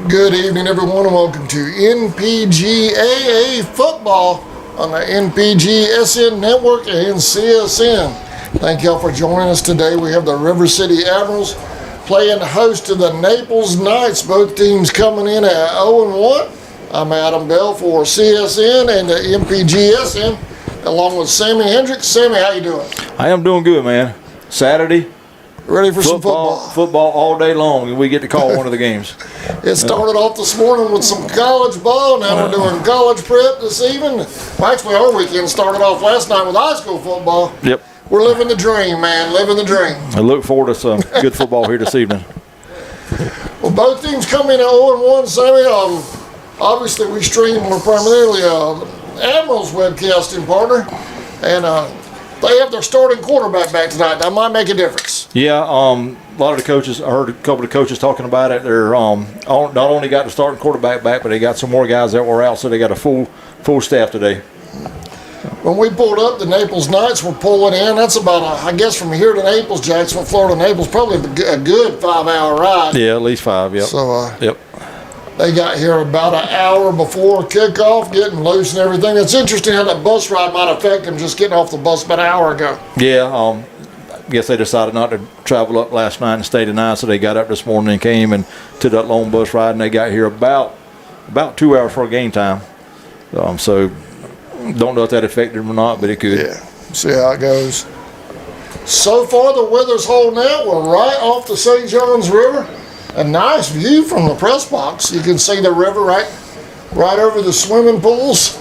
Good evening, everyone, and welcome to NPGAA football on the NPGSN network and CSN. Thank y'all for joining us today. We have the River City Admirals playing host to the Naples Knights. Both teams coming in at 0-1. I'm Adam Bell for CSN and the NPGSN, along with Sammy Hendricks. Sammy, how you doing? I am doing good, man. Saturday. Ready for some football? Football all day long, and we get to call one of the games. It started off this morning with some college ball. Now we're doing college prep this evening. Well, actually, our weekend started off last night with high school football. Yep. We're living the dream, man. Living the dream. I look forward to some good football here this evening. Well, both teams come in at 0-1, Sammy. Obviously, we stream primarily Admirals webcasting partner, and they have their starting quarterback back tonight. That might make a difference. Yeah, a lot of the coaches, I heard a couple of coaches talking about it. They're not only got the starting quarterback back, but they got some more guys that were out, so they got a full staff today. When we pulled up, the Naples Knights were pulling in. That's about, I guess, from here to Naples, Jacksonville, Florida, Naples, probably a good 5-hour ride. Yeah, at least 5, yep. So, yep. They got here about an hour before kickoff, getting loose and everything. It's interesting how that bus ride might affect them just getting off the bus about an hour ago. Yeah, I guess they decided not to travel up last night and stay tonight, so they got up this morning and came and took that long bus ride, and they got here about 2 hours before game time. So don't know if that affected them or not, but it could. Yeah, see how it goes. So far, the weather's holding out. We're right off the St. Johns River. A nice view from the press box. You can see the river right over the swimming pools.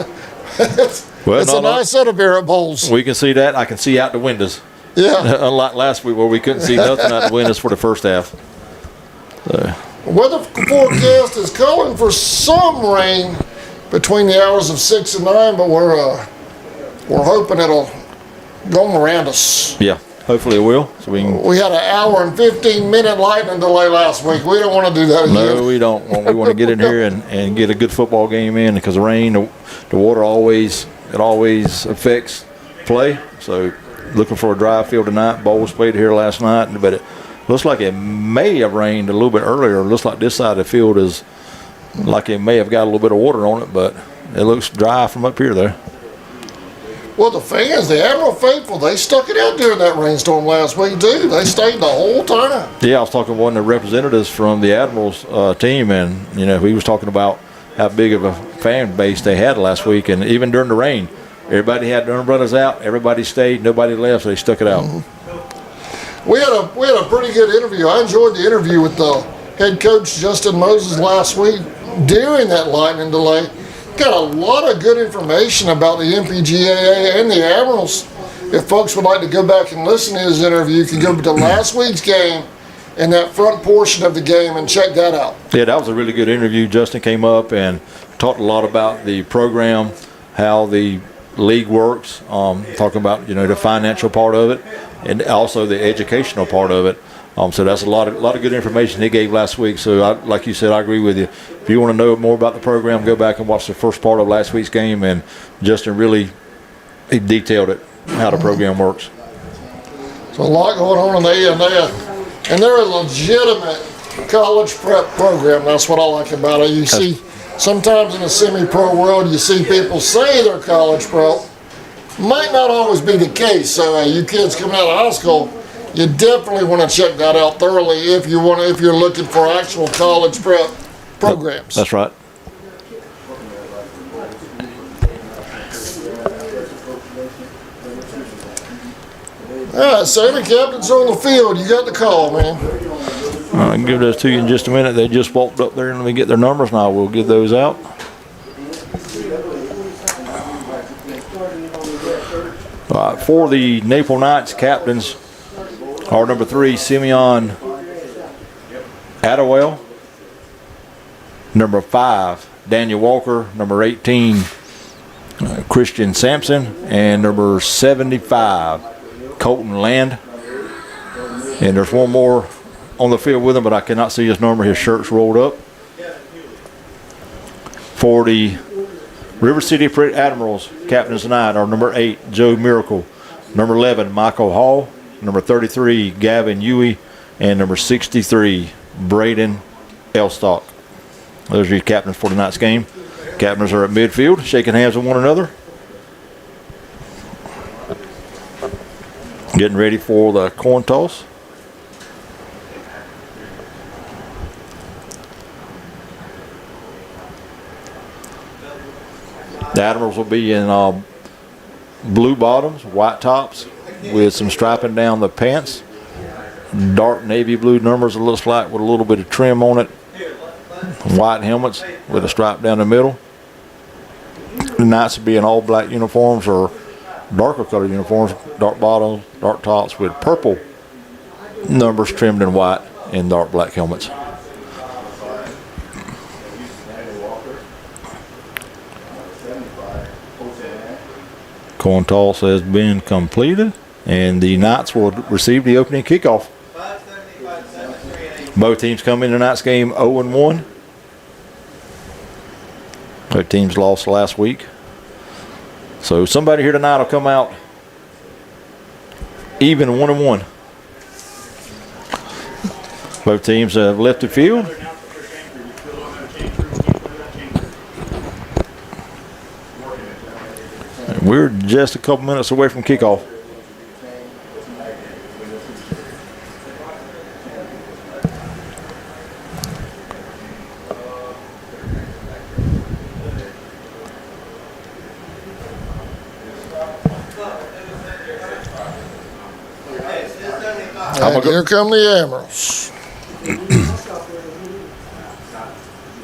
It's a nice setup here at Bowles. We can see that. I can see out the windows. Yeah. Unlike last week where we couldn't see nothing out the windows for the first half. So. Weather forecast is calling for some rain between the hours of 6 and 9, but we're hoping it'll go around us. Yeah. Hopefully it will. So we had an hour and 15-minute lightning delay last week. We don't want to do that again. No, we don't. We want to get in here and get a good football game in, because the rain, the water always affects play. So looking for a dry field tonight. Bowles played here last night, but it looks like it may have rained a little bit earlier. It looks like this side of the field is like it may have got a little bit of water on it, but it looks dry from up here though. Well, the fans, the Admiral faithful, they stuck it out during that rainstorm last week, too. They stayed the whole time. Yeah, I was talking to one of the representatives from the Admirals team, and, he was talking about how big of a fan base they had last week, and even during the rain, everybody had their umbrellas out, everybody stayed, nobody left, so they stuck it out. Mm-hmm. We had a pretty good interview. I enjoyed the interview with the head coach, Justin Moses, last week during that lightning delay. Got a lot of good information about the NPGAA and the Admirals. If folks would like to go back and listen to his interview, you can go to last week's game and that front portion of the game and check that out. Yeah, that was a really good interview. Justin came up and talked a lot about the program, how the league works, talking about the financial part of it, and also the educational part of it. So that's a lot of good information he gave last week. So like you said, I agree with you. If you want to know more about the program, go back and watch the first part of last week's game, and Justin really detailed it, how the program works. So a lot going on, and they're a legitimate college prep program. That's what I like about it. You see, sometimes in the semi-pro world, you see people say they're college pro. Might not always be the case. So you kids coming out of high school, you definitely want to check that out thoroughly if you're looking for actual college prep programs. That's right. All right, Sammy, captain's on the field. You got the call, man. I can give those to you in just a minute. They just walked up there and let me get their numbers, and I will give those out. All right, for the Naples Knights, captains are number 3, Simeon Adderwell. Number 5, Daniel Walker. Number 18, Christian Sampson. And number 75, Colton Land. And there's one more on the field with him, but I cannot see his number. His shirt's rolled up. For the River City Admirals, captains tonight are number 8, Joe Miracle. Number 11, Michael Hall. Number 33, Gavin Huey. And number 63, Braden Elstock. Those are your captains for tonight's game. Captains are at midfield, shaking hands with one another. Getting ready for the coin toss. The Admirals will be in blue bottoms, white tops, with some striping down the pants. Dark navy blue numbers, it looks like, with a little bit of trim on it. White helmets with a stripe down the middle. The Knights will be in all black uniforms or darker colored uniforms, dark bottoms, dark tops with purple numbers trimmed in white and dark black helmets. Coin toss has been completed, and the Knights will receive the opening kickoff. Both teams come in tonight's game 0-1. Both teams lost last week. So somebody here tonight will come out even 1-1. Both teams have left the field. And we're just a couple minutes away from kickoff. And here come the Admirals.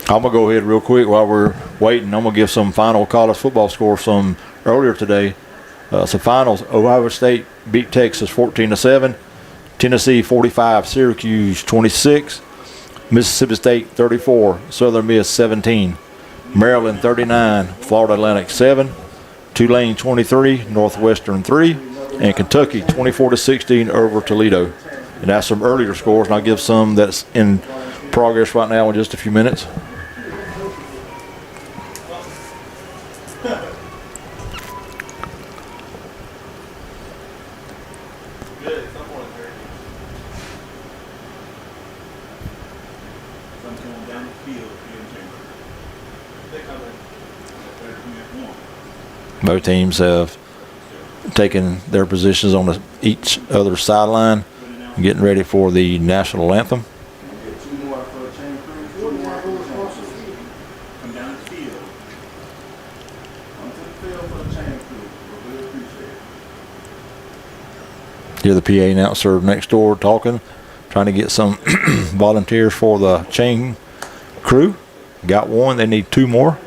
I'm going to go ahead real quick while we're waiting. I'm going to give some final college football scores from earlier today. Some finals. Ohio State beat Texas 14-7. Tennessee 45, Syracuse 26. Mississippi State 34, Southern Miss 17. Maryland 39, Florida Atlantic 7. Tulane 23, Northwestern 3. And Kentucky 24-16 over Toledo. And that's some earlier scores, and I'll give some that's in progress right now in just a few minutes. Both teams have taken their positions on each other's sideline, getting ready for the national anthem. Hear the PA announcer next door talking, trying to get some volunteers for the chain crew. Got one, they need 2 more.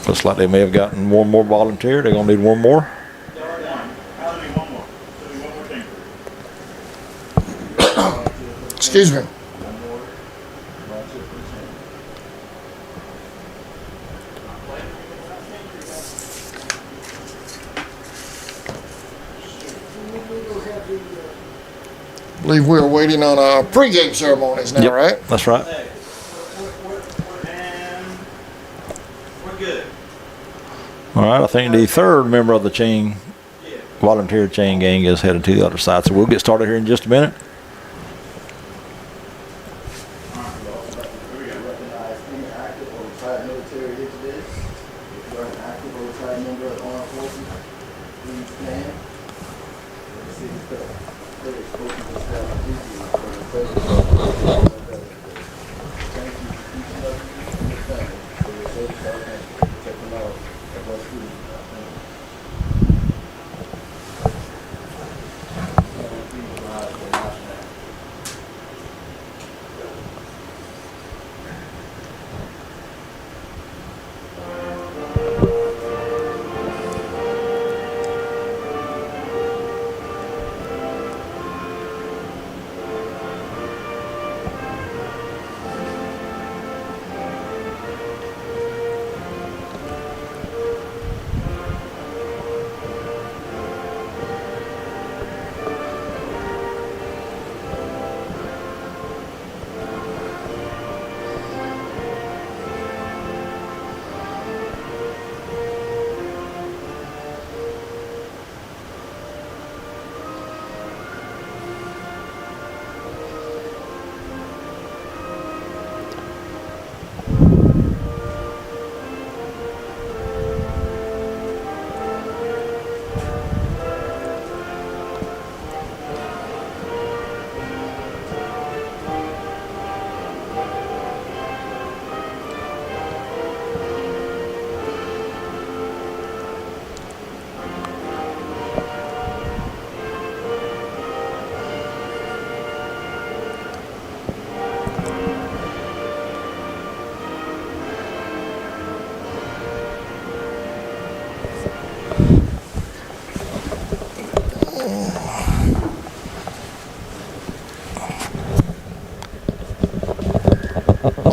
Looks like they may have gotten one more volunteer. They're going to need one more. Excuse me. I believe we're waiting on pregame ceremonies now, Yep, right? that's right. All right, I think the third member of the chain, volunteer chain gang is headed to the other side. So we'll get started here in just a minute.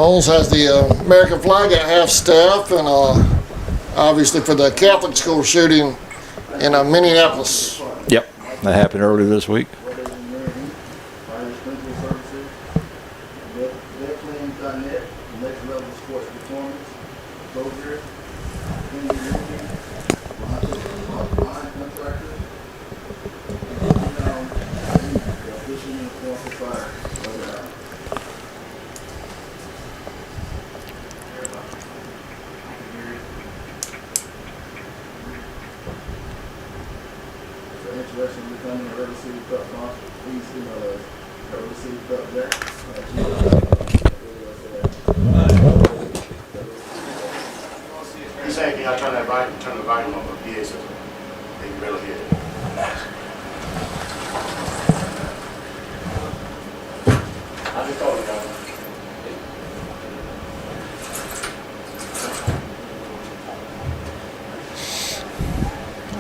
Admirals has the American flag at half staff, and obviously for the Catholic school shooting in Minneapolis. Yep, that happened earlier this week. Interested in becoming a River City Cup sponsor, please email us at rivercitycupjack@gmail.com. He's saying, can I turn the volume on the PA system? They can barely hear it. I just told you guys.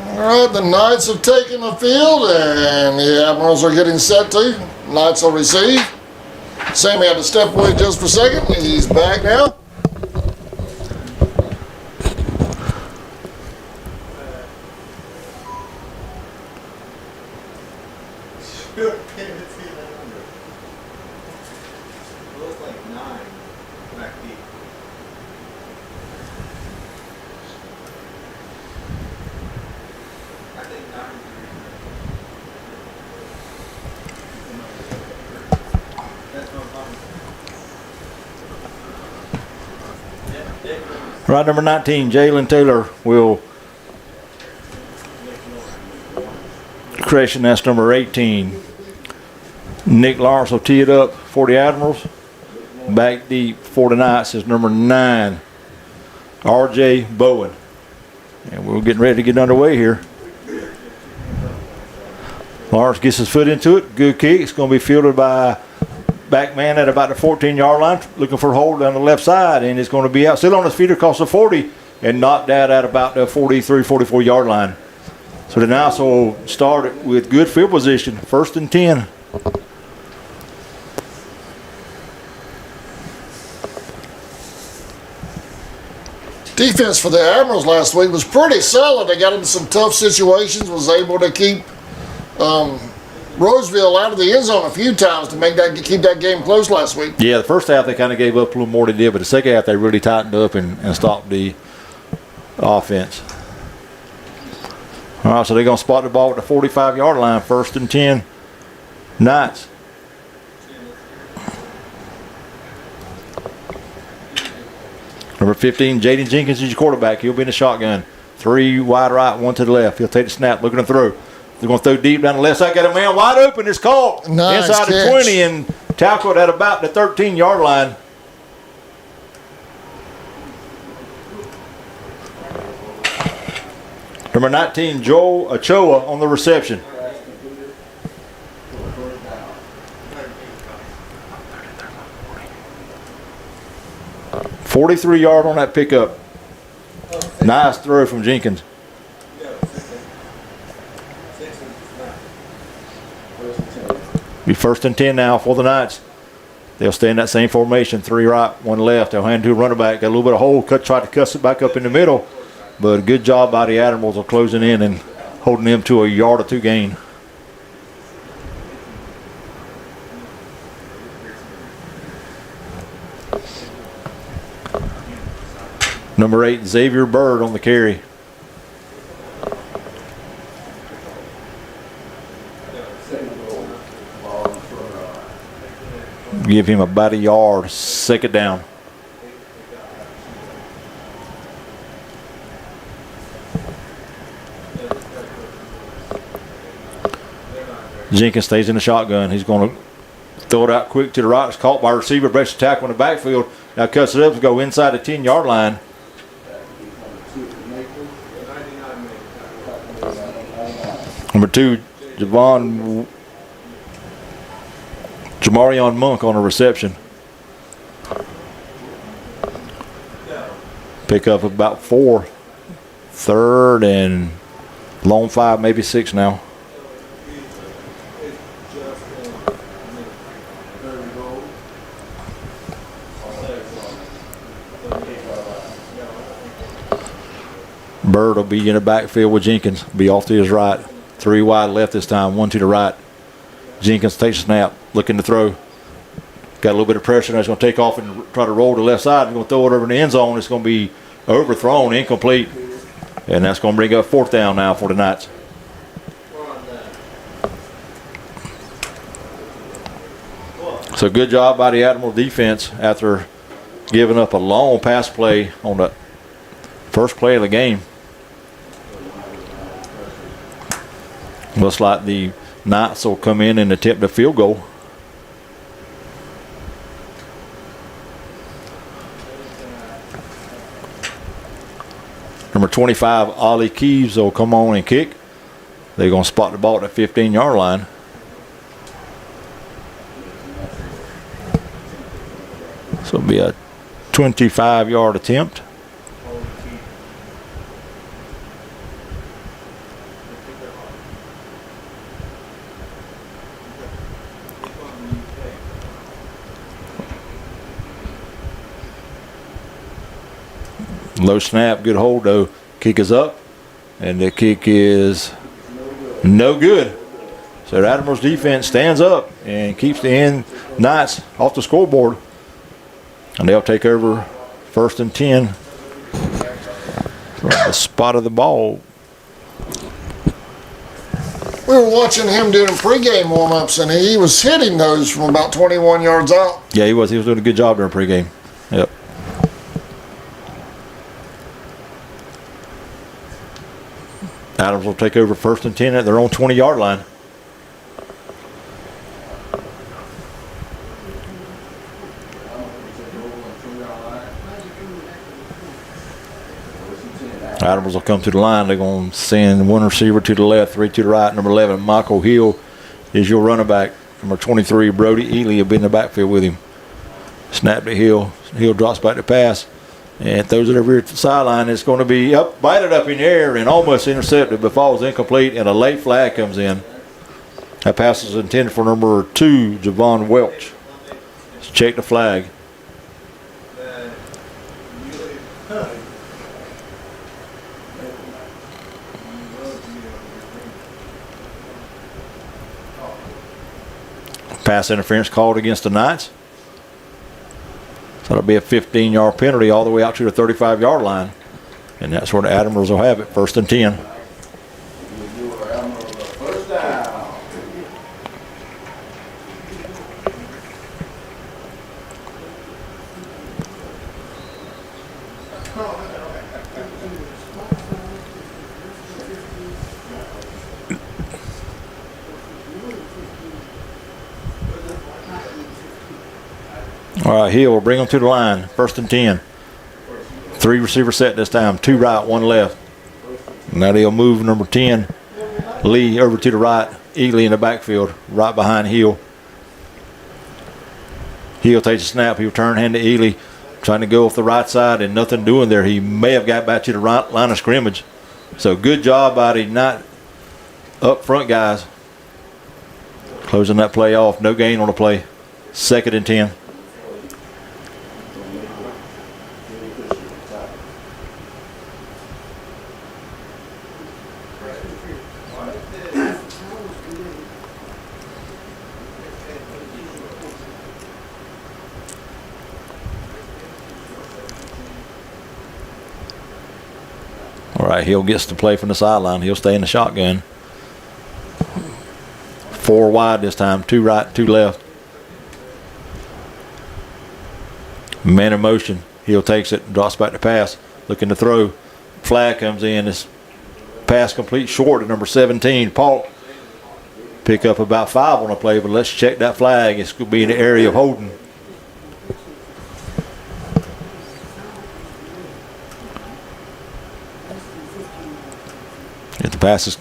All right, the Knights have taken the field, and the Admirals are getting set to. Knights will receive. Sammy had to step away just for a second. He's back now. Right, number 19, Jalen Taylor will correction. That's number 18. Nick Lawrence will tee it up for the Admirals. Back deep for the Knights is number 9, R.J. Bowen. And we're getting ready to get underway here. Lawrence gets his foot into it. Good kick. It's going to be fielded by back man at about the 14-yard line, looking for a hold on the left side, and it's going to be out still on his feet across the 40 and knocked out at about the 43, 44-yard line. So the Knights will start with good field position, 1st and 10. Defense for the Admirals last week was pretty solid. They got into some tough situations, was able to keep Roseville out of the end zone a few times to keep that game close last week. Yeah, the first half they kind of gave up a little more than they did, but the second half they really tightened up and stopped the offense. All right, so they're going to spot the ball at the 45-yard line, 1st and 10, Knights. Number 15, Jaden Jenkins is your quarterback. He'll be in the shotgun. 3 wide right, 1 to the left. He'll take the snap, looking to throw. They're going to throw deep down the left side. Got a man wide open. It's caught nice inside catch. the 20 and tackled at about the 13-yard line. Number 19, Joel Ochoa on the reception. $43 on that pickup. Nice throw from Jenkins. Be 1st and 10 now for the Knights. They'll stay in that same formation, 3 right, 1 left. They'll hand to a running back. Got a little bit of hole. Try to cuss it back up in the middle. But a good job by the Admirals of closing in and holding them to a yard or 2 gain. Number 8, Xavier Bird on the carry. Give him about a yard, 2nd down. Jenkins stays in the shotgun. He's going to throw it out quick to the right. It's caught by a receiver, breaks the tackle in the backfield. Now cuts it up to go inside the 10-yard line. Number 2, Jamarion Monk on a reception. Pick up about 4. 3rd and long 5, maybe 6 now. Bird will be in the backfield with Jenkins. Be off to his right. 3 wide left this time. 1 to the right. Jenkins takes a snap. Looking to throw. Got a little bit of pressure. Now he's going to take off and try to roll to the left side. He's going to throw it over in the end zone. It's going to be overthrown, incomplete. And that's going to bring up 4th down now for the Knights. So good job by the Admiral defense after giving up a long pass play on the first play of the game. Looks like the Knights will come in and attempt a field goal. Number 25, Ollie Keeves, will come on and kick. They're going to spot the ball at the 15-yard line. So it'll be a 25-yard attempt. Low snap, good hold though. Kick is up, and the kick is no good. So the Admirals defense stands up and keeps the Knights off the scoreboard. And they'll take over 1st and 10 from the spot of the ball. We were watching him doing pregame warm-ups, and he was hitting those from about 21 yards out. Yeah, he was. He was doing a good job during pregame. Yep. Adams will take over 1st and 10 at their own 20-yard line. Admirals will come to the line. They're going to send 1 receiver to the left, 3 to the right. Number 11, Michael Hill is your running back. Number 23, Brody Ely will be in the backfield with him. Snap to Hill. Hill drops back to pass and throws it over to the sideline. It's going to be bited up in the air and almost intercepted, but falls incomplete, and a late flag comes in. That pass is intended for number 2, Javon Welch. Let's check the flag. Pass interference called against the Knights. So that'll be a 15-yard penalty all the way out to the 35-yard line. And that's where the Admirals will have it, 1st and 10. All right, Hill will bring them to the line. 1st and 10. 3 receiver set this time. 2 right, 1 left. Now they'll move number 10, Lee, over to the right. Ely in the backfield, right behind Hill. Hill takes a snap. He'll turn hand to Ely, trying to go off the right side and nothing doing there. He may have got back to the right line of scrimmage. So good job by the not up front guys. Closing that play off. No gain on the play. 2nd and 10. All right, Hill gets to play from the sideline. He'll stay in the shotgun. 4 wide this time. 2 right, 2 left. Man in motion. Hill takes it, drops back to pass. Looking to throw. Flag comes in. This pass complete short to number 17, Paul. Pick up about 5 on the play, but let's check that flag. It's going to be in the area of holding. If the passes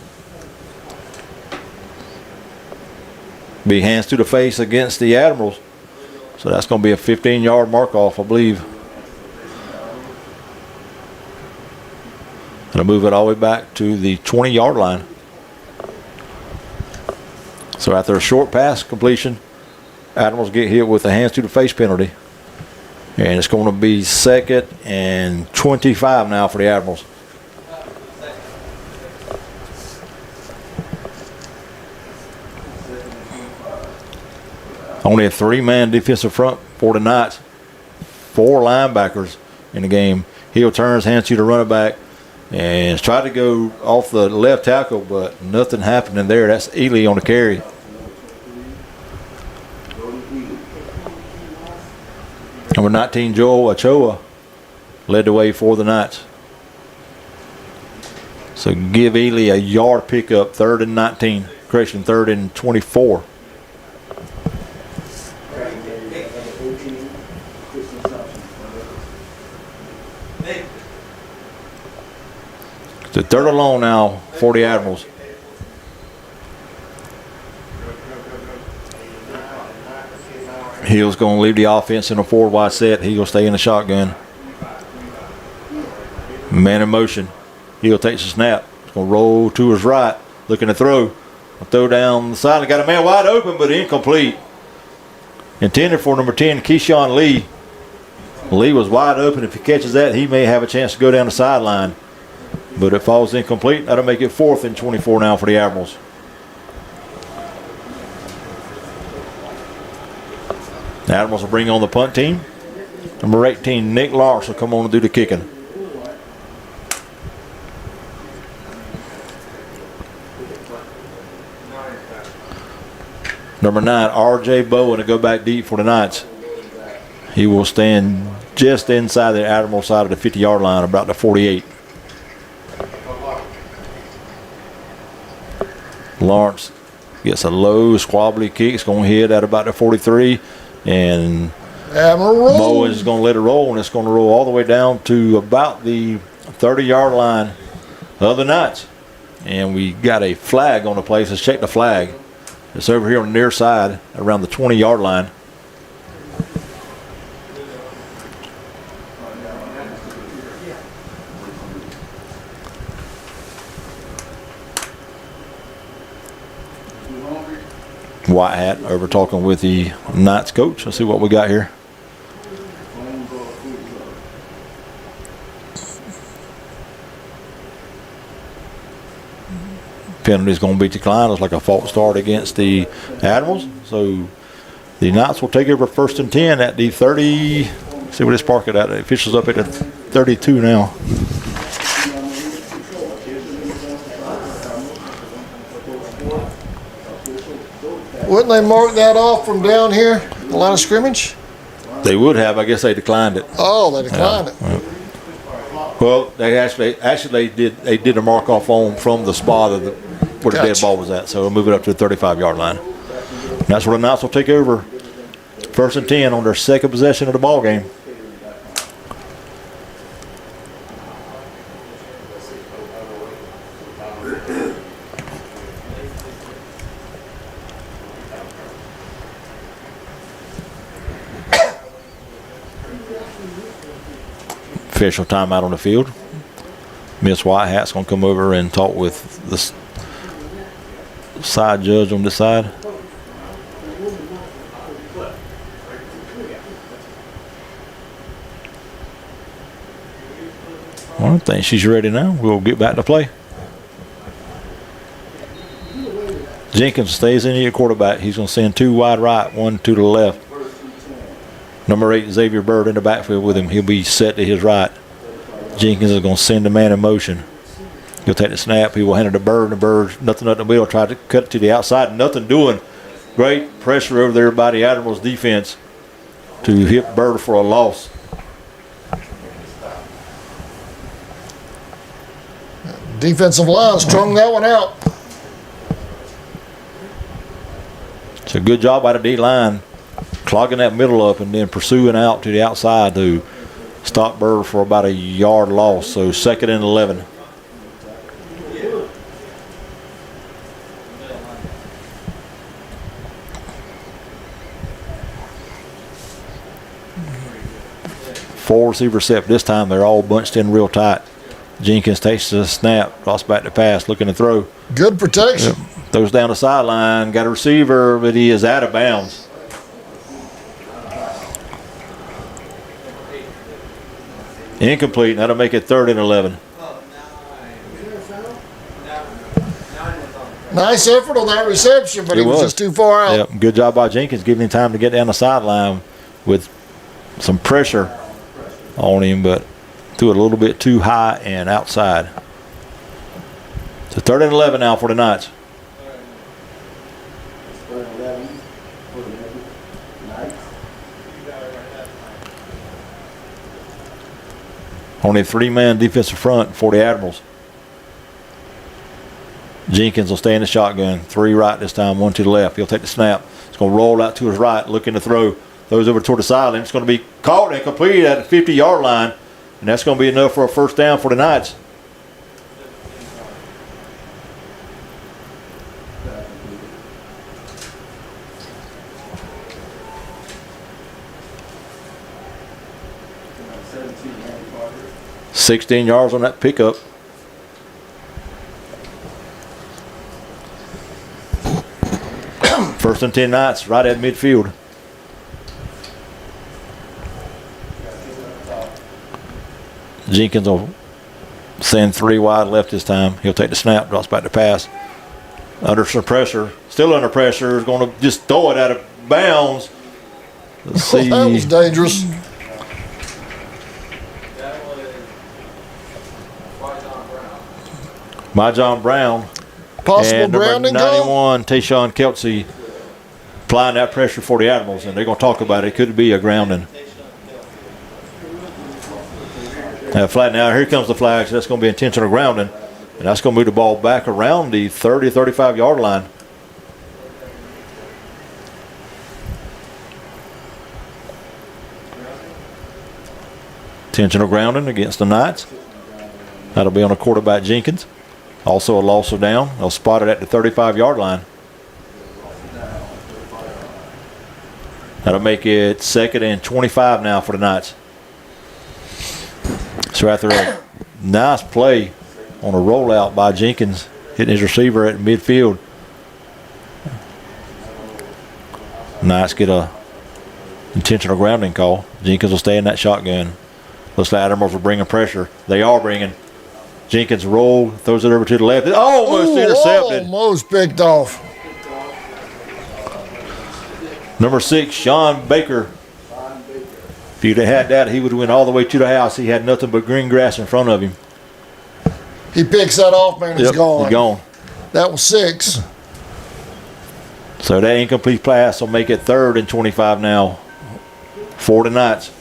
be hands to the face against the Admirals. So that's going to be a 15-yard mark off, I believe. Going to move it all the way back to the 20-yard line. So after a short pass completion, Admirals get hit with a hands to the face penalty. And it's going to be 2nd and 25 now for the Admirals. Only a 3-man defensive front for the Knights. 4 linebackers in the game. Hill turns, hands to the running back, and tried to go off the left tackle, but nothing happening there. That's Ely on the carry. Number 19, Joel Ochoa, led the way for the Knights. So give Ely a yard pickup, 3rd and 19. Correction, 3rd and 24. The 3rd and long now for the Admirals. Hill's going to leave the offense in a 4-wide set. He'll stay in the shotgun. Man in motion. Hill takes a snap. He's going to roll to his right. Looking to throw. Throw down the side. Got a man wide open, but incomplete. Intended for number 10, Keyshawn Lee. Lee was wide open. If he catches that, he may have a chance to go down the sideline. But it falls incomplete. That'll make it 4th and 24 now for the Admirals. The Admirals will bring on the punt team. Number 18, Nick Lawrence, will come on and do the kicking. Number 9, R.J. Bowen, to go back deep for the Knights. He will stand just inside the Admiral side of the 50-yard line, about the 48. Lawrence gets a low, squabbly kick. It's going to hit at about the 43. And Bowen is going to let it roll, and it's going to roll all the way down to about the 30-yard line of the Knights. And we got a flag on the place. Let's check the flag. It's over here on the near side around the 20-yard line. White hat over talking with the Knights coach. Let's see what we got here. Penalty is going to be declined. It's like a false start against the Admirals. So the Knights will take over 1st and 10 at the 30. See what this park it at. The officials up at the 32 now. Wouldn't they mark that off from down here, the line of scrimmage? They would have. I guess they declined it. Oh, they declined it. Well, they actually they did a mark off on from the spot of where the dead ball was at. So we'll move it up to the 35-yard line. And that's where the Knights will take over 1st and 10 on their 2nd possession of the ball game. Official timeout on the field. Miss Whitehat's going to come over and talk with the side judge on this side. Well, I think she's ready now. We'll get back to play. Jenkins stays in here, quarterback. He's going to send 2 wide right, 1 to the left. Number 8, Xavier Bird in the backfield with him. He'll be set to his right. Jenkins is going to send the man in motion. He'll take the snap. He will hand it to Bird. And Bird, nothing up the middle, try to cut it to the outside. Nothing doing. Great pressure over there by the Admirals defense to hit Bird for a loss. Defensive line strung that one out. It's a good job by the D-line, clogging that middle up and then pursuing out to the outside to stop Bird for about a yard loss. So 2nd and 11. Four receiver set. This time they're all bunched in real tight. Jenkins takes the snap, drops back to pass, looking to throw. Good protection. Yep. Throws down the sideline, got a receiver, but he is out of bounds. Incomplete. That'll make it 3rd and 11. Nice effort on that reception, but It he was was. just too far out. Yep, good job by Jenkins, giving him time to get down the sideline with some pressure on him, but threw it a little bit too high and outside. So 3rd and 11 now for the Knights. Only a 3-man defensive front for the Admirals. Jenkins will stay in the shotgun. 3 right this time, 1 to the left. He'll take the snap. It's going to roll out to his right, looking to throw. Throws over toward the sideline. It's going to be caught and completed at the 50-yard line. And that's going to be enough for a first down for the Knights. Parker. 16 yards on that pickup. First and 10 Knights right at midfield. Jenkins will send 3 wide left this time. He'll take the snap, drops back to pass. Under some pressure, still under pressure, is going to just throw it out of bounds. Let's see. That was dangerous. My John Brown. Possible And number grounding call? 91, Tayshawn Kelsey, applying that pressure for the Admirals, and they're going to talk about it. It could be a grounding. Flat now, here comes the flag, so that's going to be intentional grounding, and that's going to move the ball back around the 30, 35-yard line. Intentional grounding against the Knights. That'll be on the quarterback Jenkins. Also a loss of down. They'll spot it at the 35-yard line. That'll make it 2nd and 25 now for the Knights. So after a nice play on a rollout by Jenkins, hitting his receiver at midfield, Knights get a intentional grounding call. Jenkins will stay in that shotgun. Looks like Admirals are bringing pressure. They are bringing. Jenkins roll, throws it over to the left. Almost intercepted. Almost picked off. Number 6, Sean Baker. If you'd have had that, he would have went all the way to the house. He had nothing but green grass in front of him. He picks that off, man. He's gone. He's gone. That was 6. So that incomplete pass will make it 3rd and 25 now for the Knights.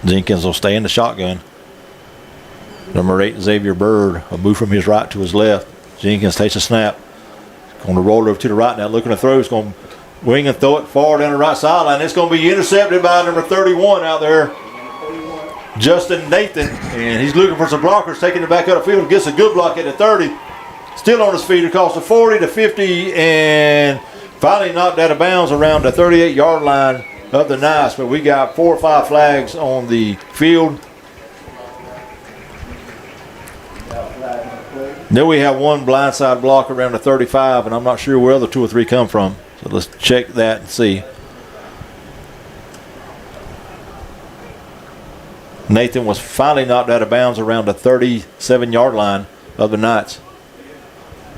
Jenkins will stay in the shotgun. Number 8, Xavier Bird, will move from his right to his left. Jenkins takes a snap. Going to roll it over to the right now, looking to throw. He's going to wing and throw it far down the right sideline. It's going to be intercepted by number 31 out there, Justin Nathan. And he's looking for some blockers, taking it back out of the field. Gets a good block at the 30. Still on his feet across the 40 to 50, and finally knocked out of bounds around the 38-yard line of the Knights. But we got 4 or 5 flags on the field. Then we have one blindside block around the 35, and I'm not sure where the 2 or 3 come from. So let's check that and see. Nathan was finally knocked out of bounds around the 37-yard line of the Knights.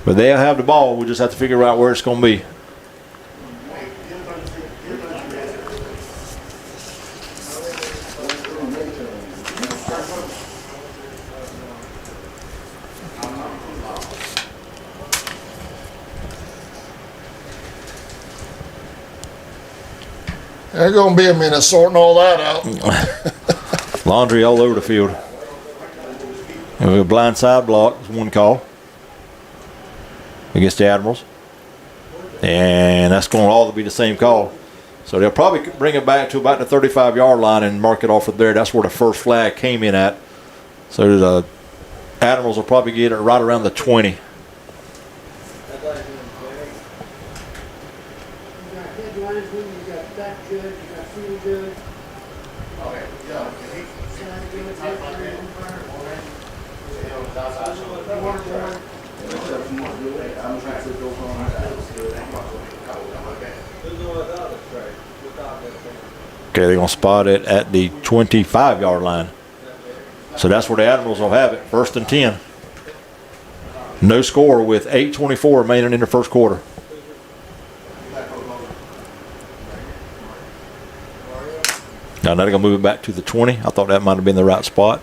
But they'll have the ball. We'll just have to figure out where it's going to be. There's going to be a minute sorting all that out. Laundry all over the field. And we have a blindside block is one call against the Admirals. And that's going to all be the same call. So they'll probably bring it back to about the 35-yard line and mark it off of there. That's where the first flag came in at. So the Admirals will probably get it right around the 20. Okay, they're going to spot it at the 25-yard line. So that's where the Admirals will have it, 1st and 10. No score with 8:24 remaining in the first quarter. Now they're going to move it back to the 20. I thought that might have been the right spot.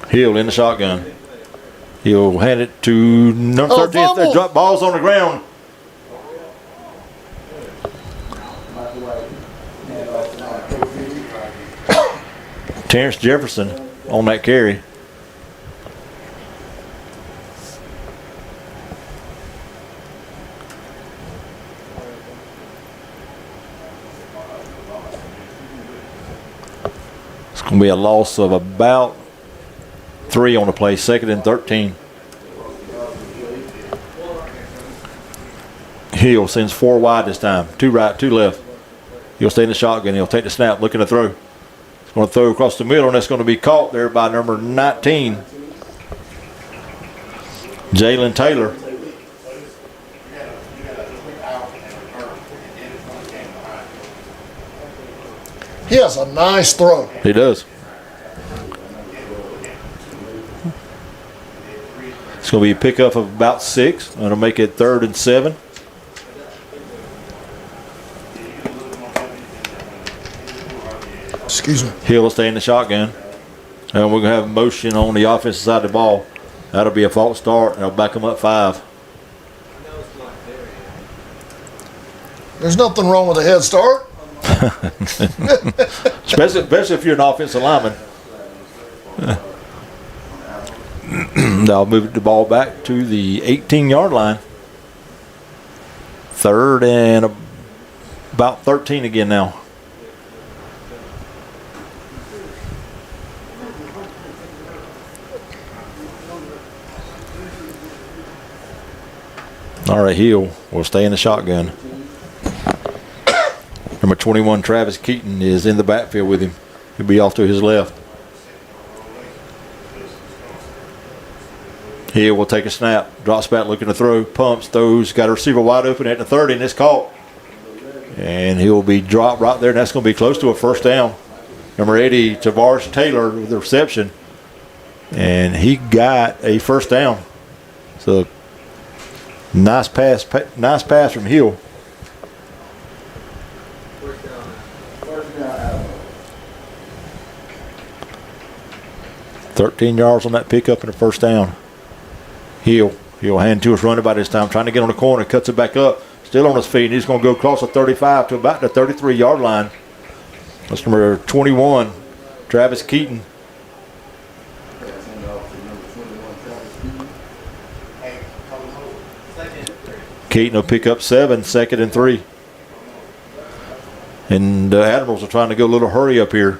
Hill in the shotgun. He'll hand it to number 13. They drop balls on the ground. Terrence Jefferson on that carry. It's going to be a loss of about 3 on the play, 2nd and 13. Hill sends 4 wide this time. 2 right, 2 left. He'll stay in the shotgun. He'll take the snap, looking to throw. He's going to throw across the middle, and that's going to be caught there by number 19, Jalen Taylor. He has a nice throw. He does. It's going to be a pickup of about 6. That'll make it 3rd and 7. Excuse me. Hill will stay in the shotgun. And we're going to have motion on the offensive side of the ball. That'll be a false start, and it'll back them up 5. There's nothing wrong with a head start. especially if you're an offensive lineman. They'll move the ball back to the 18-yard line. 3rd and about 13 again now. All right, Hill will stay in the shotgun. Number 21, Travis Keaton, is in the backfield with him. He'll be off to his left. Hill will take a snap, drops back looking to throw, pumps, throws, got a receiver wide open at the 30, and it's caught. And he'll be dropped right there, and that's going to be close to a first down. Number 80, Tavares Taylor with the reception. And he got a first down. So nice pass from Hill. 13 yards on that pickup and a first down. He'll hand to his running by this time, trying to get on the corner, cuts it back up, still on his feet, and he's going to go across the 35 to about the 33-yard line. That's number 21, Travis Keaton. Keaton will pick up 7, 2nd and 3. And the Admirals are trying to go a little hurry up here.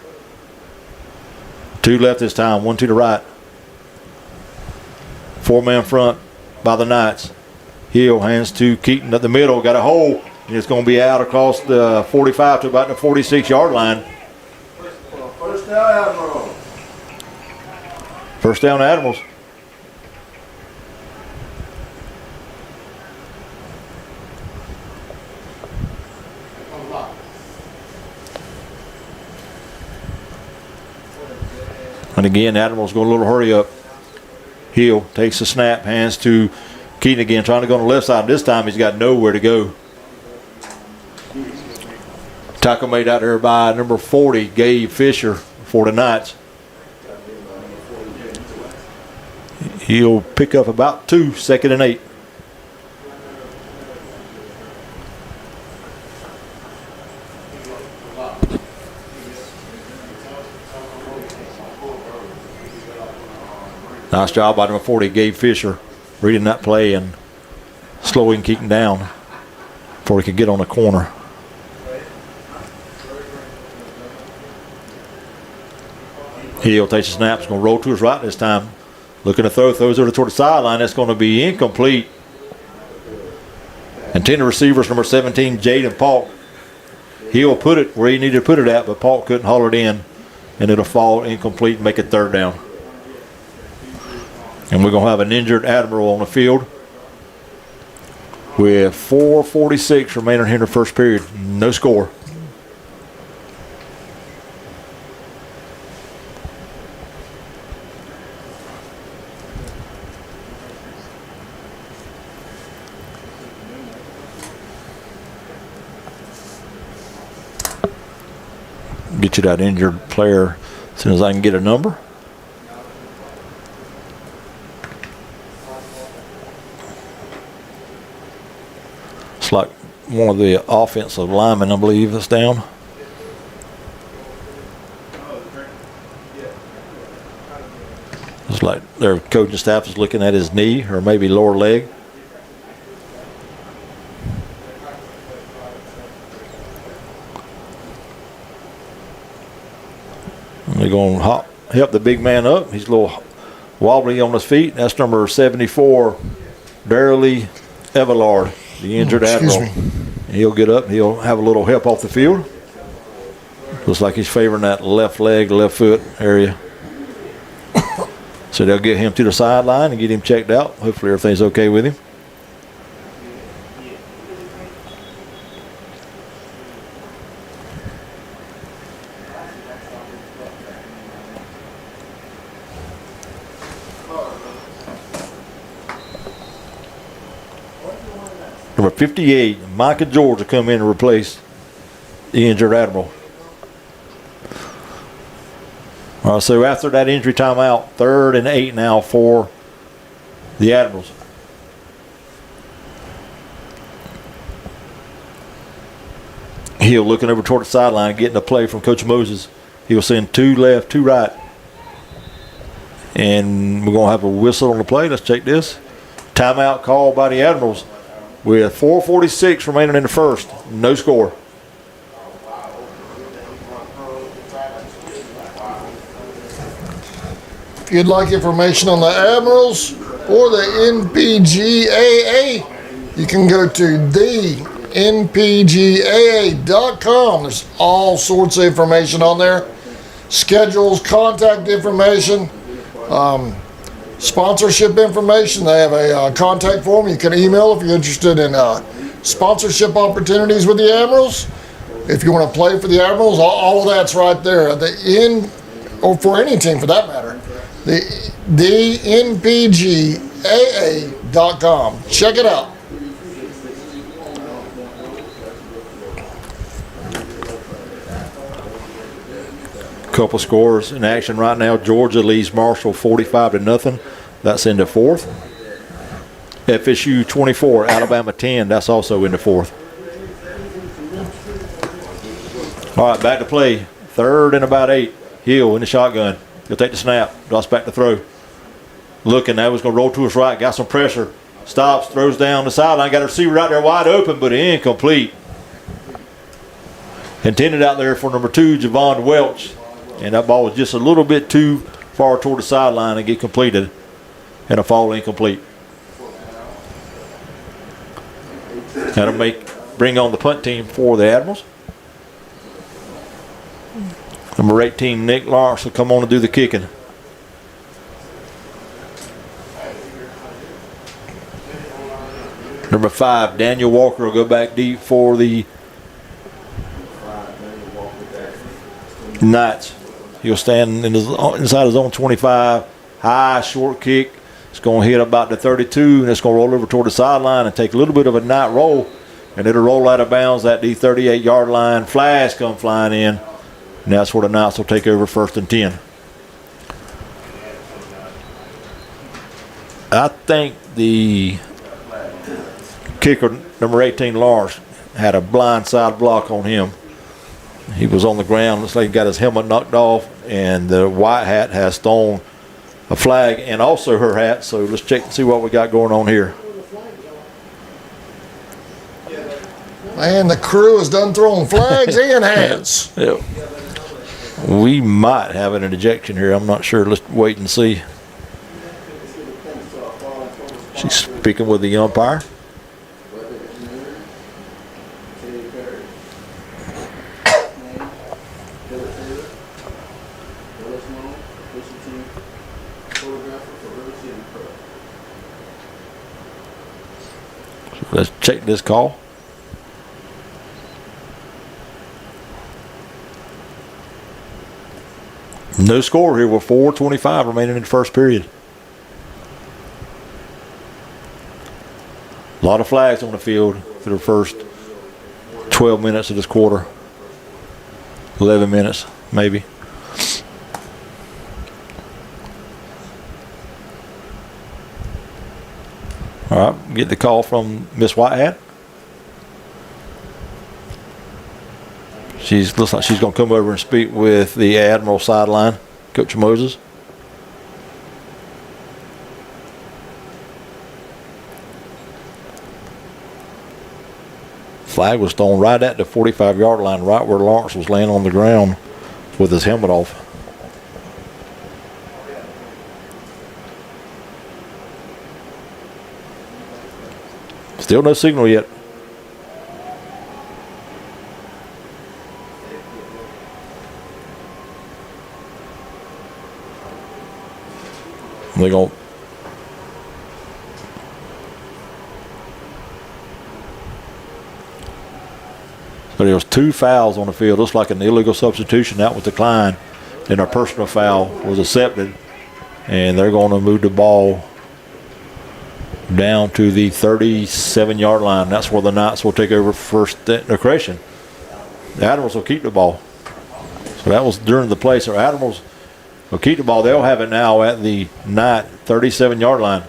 2 left this time, 1 to the right. 4-man front by the Knights. Hill hands to Keaton at the middle, got a hole, and it's going to be out across the 45 to about the 46-yard line. First down, Admirals. First down, Admirals. And again, Admirals going a little hurry up. Hill takes the snap, hands to Keaton again, trying to go on the left side. This time he's got nowhere to go. Tackle made out there by number 40, Gabe Fisher, for the Knights. He'll pick up about 2, 2nd and 8. Nice job by number 40, Gabe Fisher, reading that play and slowing Keaton down before he could get on the corner. Hill takes the snap, is going to roll to his right this time. Looking to throws over toward the sideline. That's going to be incomplete. Intended receivers, number 17, Jaden Paul. He'll put it where he needed to put it at, but Paul couldn't haul it in, and it'll fall incomplete and make it third down. And we're going to have an injured Admiral on the field with 4:46 remaining here in the first period. No score. Get you that injured player as soon as I can get a number. It's like one of the offensive linemen, I believe, is down. It's like their coaching staff is looking at his knee or maybe lower leg. They're going to help the big man up. He's a little wobbly on his feet. That's number 74, Darrell Everard, the injured Admiral. He'll get up. He'll have a little help off the field. Looks like he's favoring that left leg, left foot area. So they'll get him to the sideline and get him checked out. Hopefully everything's okay with him. Number 58, Micah George will come in to replace the injured Admiral. All right, so after that injury timeout, 3rd and 8 now for the Admirals. Hill looking over toward the sideline, getting a play from Coach Moses. He'll send 2 left, 2 right. And we're going to have a whistle on the play. Let's check this. Timeout called by the Admirals with 4:46 remaining in the first. No score. If you'd like information on the Admirals or the NPGAA, you can go to thenpgaa.com. There's all sorts of information on there. Schedules, contact information, sponsorship information. They have a contact form you can email if you're interested in sponsorship opportunities with the Admirals. If you want to play for the Admirals, all of that's right there. Or for any team for that matter. The NPGAA.com. Check it out. Couple scores in action right now. Georgia leads Marshall 45-0. That's in the 4th. FSU 24, Alabama 10. That's also in the 4th. All right, back to play. 3rd and about 8. Hill in the shotgun. He'll take the snap. Drops back to throw. Looking, that was going to roll to his right. Got some pressure. Stops, throws down the sideline. Got a receiver right there wide open, but incomplete. Intended out there for number 2, Javon Welch. And that ball was just a little bit too far toward the sideline and get completed. And a fall incomplete. That'll bring on the punt team for the Admirals. Number 18, Nick Lawrence will come on and do the kicking. Number 5, Daniel Walker will go back deep for the Knights. He'll stand inside his own 25. High, short kick. It's going to hit about the 32, and it's going to roll over toward the sideline and take a little bit of a night roll, and it'll roll out of bounds at the 38-yard line. Flags come flying in, and that's where the Knights will take over 1st and 10. I think the kicker, number 18, Lawrence, had a blind side block on him. He was on the ground. Looks like he got his helmet knocked off, and the white hat has thrown a flag and also her hat. So let's check and see what we got going on here. Man, the crew is done throwing flags and hats. Yep. We might have an ejection here. I'm not sure. Let's wait and see. She's speaking with the umpire. Let's check this call. No score here with 4:25 remaining in the first period. A lot of flags on the field for the first 12 minutes of this quarter. 11 minutes, maybe. All right, get the call from Miss Whitehat. Looks like she's going to come over and speak with the Admiral sideline, Coach Moses. Flag was thrown right at the 45-yard line, right where Lawrence was laying on the ground with his helmet off. Still no signal yet. They're going. So there was 2 fouls on the field. Looks like an illegal substitution. That was declined. Then a personal foul was accepted. And they're going to move the ball down to the 37-yard line. That's where the Knights will take over first correction. The Admirals will keep the ball. So that was during the play. So Admirals will keep the ball. They'll have it now at the Knight 37-yard line.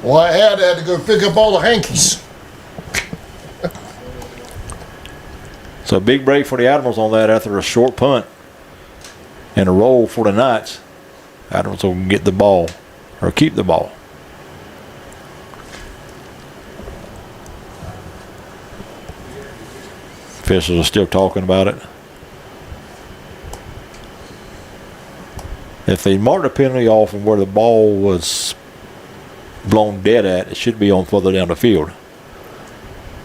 Well, I had to go pick up all the hankies. So a big break for the Admirals on that after a short punt and a roll for the Knights. Admirals will get the ball or keep the ball. Officials are still talking about it. If they mark the penalty off and where the ball was blown dead at, it should be on further down the field.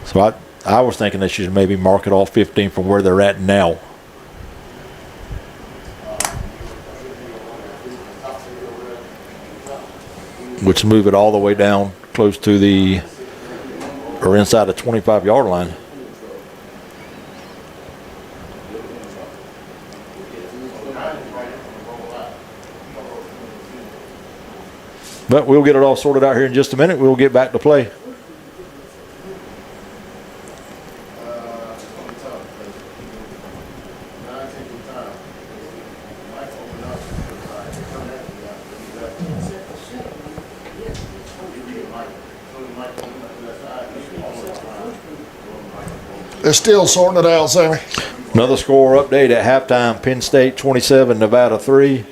So I was thinking they should maybe mark it off 15 from where they're at now. Which move it all the way down close to the, or inside the 25-yard line. But we'll get it all sorted out here in just a minute. We'll get back to play. They're still sorting it out, Sammy. Another score update at halftime. Penn State 27, Nevada 3.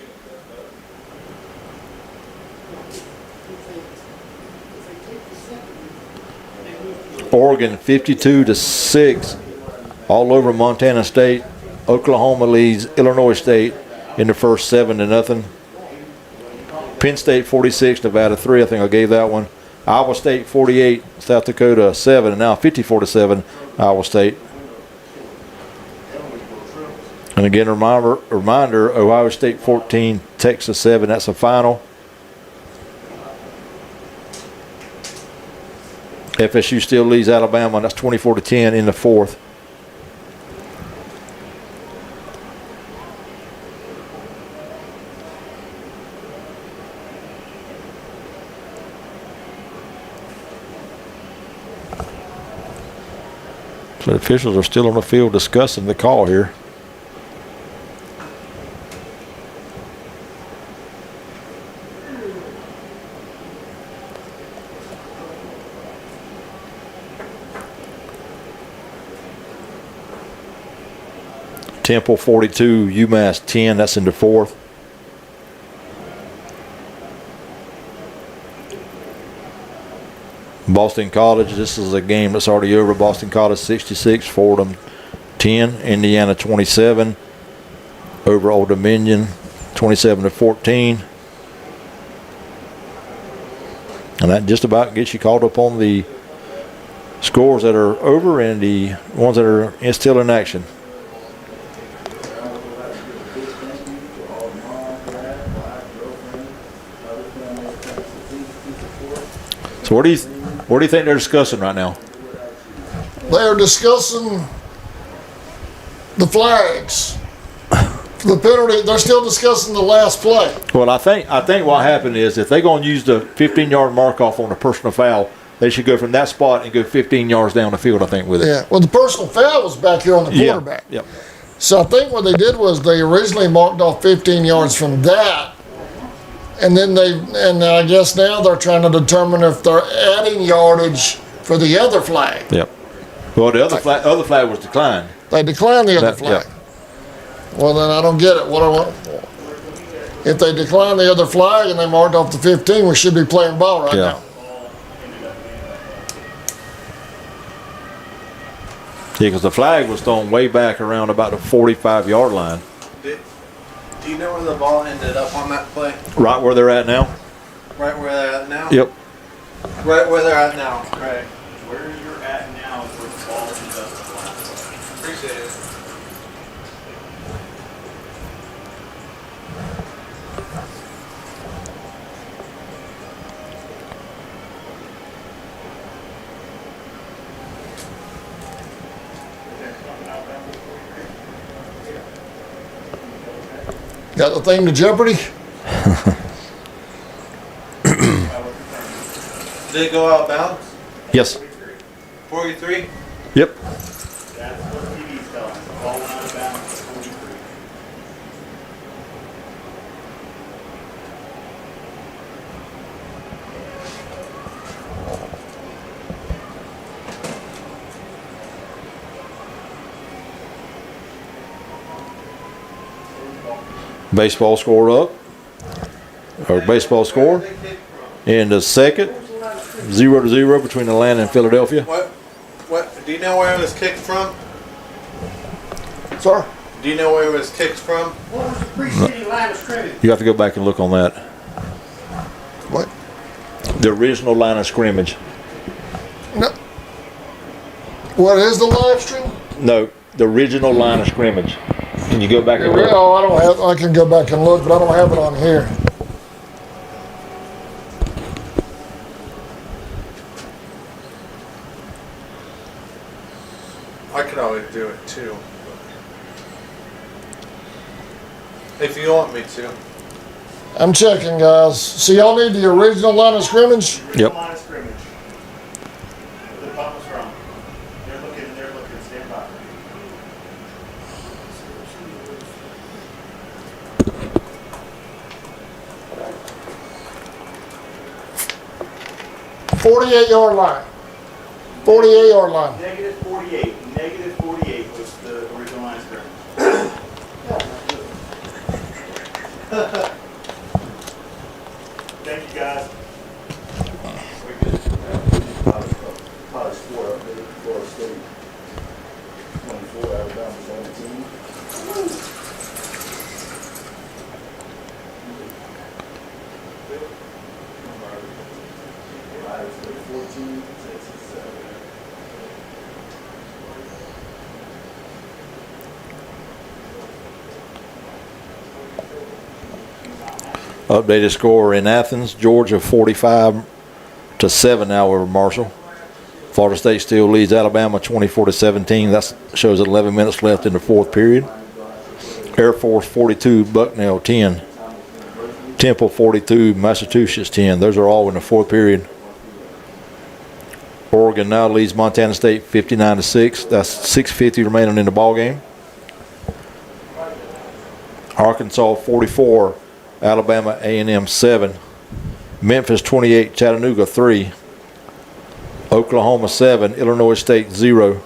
Oregon 52-6 all over Montana State. Oklahoma leads Illinois State in the first 7-0. Penn State 46, Nevada 3. I think I gave that one. Iowa State 48, South Dakota 7, and now 54-7 Iowa State. And again, reminder, Ohio State 14, Texas 7. That's the final. FSU still leads Alabama, and that's 24-10 in the fourth. So the officials are still on the field discussing the call here. Temple 42, UMass 10. That's in the fourth. Boston College, this is a game that's already over. Boston College 66, Fordham 10. Indiana 27 over Old Dominion 27-14. And that just about gets you caught up on the scores that are over and the ones that are still in action. So what do you think they're discussing right now? They're discussing the flags. The penalty, they're still discussing the last play. Well, I think what happened is if they're going to use the 15-yard mark off on a personal foul, they should go from that spot and go 15 yards down the field, I think, with it. Yeah, well, the personal foul was back here on the quarterback. Yep. So I think what they did was they originally marked off 15 yards from that, and then I guess now they're trying to determine if they're adding yardage for the other flag. Yep. Well, the other flag was declined. They declined the other flag. Yep. Well, then I don't get it. If they decline the other flag and they marked off the 15, we should be playing ball right now. Yeah, because the flag was thrown way back around about the 45-yard line. Do you know where the ball ended up on that play? Right where they're at now? Right where they're at now? Yep. Right where they're at now. Right. Where you're at now is where the ball is justified. Appreciate it. Got the thing to Jeopardy? Did it go out of bounds? Yes. 43? Yep. That's what TV's telling us. Ball went out of bounds at 43. Baseball score up. Or baseball score. In the second, 0-0 between Atlanta and Philadelphia. What? Do you know where it was kicked from? Sorry? Do you know where it was kicked from? What was the preceding line of scrimmage? You have to go back and look on that. What? The original line of scrimmage. No. What is the live stream? No, the original line of scrimmage. Can you go back and look? Well, I don't have. I can go back and look, but I don't have it on here. I could always do it too. If you want me to. I'm checking, guys. So y'all need the original line of scrimmage? Yep. Line of scrimmage. Where the puck was from. They're looking, stand by. -48-yard line. 48-yard line. Negative 48. Negative 48 was the original line of scrimmage. Thank you, guys. College sport up there, Florida State, 24, Alabama 17. Ohio State 14, Texas 7. Updated score in Athens, Georgia 45-7 now over Marshall. Florida State still leads Alabama 24-17. That shows 11 minutes left in the fourth period. Air Force 42, Bucknell 10. Temple 42, Massachusetts 10. Those are all in the fourth period. Oregon now leads Montana State 59-6. That's 6:50 remaining in the ball game. Arkansas 44, Alabama A&M 7. Memphis 28, Chattanooga 3. Oklahoma 7, Illinois State 0.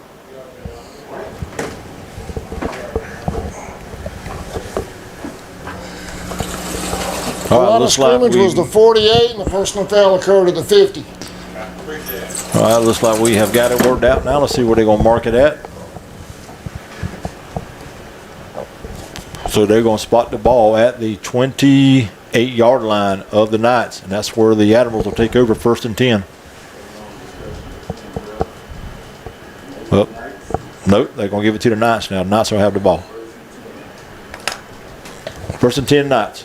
The line of scrimmage was the 48, and the personal foul occurred at the 50. All right, looks like we have got it worked out now. Let's see where they're going to mark it at. So they're going to spot the ball at the 28-yard line of the Knights, and that's where the Admirals will take over 1st and 10. Well, nope, they're going to give it to the Knights now. The Knights will have the ball. 1st and 10 Knights.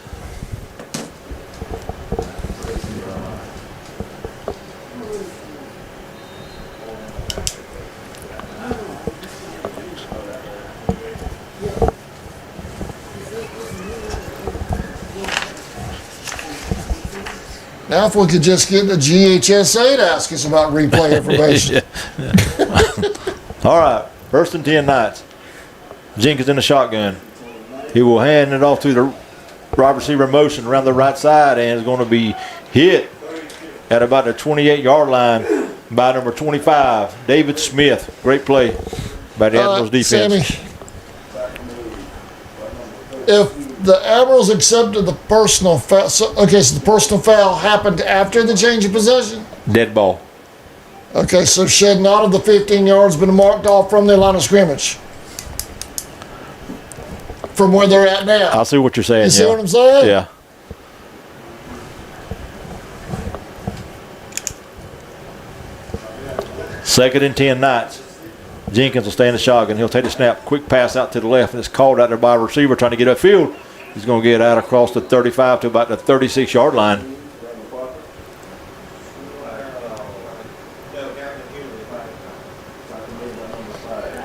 Now if we could just get the GHSA to ask us about replay information. All right, 1st and 10 Knights. Jenkins in the shotgun. He will hand it off to the wide receiver motion around the right side, and is going to be hit at about the 28-yard line by number 25, David Smith. Great play by the Admirals defense. Sammy, if the Admirals accepted the personal foul, so the personal foul happened after the change of possession? Dead ball. Okay, so should not have the 15 yards been marked off from their line of scrimmage? From where they're at now. I see what you're saying. You see what I'm saying? Yeah. Second and 10 Knights. Jenkins will stay in the shotgun. He'll take the snap. Quick pass out to the left, and it's called out there by a receiver trying to get upfield. He's going to get out across the 35 to about the 36-yard line.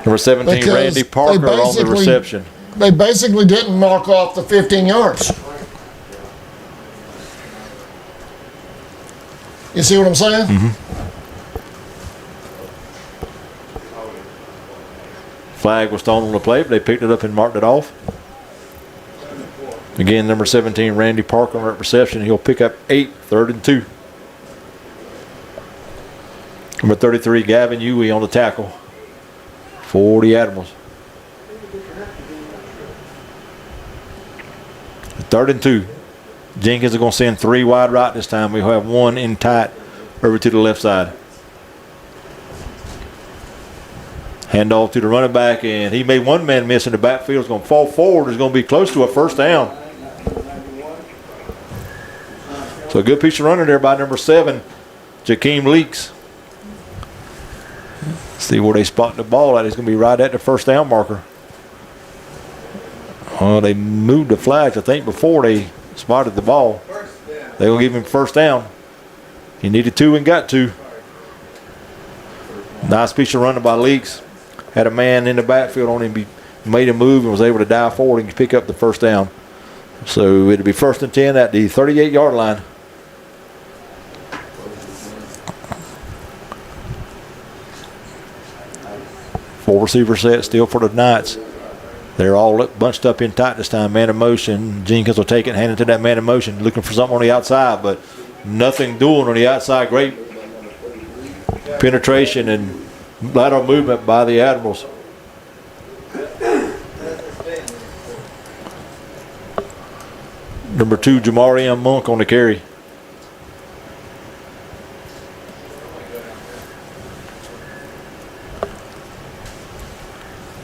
Number 17, Because Randy Parker on the reception. They basically didn't mark off the 15 yards. You see what I'm saying? Mm-hmm. Flag was thrown on the play, but they picked it up and marked it off. Again, number 17, Randy Parker on reception. He'll pick up 8, 3rd and 2. Number 33, Gavin Huey on the tackle for the Admirals. 3rd and 2. Jenkins is going to send 3 wide right this time. We'll have 1 in tight over to the left side. Hand off to the running back, and he made one man miss in the backfield. It's going to fall forward. It's going to be close to a first down. So a good piece of running there by number 7, Jakeem Leaks. See where they spot the ball at. It's going to be right at the first down marker. They moved the flags, I think, before they spotted the ball. They will give him first down. He needed 2 and got 2. Nice piece of running by Leaks. Had a man in the backfield on him. He made a move and was able to dive forward and pick up the first down. So it'll be 1st and 10 at the 38-yard line. Four receiver set still for the Knights. They're all bunched up in tight this time. Man in motion. Jenkins will take it, hand it to that man in motion, looking for something on the outside, but nothing doing on the outside. Great penetration and lateral movement by the Admirals. Number 2, Jamari M. Monk on the carry.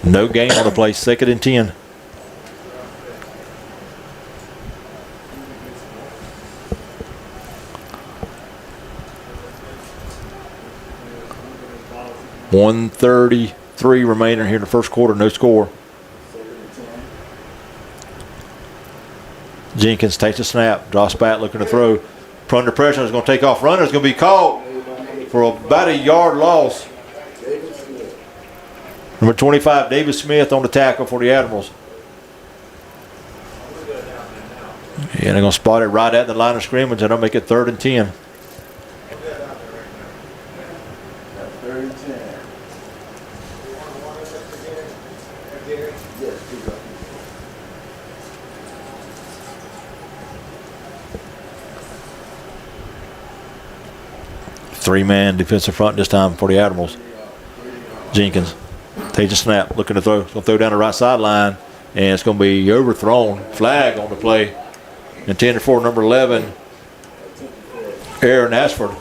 No gain on the play. 2nd and 10. .133 remaining here in the first quarter. No score. Jenkins takes a snap. Drops back looking to throw. Under pressure is going to take off runner. Is going to be caught for about a yard loss. Number 25, David Smith on the tackle for the Admirals. And they're going to spot it right at the line of scrimmage, and they'll make it 3rd and 10. Three-man defensive front this time for the Admirals. Jenkins takes a snap, looking to throw. It's going to throw down the right sideline, and it's going to be overthrown. Flag on the play. Intended for number 11, Aaron Ashford. I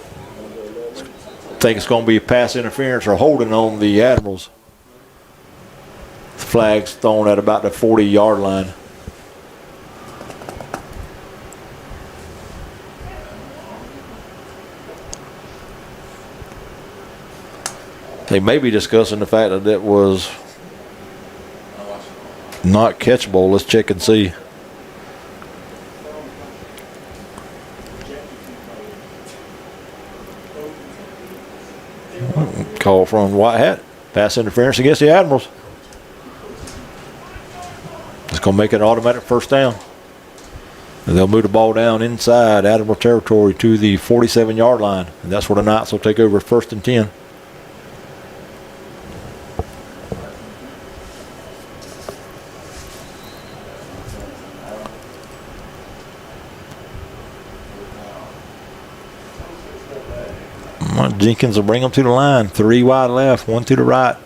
think it's going to be pass interference or holding on the Admirals. The flag's thrown at about the 40-yard line. They may be discussing the fact that it was not catchable. Let's check and see. Call from White Hat. Pass interference against the Admirals. It's going to make it an automatic first down. And they'll move the ball down inside Admiral territory to the 47-yard line. And that's where the Knights will take over 1st and 10. Jenkins will bring them to the line. 3 wide left, 1 to the right.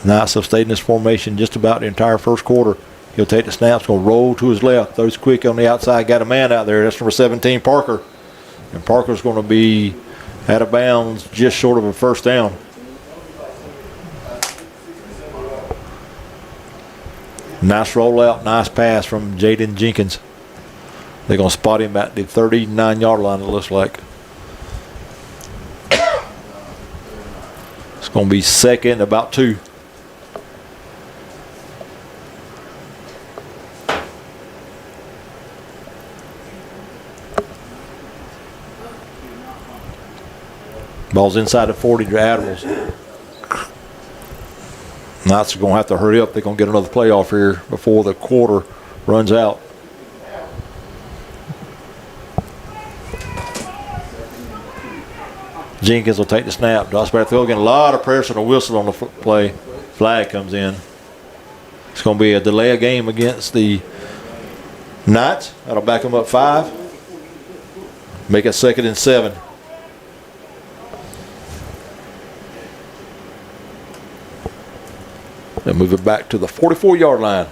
Knights have stayed in this formation just about the entire first quarter. He'll take the snaps, going to roll to his left. Throws quick on the outside. Got a man out there. That's number 17, Parker. And Parker's going to be out of bounds just short of a first down. Nice rollout, nice pass from Jaden Jenkins. They're going to spot him at the 39-yard line, it looks like. It's going to be second, about 2. Ball's inside the 40 to Admirals. Knights are going to have to hurry up. They're going to get another play off here before the quarter runs out. Jenkins will take the snap. Drops back. They'll get a lot of pressure and a whistle on the play. Flag comes in. It's going to be a delay of game against the Knights. That'll back them up 5. Make it 2nd and 7. They'll move it back to the 44-yard line.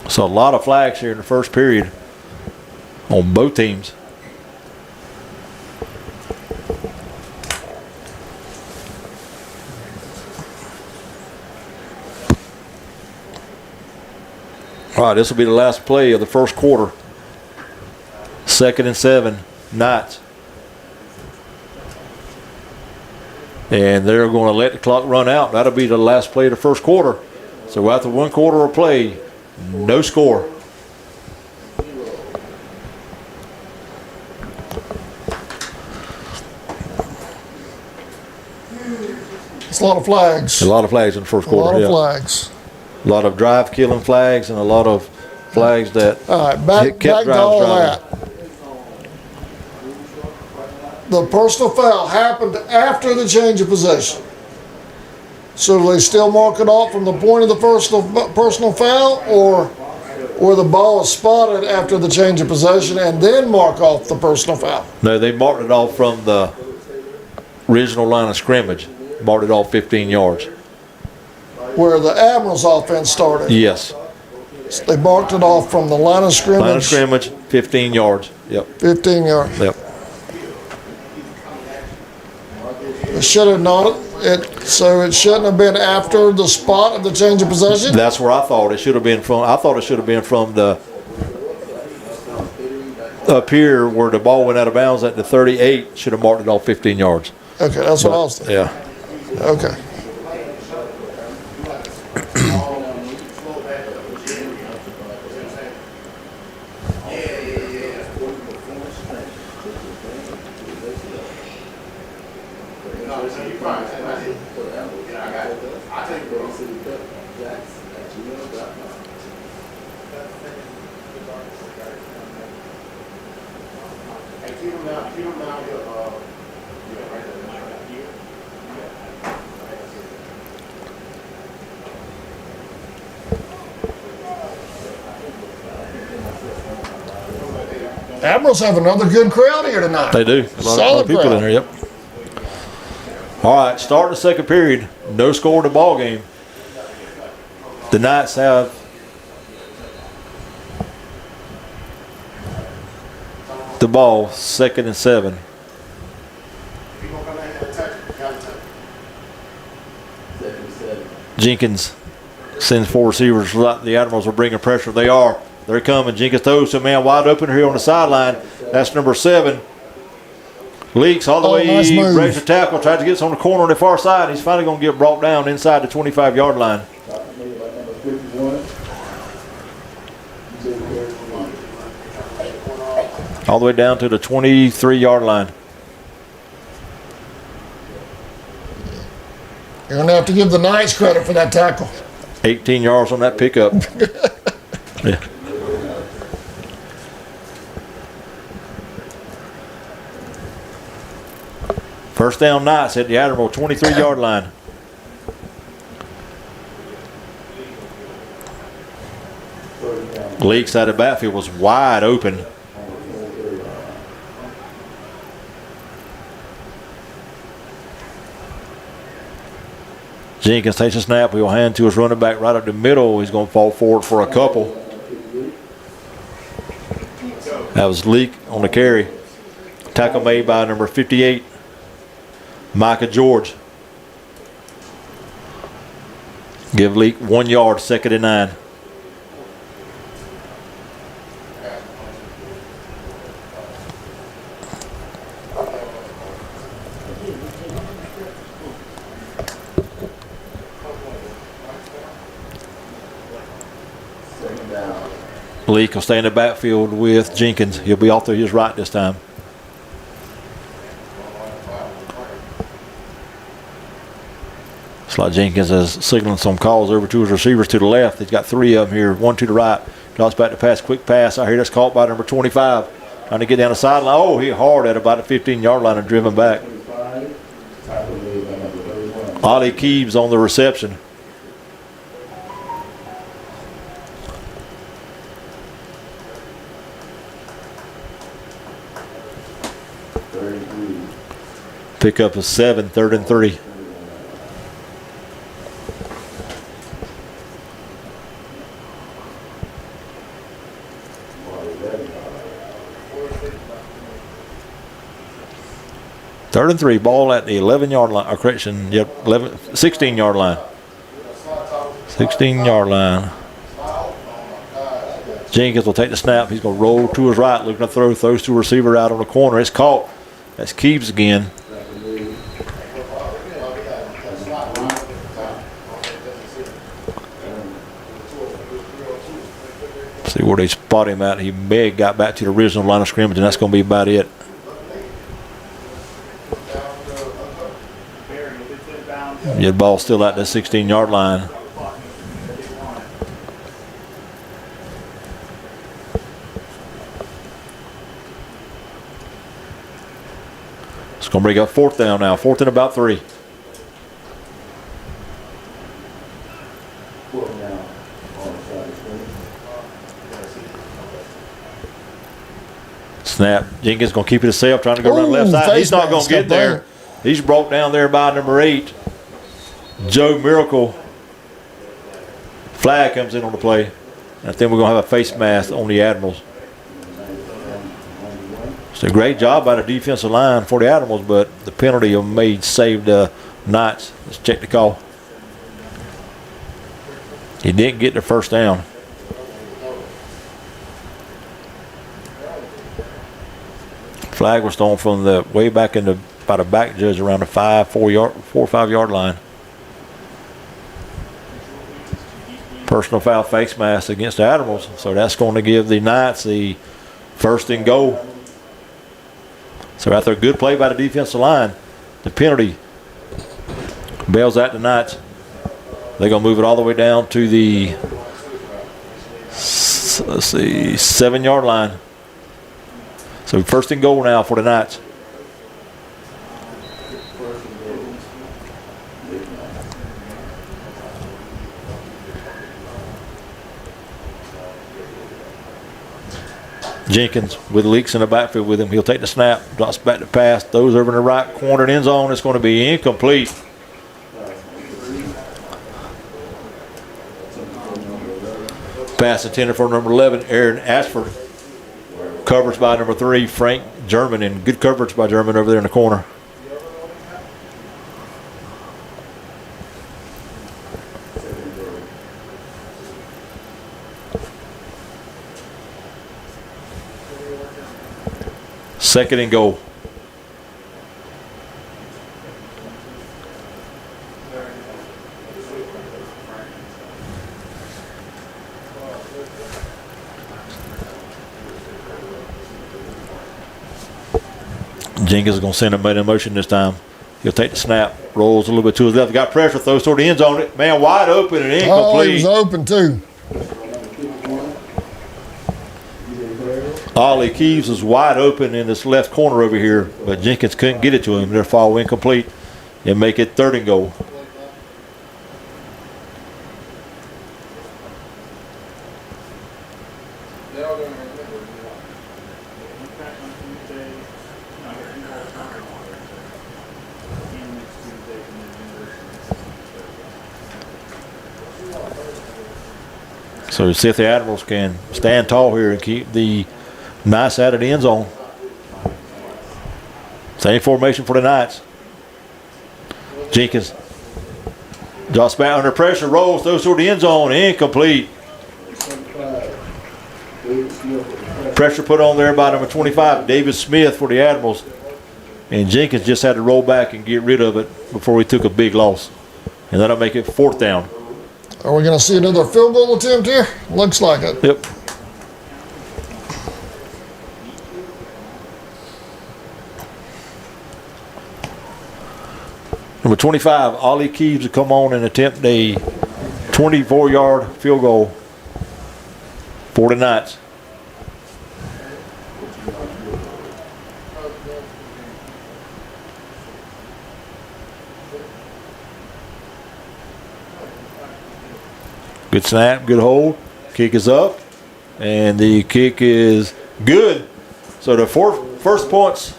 So a lot of flags here in the first period on both teams. All right, this will be the last play of the first quarter. 2nd and 7, Knights. And they're going to let the clock run out. That'll be the last play of the first quarter. So after 1 quarter of play, no score. It's a lot of flags. A lot of flags in the first quarter. A lot of flags. A lot of drive-killing flags and a lot of flags that all right, back to all that. The personal foul happened after the change of possession. So do they still mark it off from the point of the personal foul, or the ball is spotted after the change of possession and then mark off the personal foul? No, they marked it off from the original line of scrimmage. Marked it off 15 yards. Where the Admirals offense started? Yes. So they marked it off from the line of scrimmage? Line of scrimmage, 15 yards. Yep. 15 yards. Yep. It should have not. So it shouldn't have been after the spot of the change of possession? That's where I thought it should have been from. I thought it should have been from the up here where the ball went out of bounds at the 38. Should have marked it off 15 yards. Okay, that's what I was thinking. Yeah. Okay. Admirals have another good crowd here tonight. They do. A lot of people crowd in there, yep. All right, start the second period. No score in the ball game. The Knights have the ball, 2nd and 7. Jenkins sends 4 receivers. The Admirals are bringing pressure. They are. They're coming. Jenkins throws to a man wide open here on the sideline. That's number 7. Leaks all the way. Nice move. Breaks the tackle. Tries to get on the corner on the far side. He's finally going to get brought down inside the 25-yard line. All the way down to the 23-yard line. You're going to have to give the Knights credit for that tackle. 18 yards on that pickup. Yeah. First down, Knights at the Admiral 23-yard line. Leak side of the backfield was wide open. Jenkins takes a snap. He'll hand to his running back right up the middle. He's going to fall forward for a couple. That was Leak on the carry. Tackle made by number 58, Micah George. Give Leak 1 yard, 2nd and 9. Leak will stay in the backfield with Jenkins. He'll be off to his right this time. It's like Jenkins is signaling some calls over to his receivers to the left. He's got 3 of them here, 1 to the right. Drops back to pass, quick pass out here. That's caught by number 25. Trying to get down the sideline. Oh, he hard at about the 15-yard line and driven back. Ollie Keeves on the reception. Pickup is 7, 3rd and 3. Third and 3, ball at the 11-yard line, or correction, 16-yard line. 16-yard line. Jenkins will take the snap. He's going to roll to his right, looking to throw, throws to a receiver out on the corner. It's caught. That's Keeves again. See where they spot him at. He may have got back to the original line of scrimmage, and that's going to be about it. Yeah, the ball's still at the 16-yard line. It's going to bring up 4th down now. 4th and about 3. Snap. Jenkins going to keep it himself, trying to go around the left side. He's not going to get there. He's brought down there by number 8, Joe Miracle. Flag comes in on the play. And then we're going to have a face mask on the Admirals. It's a great job by the defensive line for the Admirals, but the penalty saved the Knights. Let's check the call. He didn't get the first down. Flag was thrown from the way back in the by the back judge around the 4 or 5 yard line. Personal foul face mask against the Admirals, so that's going to give the Knights the 1st and goal. So after a good play by the defensive line, the penalty bails out the Knights. They're going to move it all the way down to the 7 yard line. So 1st and goal now for the Knights. Jenkins with Leaks in the backfield with him. He'll take the snap, drops back to pass, throws over in the right corner end zone. It's going to be incomplete. Pass intended for number 11, Aaron Ashford. Coverage by number 3, Frank German, and good coverage by German over there in the corner. Second and goal. Jenkins is going to send him in motion this time. He'll take the snap, rolls a little bit to his left. Got pressure, throws toward the end zone. Man wide open and Oh, he incomplete. was open too. Ollie Keeves was wide open in this left corner over here, but Jenkins couldn't get it to him. Therefore, incomplete and make it 3rd and goal. So see if the Admirals can stand tall here and keep the Knights out of the end zone. Same formation for the Knights. Jenkins drops back under pressure, rolls, throws toward the end zone, incomplete. Pressure put on there by number 25, David Smith for the Admirals. And Jenkins just had to roll back and get rid of it before we took a big loss. And that'll make it 4th down. Are we going to see another field goal attempt here? Looks like it. Yep. Number 25, Ollie Keeves will come on and attempt a 24-yard field goal for the Knights. Good snap, good hold. Kick is up, and the kick is good. So the first points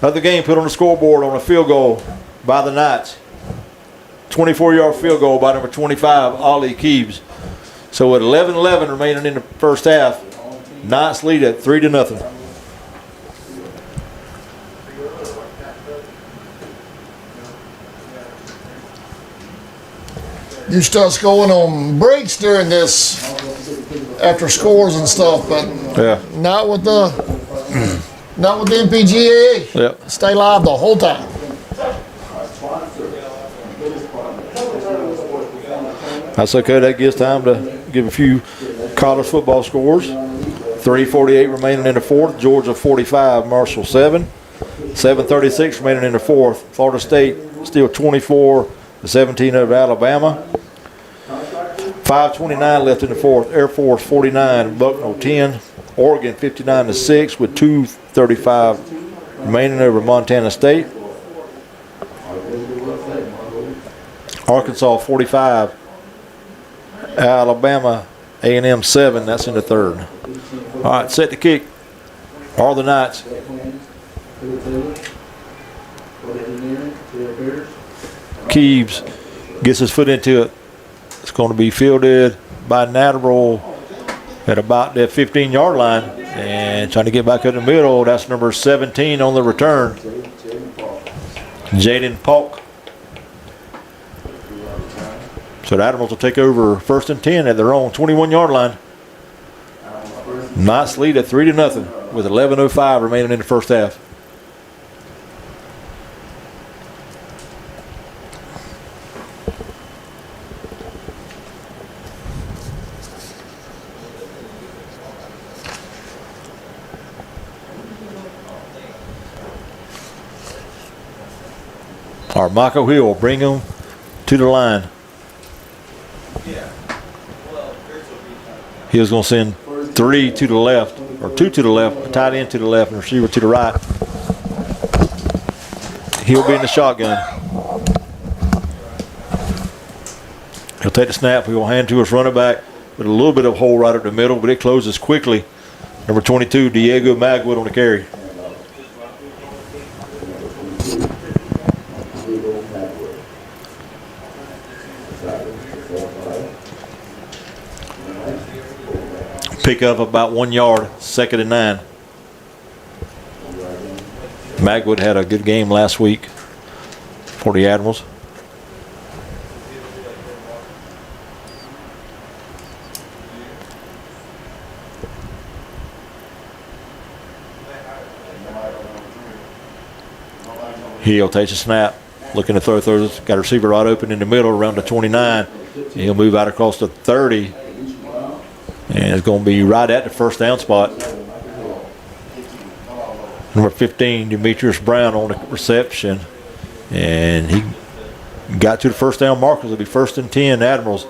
of the game put on the scoreboard on a field goal by the Knights. 24-yard field goal by number 25, Ollie Keeves. So with 11-11 remaining in the first half, Knights lead at 3-0. Used to us going on breaks during this after scores and stuff, but Yeah. not with the NPGAA. Yep. Stay live the whole time. That's okay. That gives time to give a few college football scores. 3:48 remaining in the fourth. Georgia 45, Marshall 7. 7:36 remaining in the fourth. Florida State still 24-17 over Alabama. 5:29 left in the fourth. Air Force 49, Bucknell 10. Oregon 59-6 with 2:35 remaining over Montana State. Arkansas 45. Alabama A&M 7. That's in the third. All right, set the kick. Are the Knights. Keeves gets his foot into it. It's going to be fielded by Natterall at about that 15-yard line. And trying to get back up the middle. That's number 17 on the return. Jaden Polk. So the Admirals will take over 1st and 10 at their own 21-yard line. Knights lead at 3-0 with 11:05 remaining in the first half. Michael Hill will bring him to the line. He was going to send 3 to the left, or 2 to the left, a tight end to the left, and a receiver to the right. He'll be in the shotgun. He'll take the snap. He'll hand to his running back with a little bit of hole right up the middle, but it closes quickly. Number 22, Diego Magwood on the carry. Pick up about 1 yard, 2nd and 9. Magwood had a good game last week for the Admirals. He'll take a snap, looking to throw. Got a receiver right open in the middle around the 29. He'll move out across the 30. And it's going to be right at the first down spot. Number 15, Demetrius Brown on the reception. And he got to the first down markers. It'll be 1st and 10, Admirals.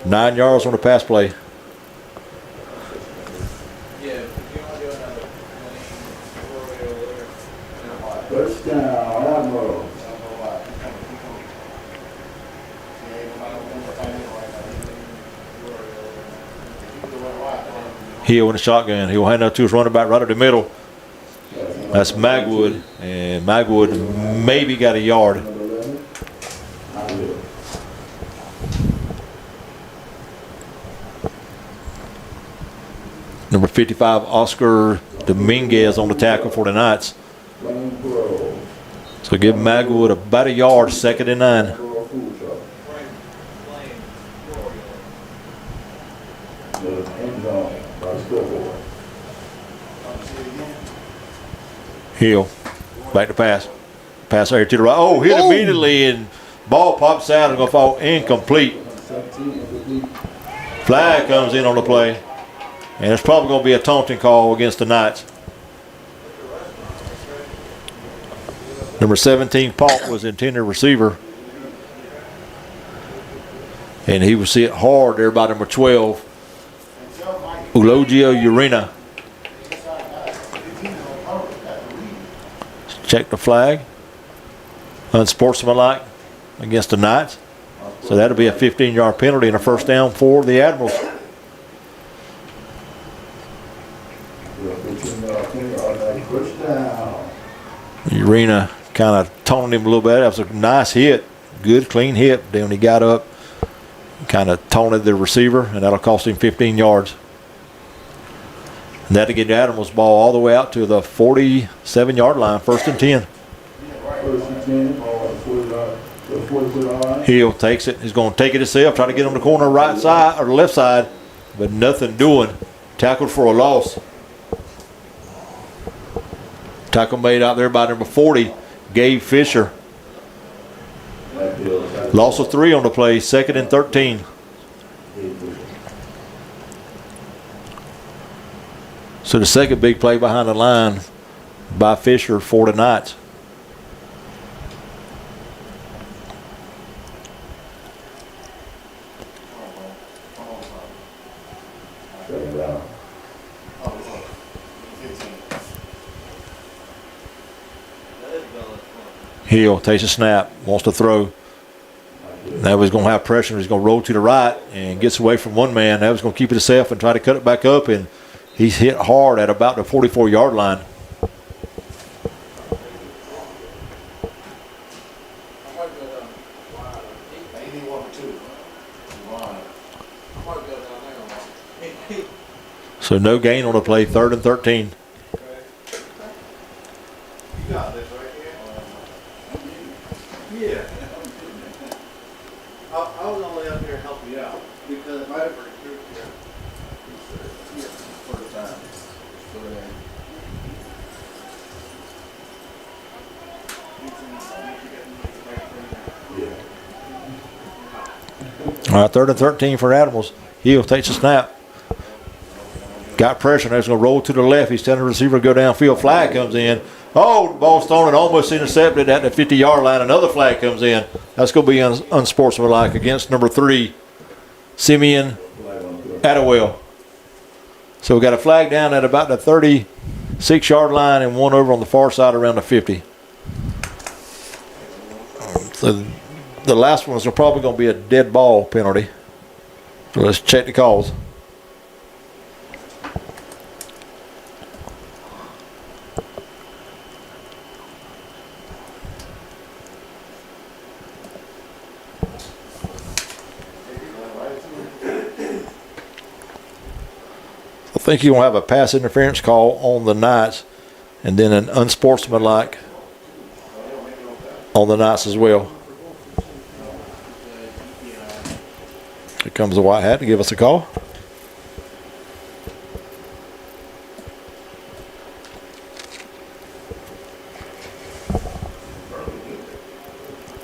9 yards on the pass play. First down, Admirals. Hill in the shotgun. He'll hand out to his running back right up the middle. That's Magwood. And Magwood maybe got a yard. Number 55, Oscar Dominguez on the tackle for the Knights. So give Magwood about a yard, 2nd and 9. Hill, back to pass. Pass here to the right. Oh, hit immediately, and ball pops out and going to fall incomplete. Flag comes in on the play. And it's probably going to be a taunting call against the Knights. Number 17, Paul, was the intended receiver. And he was hit hard there by number 12, Eulogio Urena. Check the flag. Unsportsmanlike against the Knights. So that'll be a 15-yard penalty and a 1st down for the Admirals. Urena kind of taunted him a little bit. That was a nice hit. Good, clean hit. Then when he got up, kind of taunted the receiver, and that'll cost him 15 yards. And that'll get the Admirals ball all the way out to the 47-yard line, 1st and 10. Hill takes it. He's going to take it himself, try to get on the corner right side or the left side, but nothing doing. Tackled for a loss. Tackle made out there by number 40, Gabe Fisher. Loss of 3 on the play, 2nd and 13. So the second big play behind the line by Fisher for the Knights. Hill takes a snap, wants to throw. Now he's going to have pressure. He's going to roll to the right and gets away from one man. Now he's going to keep it himself and try to cut it back up, and he's hit hard at about the 44-yard line. So no gain on the play, 3rd and 13. You got this right here? Yeah. I was only up here to help you out because I have recruited here for the time. All right, 3rd and 13 for Admirals. Hill takes a snap. Got pressure. Now he's going to roll to the left. He's telling the receiver to go downfield. Flag comes in. Oh, the ball's thrown and almost intercepted at the 50-yard line. Another flag comes in. That's going to be unsportsmanlike against number 3, Simeon Attewell. So we got a flag down at about the 36-yard line and one over on the far side around the 50. So the last ones are probably going to be a dead ball penalty. So let's check the calls. I think you're going to have a pass interference call on the Knights and then an unsportsmanlike on the Knights as well. Here comes the white hat to give us a call.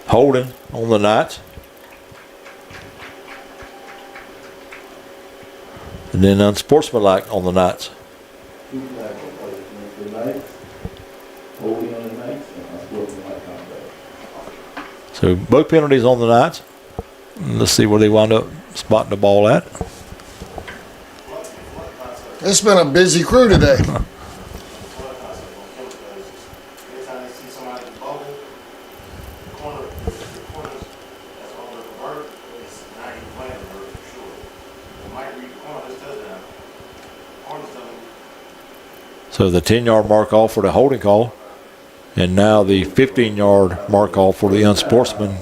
Holding on the Knights. And then unsportsmanlike on the Knights. Two flags on the Knights, holding on the Knights, and unsportsmanlike conduct. So both penalties on the Knights. Let's see where they wind up spotting the ball at. It's been a busy crew today. Anytime they see somebody in the bubble, the corners, that's all the convert, it's not even playing the convert for sure. They might read the corner, this touchdown. Corner's telling them, So the 10-yard mark off for the holding call. And now the 15-yard mark off for the unsportsman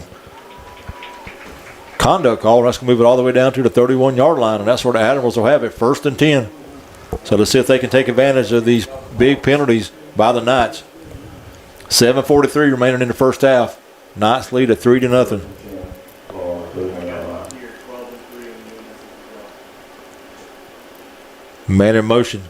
conduct call. That's going to move it all the way down to the 31-yard line, and that's where the Admirals will have it, 1st and 10. So let's see if they can take advantage of these big penalties by the Knights. 7:43 remaining in the first half. Knights lead at 3-0. Man in motion.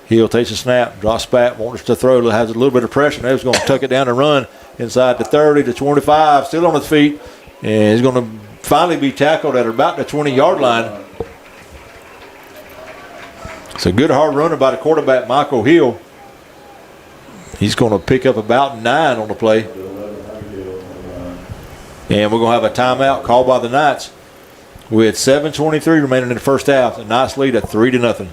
Hill takes a snap, drops back, wants to throw, has a little bit of pressure. Now he's going to tuck it down and run inside the 30 to 25, still on his feet. And he's going to finally be tackled at about the 20-yard line. It's a good hard runner by the quarterback, Michael Hill. He's going to pick up about 9 on the play. And we're going to have a timeout called by the Knights with 7:23 remaining in the first half. The Knights lead at 3-0.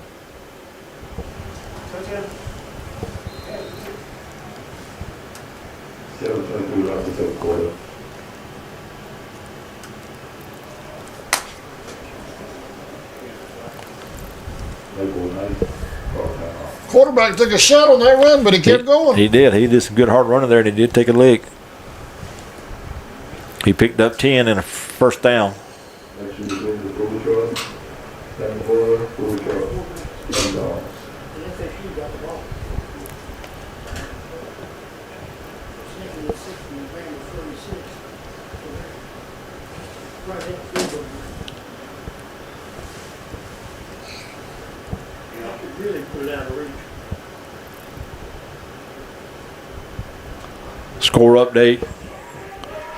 Quarterback took a shot on that run, but he kept going. He did. He did some good hard running there, and he did take a leg. He picked up 10 in a first down. Score update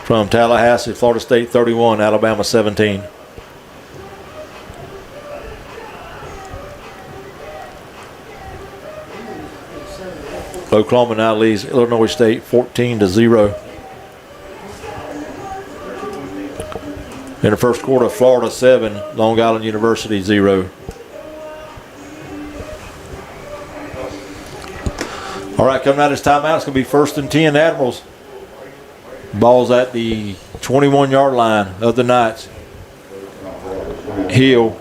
from Tallahassee, Florida State 31, Alabama 17. Oklahoma now leads Illinois State 14-0. In the first quarter, Florida 7, Long Island University 0. All right, coming out of this timeout, it's going to be 1st and 10 Admirals. Ball's at the 21-yard line of the Knights. Hill,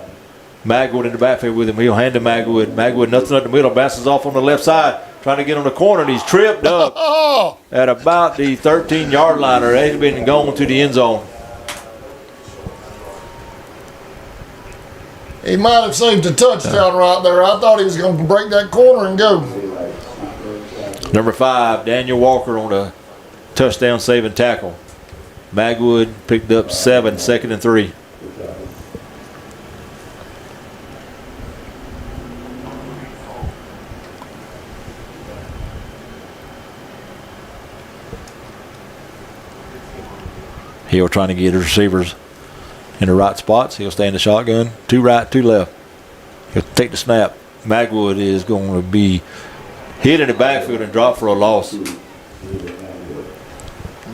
Magwood in the backfield with him. He'll hand to Magwood. Magwood, nothing up the middle, bounces off on the left side, trying to get on the corner, and he's tripped up at about the 13-yard line, or he's been going to the end zone. He might have saved a touchdown right there. I thought he was going to break that corner and go. Number 5, Daniel Walker on a touchdown saving tackle. Magwood picked up 7, 2nd and 3. Hill trying to get his receivers in the right spots. He'll stay in the shotgun. 2 right, 2 left. He'll take the snap. Magwood is going to be hit in the backfield and drop for a loss.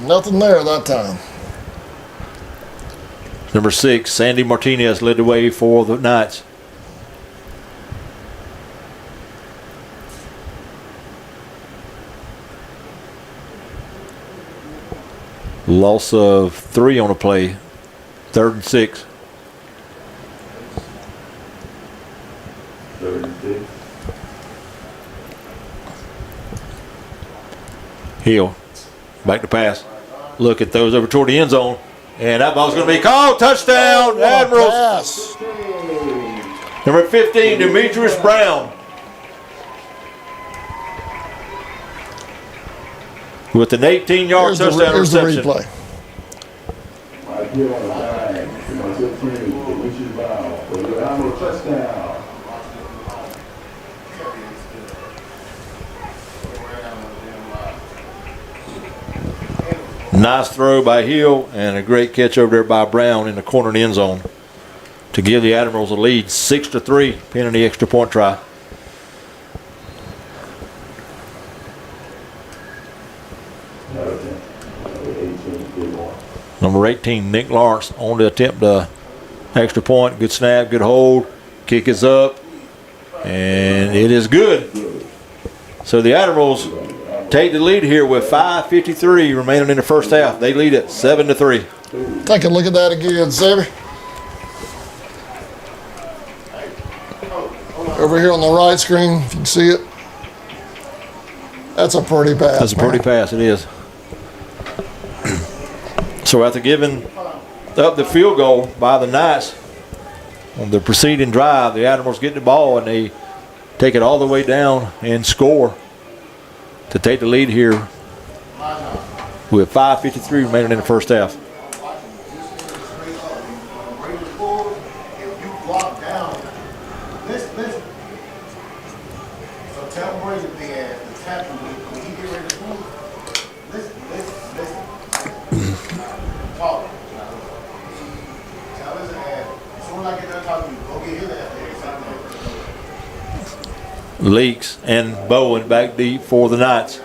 Nothing there that time. Number 6, Sandy Martinez led the way for the Knights. Loss of 3 on the play. 3rd and 6. Hill, back to pass. Look at those over toward the end zone. And that ball's going to be called. Touchdown, Admirals. Pass. Number 15, Demetrius Brown. With an 18-yard touchdown Here's the reception. replay. Nice throw by Hill and a great catch over there by Brown in the corner of the end zone to give the Admirals a lead, 6-3, pinning the extra point try. Number 18, Nick Lawrence, on to attempt the extra point. Good snap, good hold. Kick is up, and it is good. So the Admirals take the lead here with 5:53 remaining in the first half. They lead it 7-3. Take a look at that again, Sammy. Over here on the right screen, if you can see it. That's a pretty pass. That's a pretty pass, it is. So after giving up the field goal by the Knights on the preceding drive, the Admirals get the ball and they take it all the way down and score to take the lead here with 5:53 remaining in the first half. Leaks and Bowen back deep for the Knights.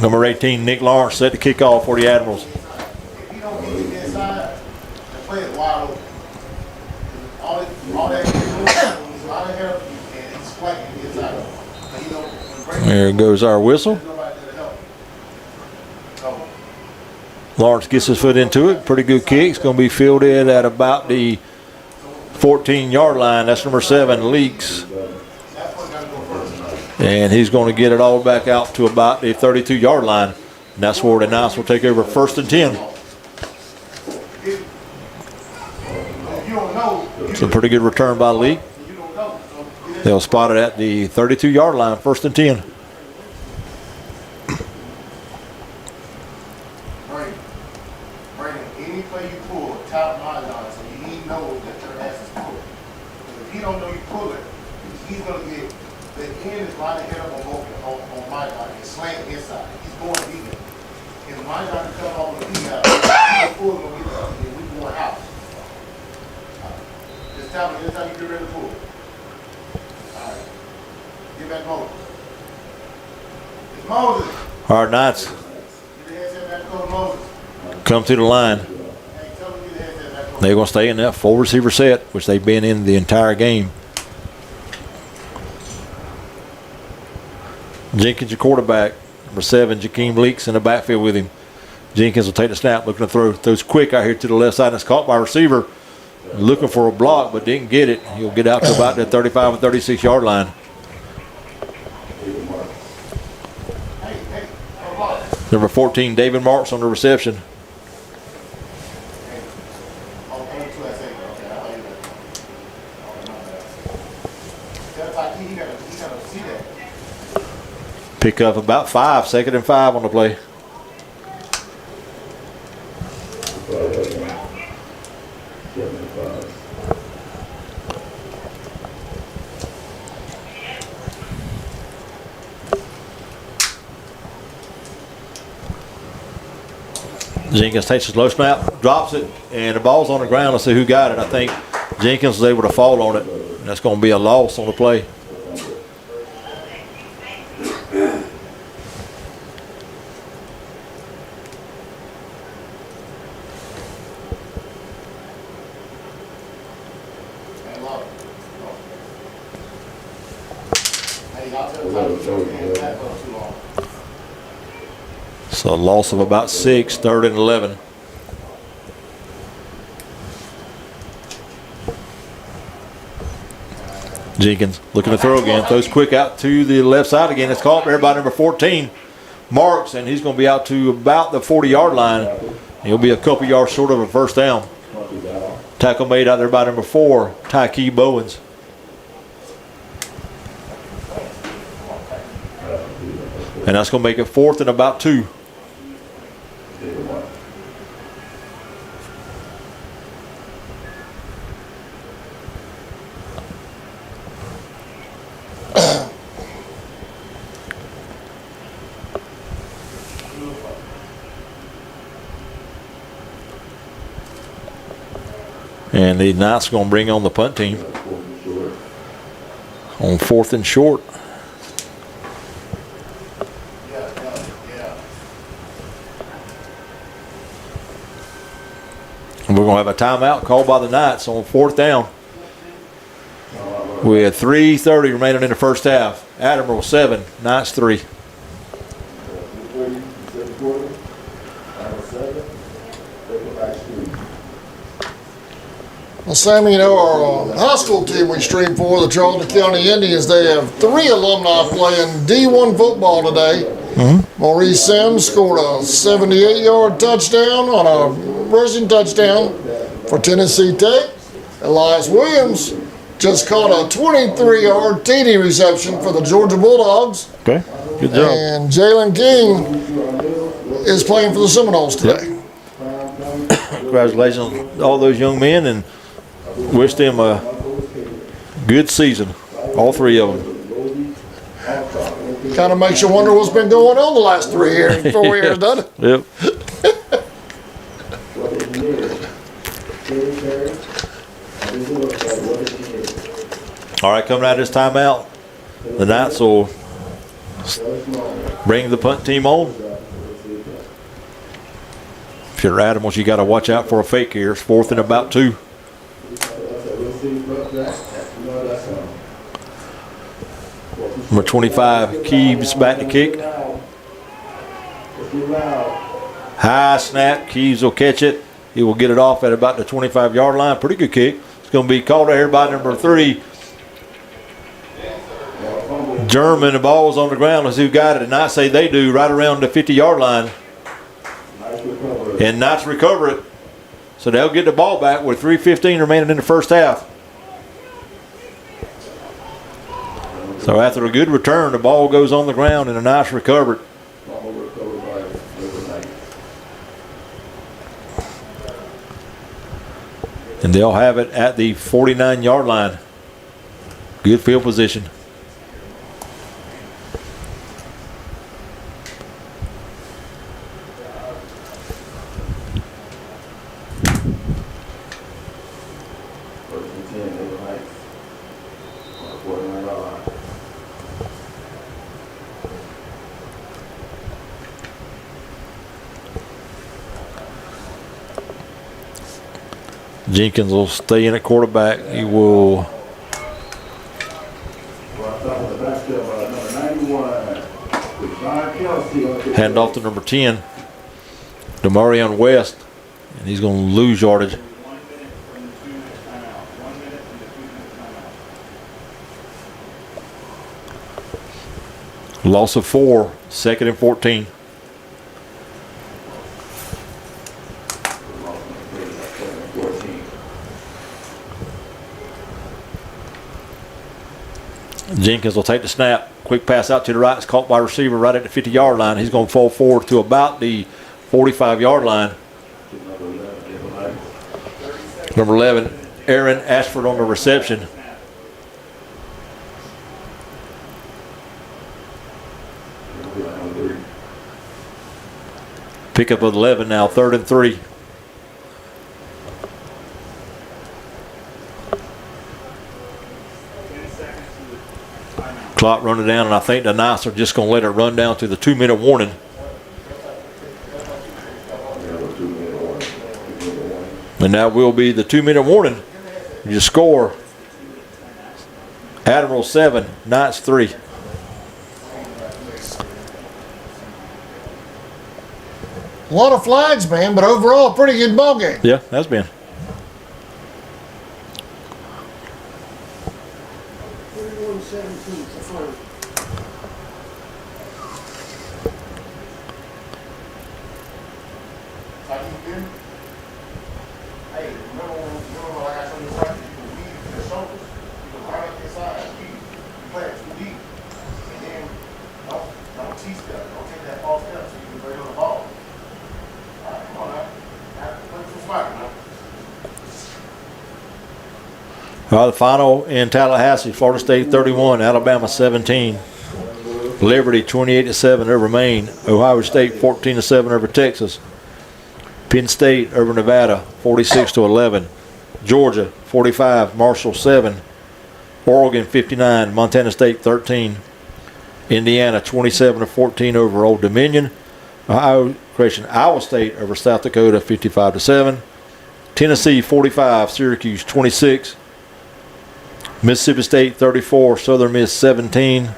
Number 18, Nick Lawrence, set to kick off for the Admirals. If you don't get it inside, the play is wide open. All that is a lot of help, and it's flanking inside. So, you know, when There goes our whistle. there's nobody there to help. So, Lawrence gets his foot into it. Pretty good kick. It's going to be fielded at about the 14-yard line. That's number 7, Leaks. And he's going to get it all back out to about the 32-yard line. And that's where the Knights will take over 1st and 10. if you don't know, It's a pretty good return by Leak. you don't know. So, They'll spot it at the 32-yard line, 1st and 10. Brandon, any play you pull, top line on, so you need to know that your ass is pulled. Because if he don't know you pull it, he's gonna get the end is right ahead of him on my line. It's slant inside. He's going deep. If my line cut off the feet out, he's full gonna get the other end. We going out. This time you get ready to pull. All right. Get back Moses. It's Moses. Our Knights Get the headset back to Coach Moses. come to the line. Hey, tell him to get the headset back to They're going to stay in that 4-receiver set, which they've been in the entire game. Jenkins, your quarterback. Number 7, Jakeem Leaks in the backfield with him. Jenkins will take the snap, looking to throw. Throws quick out here to the left side, and it's caught by a receiver. Looking for a block, but didn't get it. He'll get out to about the 35 or 36-yard line. Number 14, David Marks on the reception. Pick up about 5, 2nd and 5 on the play. Jenkins takes his low snap, drops it, and the ball's on the ground. Let's see who got it. I think Jenkins was able to fall on it. And that's going to be a loss on the play. So a loss of about 6, 3rd and 11. Jenkins looking to throw again. Throws quick out to the left side again. It's caught there by number 14, Marks, and he's going to be out to about the 40-yard line. He'll be a couple yards short of a first down. Tackle made out there by number 4, Tyke Bowens. And that's going to make it 4th and about 2. And the Knights are going to bring on the punt team on 4th and short. We'll have a timeout called by the Knights on 4th down. We had 3:30 remaining in the first half. Admirals 7, Knights 3. Well, Sammy, you know, our high school team we stream for, the Charlton County Indians, they have 3 alumni playing D1 football today. Maurice Sims scored a 78-yard touchdown on a rushing touchdown for Tennessee Tech. Elias Williams just caught a 23-yard TD reception for the Georgia Bulldogs. Okay, good job. And Jalen King is playing for the Seminoles today. Congratulations to all those young men, and wish them a good season, all 3 of them. Kind of makes you wonder what's been going on the last 4 years, doesn't it? Yep. All right, coming out of this timeout, the Knights will bring the punt team on. If you're Admirals, you got to watch out for a fake here. It's 4th and about 2. Number 25, Keeves back to kick. High snap. Keeves will catch it. He will get it off at about the 25-yard line. Pretty good kick. It's going to be called out here by number 3. German, the ball's on the ground. Let's see who got it. And I say they do right around the 50-yard line. And Knights recover it. So they'll get the ball back with 3:15 remaining in the first half. So after a good return, the ball goes on the ground and the Knights recovered. And they'll have it at the 49-yard line. Good field position. Jenkins will stay in at quarterback. He will hand off to number 10, Demarion West, and he's going to lose yardage. Loss of 4, 2nd and 14. Jenkins will take the snap. Quick pass out to the right. It's caught by receiver right at the 50-yard line. He's going to fall forward to about the 45-yard line. Number 11, Aaron Ashford on the reception. Pickup of 11 now, 3rd and 3. Clock running down, and I think the Knights are just going to let it run down to the 2-minute warning. And that will be the 2-minute warning. You score Admirals 7, Knights 3. A lot of flags, man, but overall, a pretty good ball game. Yeah, has been. The final in Tallahassee, Florida State 31, Alabama 17. Liberty 28-7 over Maine. Ohio State 14-7 over Texas. Penn State over Nevada 46-11. Georgia 45, Marshall 7. Oregon 59, Montana State 13. Indiana 27-14 over Old Dominion. Iowa State over South Dakota 55-7. Tennessee 45, Syracuse 26. Mississippi State 34, Southern Miss 17.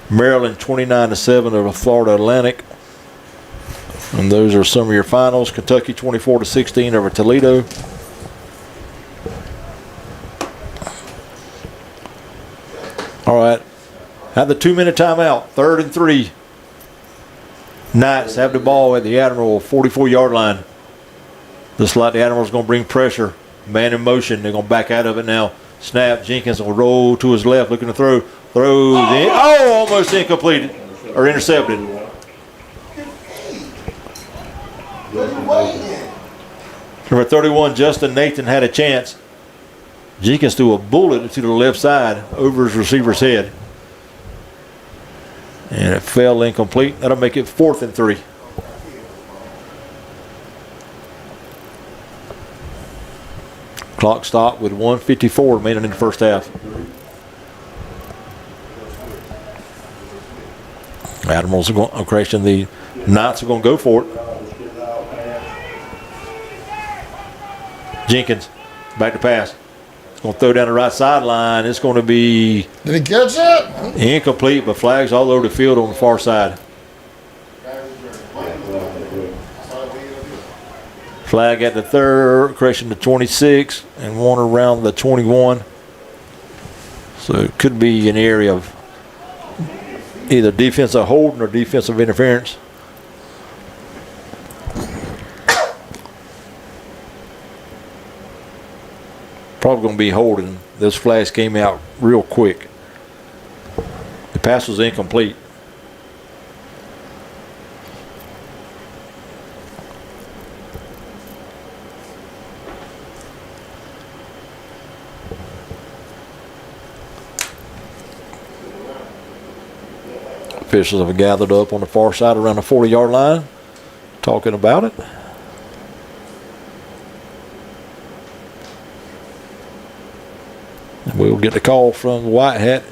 Maryland 29-7 over Florida Atlantic. And those are some of your finals. Kentucky 24-16 over Toledo. All right. At the 2-minute timeout, 3rd and 3. Knights have the ball at the Admiral 44-yard line. Looks like the Admirals going to bring pressure. Man in motion. They're going to back out of it now. Snap. Jenkins will roll to his left, looking to throw. Throws in. Oh, almost incomplete or intercepted. Number 31, Justin Nathan had a chance. Jenkins threw a bullet to the left side over his receiver's head. And it fell incomplete. That'll make it 4th and 3. Clock stopped with 1:54 remaining in the first half. Admirals are going, crashing. The Knights are going to go for it. Jenkins, back to pass. It's going to throw down the right sideline. It's going to be Did he catch that? incomplete, but flags all over the field on the far side. Flag at the 3rd, correction to 26, and one around the 21. So it could be an area of either defensive holding or defensive interference. Probably going to be holding. Those flags came out real quick. The pass was incomplete. Officials have gathered up on the far side around the 40-yard line, talking about it. And we'll get the call from the White Hat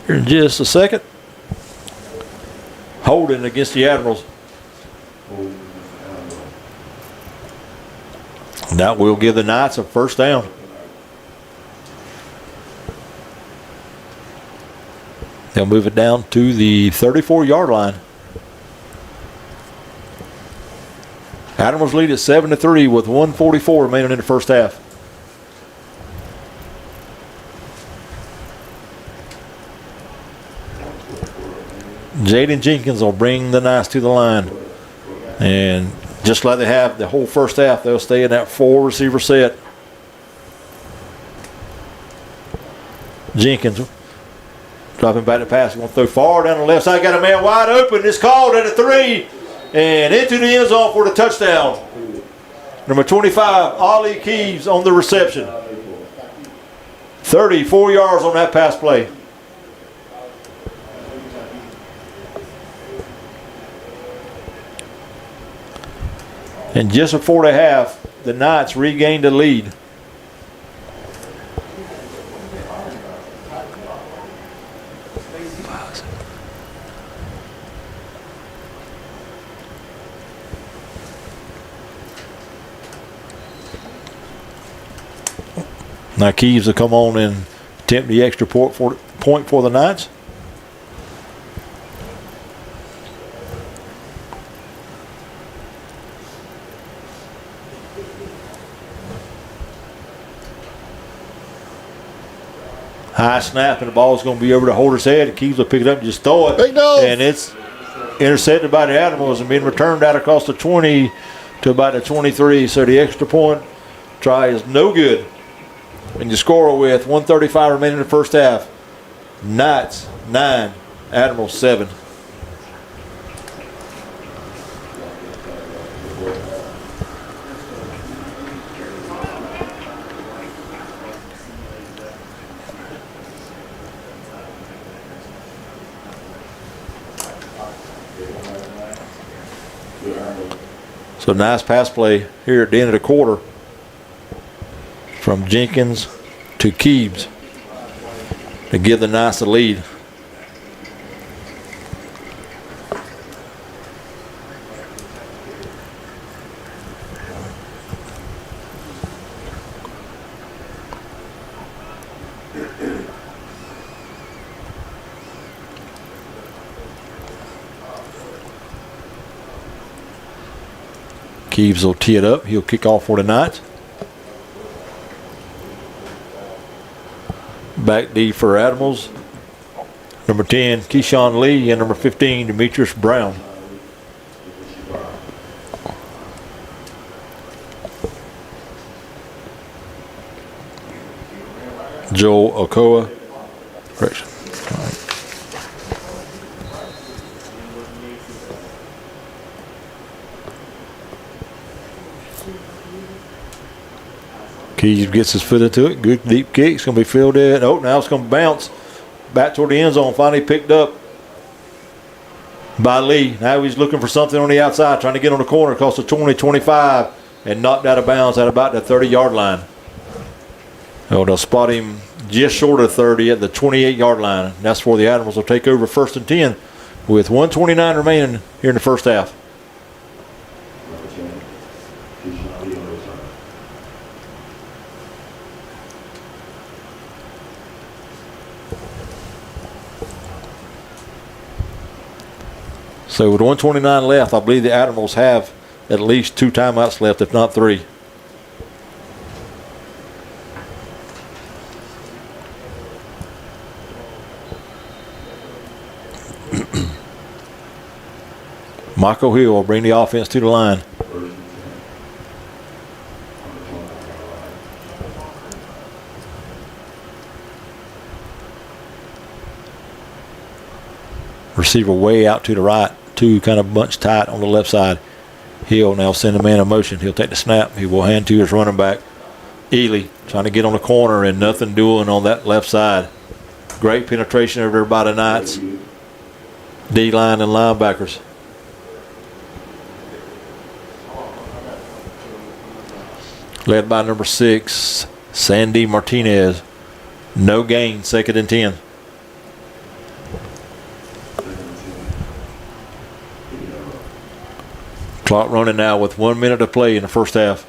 here in just a second. Holding against the Admirals. That will give the Knights a first down. They'll move it down to the 34-yard line. Admirals lead at 7-3 with 1:44 remaining in the first half. Jaden Jenkins will bring the Knights to the line. And just like they have the whole first half, they'll stay in that 4-receiver set. Jenkins dropping back to pass. He's going to throw far down the left side. Got a man wide open. It's called at a 3. And into the end zone for the touchdown. Number 25, Ollie Keeves on the reception. 34 yards on that pass play. And just before the half, the Knights regained the lead. Now Keeves will come on and attempt the extra point for the Knights. High snap, and the ball is going to be over the holder's head. Keeves will pick it up and just throw it. Big nose. And it's intercepted by the Admirals and being returned out across the 20 to about the 23. So the extra point try is no good. And you score with 1:35 remaining in the first half. Knights 9, Admirals 7. So nice pass play here at the end of the quarter from Jenkins to Keeves to give the Knights the lead. Keeves will tee it up. He'll kick off for the Knights. Back D for Admirals. Number 10, Keyshawn Lee, and number 15, Demetrius Brown. Joel Okoa. Correction. All right. Keys gets his foot into it. Good deep kick. It's going to be fielded. Oh, now it's going to bounce back toward the end zone. Finally picked up by Lee. Now he's looking for something on the outside, trying to get on the corner across the 20, 25, and knocked out of bounds at about the 30-yard line. Oh, they'll spot him just short of 30 at the 28-yard line. That's where the Admirals will take over 1st and 10 with 1:29 remaining here in the first half. So with 1:29 left, I believe the Admirals have at least 2 timeouts left, if not 3. Michael Hill will bring the offense to the line. Receiver way out to the right. 2 kind of bunched tight on the left side. Hill now send a man in motion. He'll take the snap. He will hand to his running back, Ely, trying to get on the corner and nothing doing on that left side. Great penetration over there by the Knights. D-line and linebackers. Led by number 6, Sandy Martinez. No gain, 2nd and 10. Clock running now with 1 minute to play in the first half.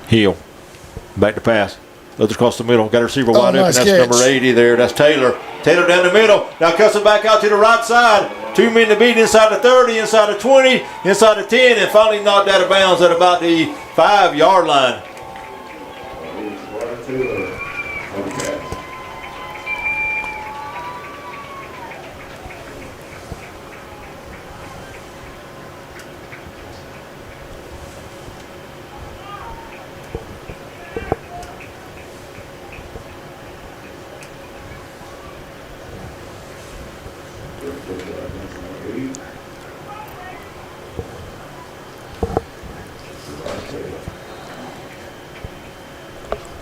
Hill. Back to pass. Goes across the middle. Got a receiver wide open. Nice That's catch. number 80 there. That's Taylor. Taylor down the middle. Now cuts it back out to the right side. 2 men to beat inside the 30, inside the 20, inside the 10, and finally knocked out of bounds at about the 5-yard line.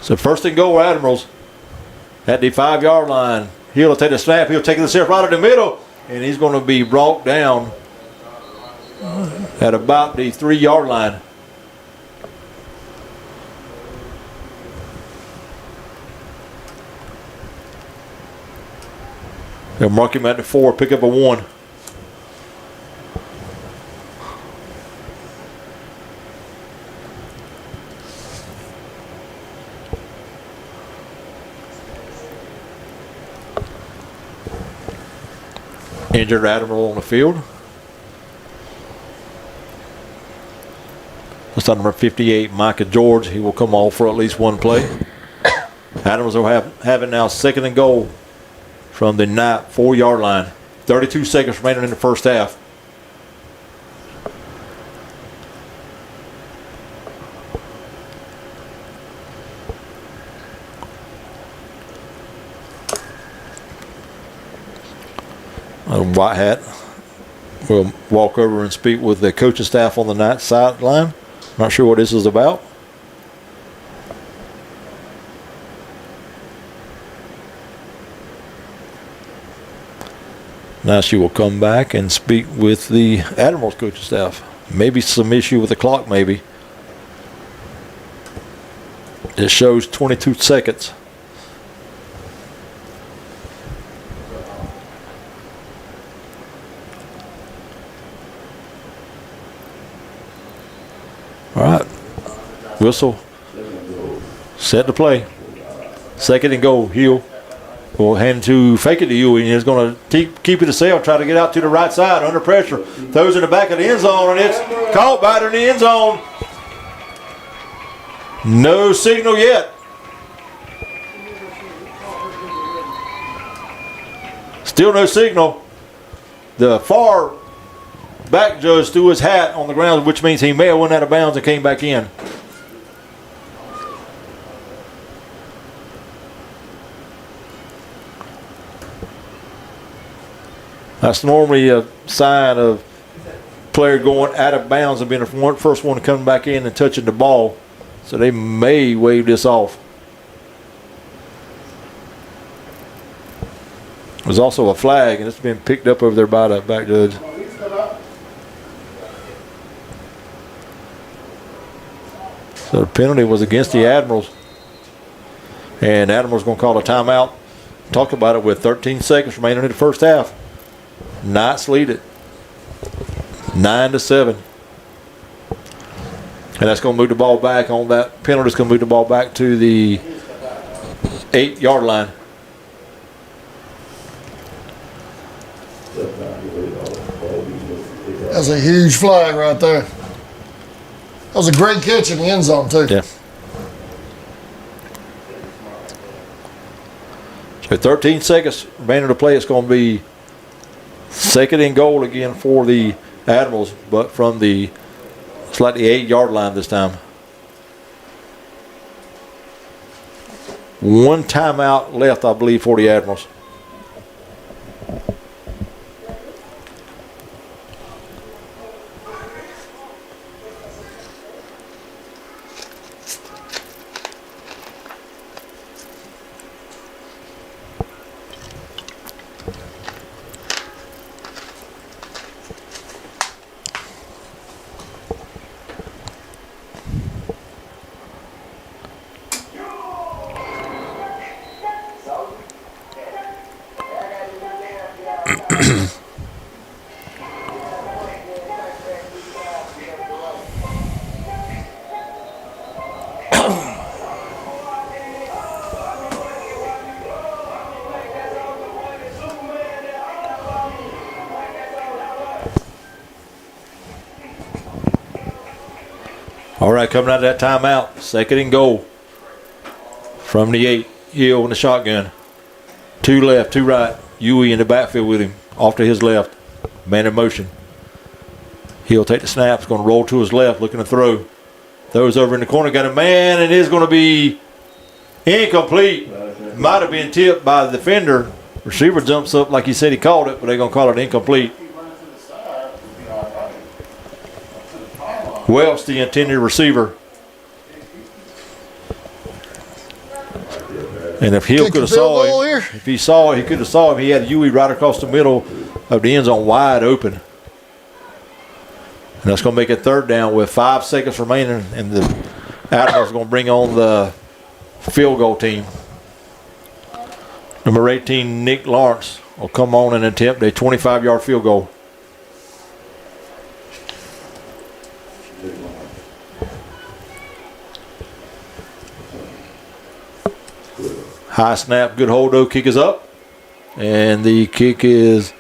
So 1st and goal, Admirals at the 5-yard line. He'll take the snap. He'll take himself right in the middle, and he's going to be brought down at about the 3-yard line. They'll mark him at the 4, pick up a 1. Injured Admiral on the field. That's number 58, Micah George. He will come off for at least 1 play. Admirals will have it now 2nd and goal from the Knight 4-yard line. 32 seconds remaining in the first half. White Hat will walk over and speak with the coaching staff on the Knight sideline. Not sure what this is about. Now she will come back and speak with the Admirals coaching staff. Maybe some issue with the clock, maybe. It shows 22 seconds. All right. Whistle. Set to play. Second and goal. Hill will hand to fake it to you, and he's going to keep it to Sale. Try to get out to the right side under pressure. Throws in the back of the end zone, and it's caught by in the end zone. No signal yet. Still no signal. The far back judge threw his hat on the ground, which means he may have went out of bounds and came back in. That's normally a sign of player going out of bounds and being the first one to come back in and touching the ball. So they may wave this off. There's also a flag, and it's been picked up over there by the back judge. So the penalty was against the Admirals. And Admirals going to call a timeout. Talk about it with 13 seconds remaining in the first half. Knights lead it 9-7. And that's going to move the ball back on that penalty. It's going to move the ball back to the 8-yard line. That's a huge flag right there. That was a great catch in the end zone, too. Yeah. So 13 seconds remaining to play. It's going to be second and goal again for the Admirals, but from the slightly 8-yard line this time. One timeout left, I believe, for the Admirals. All right, coming out of that timeout, second and goal from the 8. Hill in the shotgun. 2 left, 2 right. Huey in the backfield with him, off to his left. Man in motion. He'll take the snap. He's going to roll to his left, looking to throw. Throws over in the corner, got a man, and it's going to be incomplete. Might have been tipped by the defender. Receiver jumps up like he said he called it, but they're going to call it incomplete. Welch, the intended receiver. And if Hill could have saw him, if he saw it, he could have saw him. He had Huey right across the middle of the end zone, wide open. And that's going to make it third down with 5 seconds remaining, and the Admirals are going to bring on the field goal team. Number 18, Nick Lawrence, will come on and attempt a 25-yard field goal. High snap, good hold though. Kick is up, and the kick is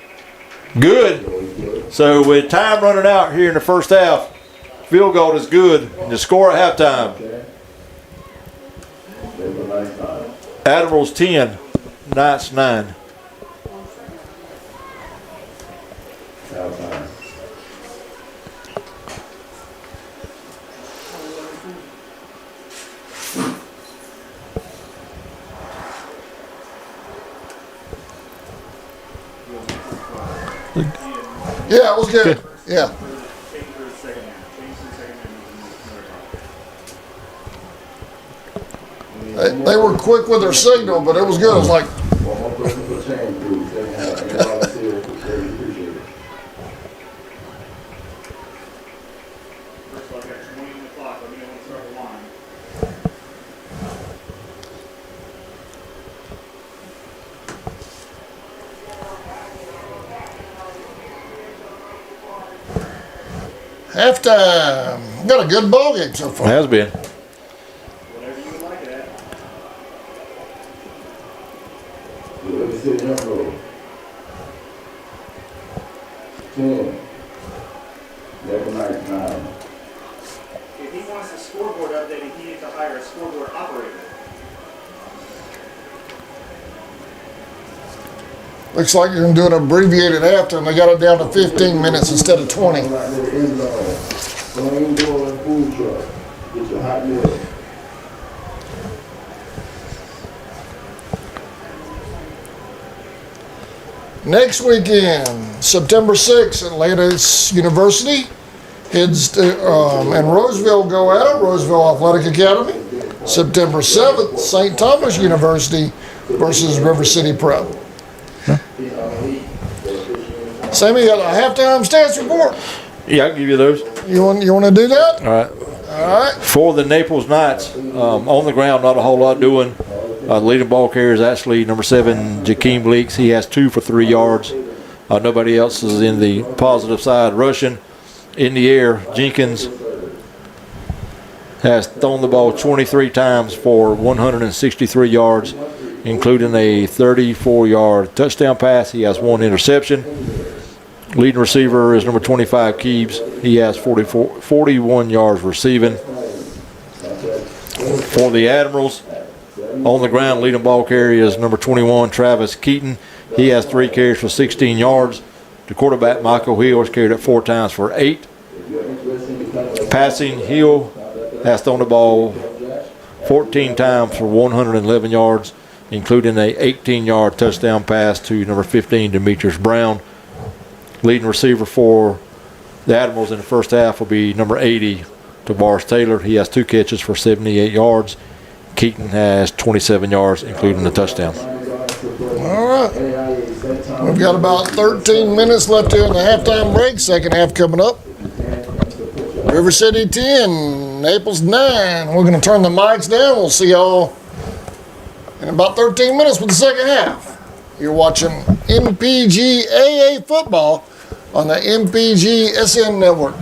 good. So with time running out here in the first half, field goal is good. And the score at halftime: Admirals 10, Knights 9. Yeah, it was good. Yeah. They were quick with their signal, but it was good. It was like, halftime. Got a good ball game so far. Has been. 10. Recognize 9. If he wants the scoreboard updated, he needs to hire a scoreboard operator. Looks like you're gonna do an abbreviated after, and they got it down to 15 minutes instead of 20. Right there, in-law. Flame boiling food truck. Get your hot meal. Next weekend, September 6th, Atlanta University heads to, and Roseville go at it, Roseville Athletic Academy. September 7th, St. Thomas University versus River City Prep. Sammy, you got a halftime stats report? Yeah, I can give you those. You want to do that? All right. All right. For the Naples Knights, on the ground, not a whole lot doing. Leading ball carrier is actually number 7, Jakeem Bleeks. He has 2 for 3 yards. Nobody else is in the positive side rushing. In the air, Jenkins has thrown the ball 23 times for 163 yards, including a 34-yard touchdown pass. He has 1 interception. Leading receiver is number 25, Keebs. He has 41 yards receiving. For the Admirals, on the ground, leading ball carrier is number 21, Travis Keaton. He has 3 carries for 16 yards. The quarterback, Michael Hill, has carried it 4 times for 8. Passing, Hill has thrown the ball 14 times for 111 yards, including a 18-yard touchdown pass to number 15, Demetrius Brown. Leading receiver for the Admirals in the first half will be number 80, Tavares Taylor. He has 2 catches for 78 yards. Keaton has 27 yards, including the touchdown. All right. We've got about 13 minutes left here in the halftime break. Second half coming up. River City 10, Naples 9. We're going to turn the mics down. We'll see y'all in about 13 minutes with the second half. You're watching NPGAA football on the NPGSN network.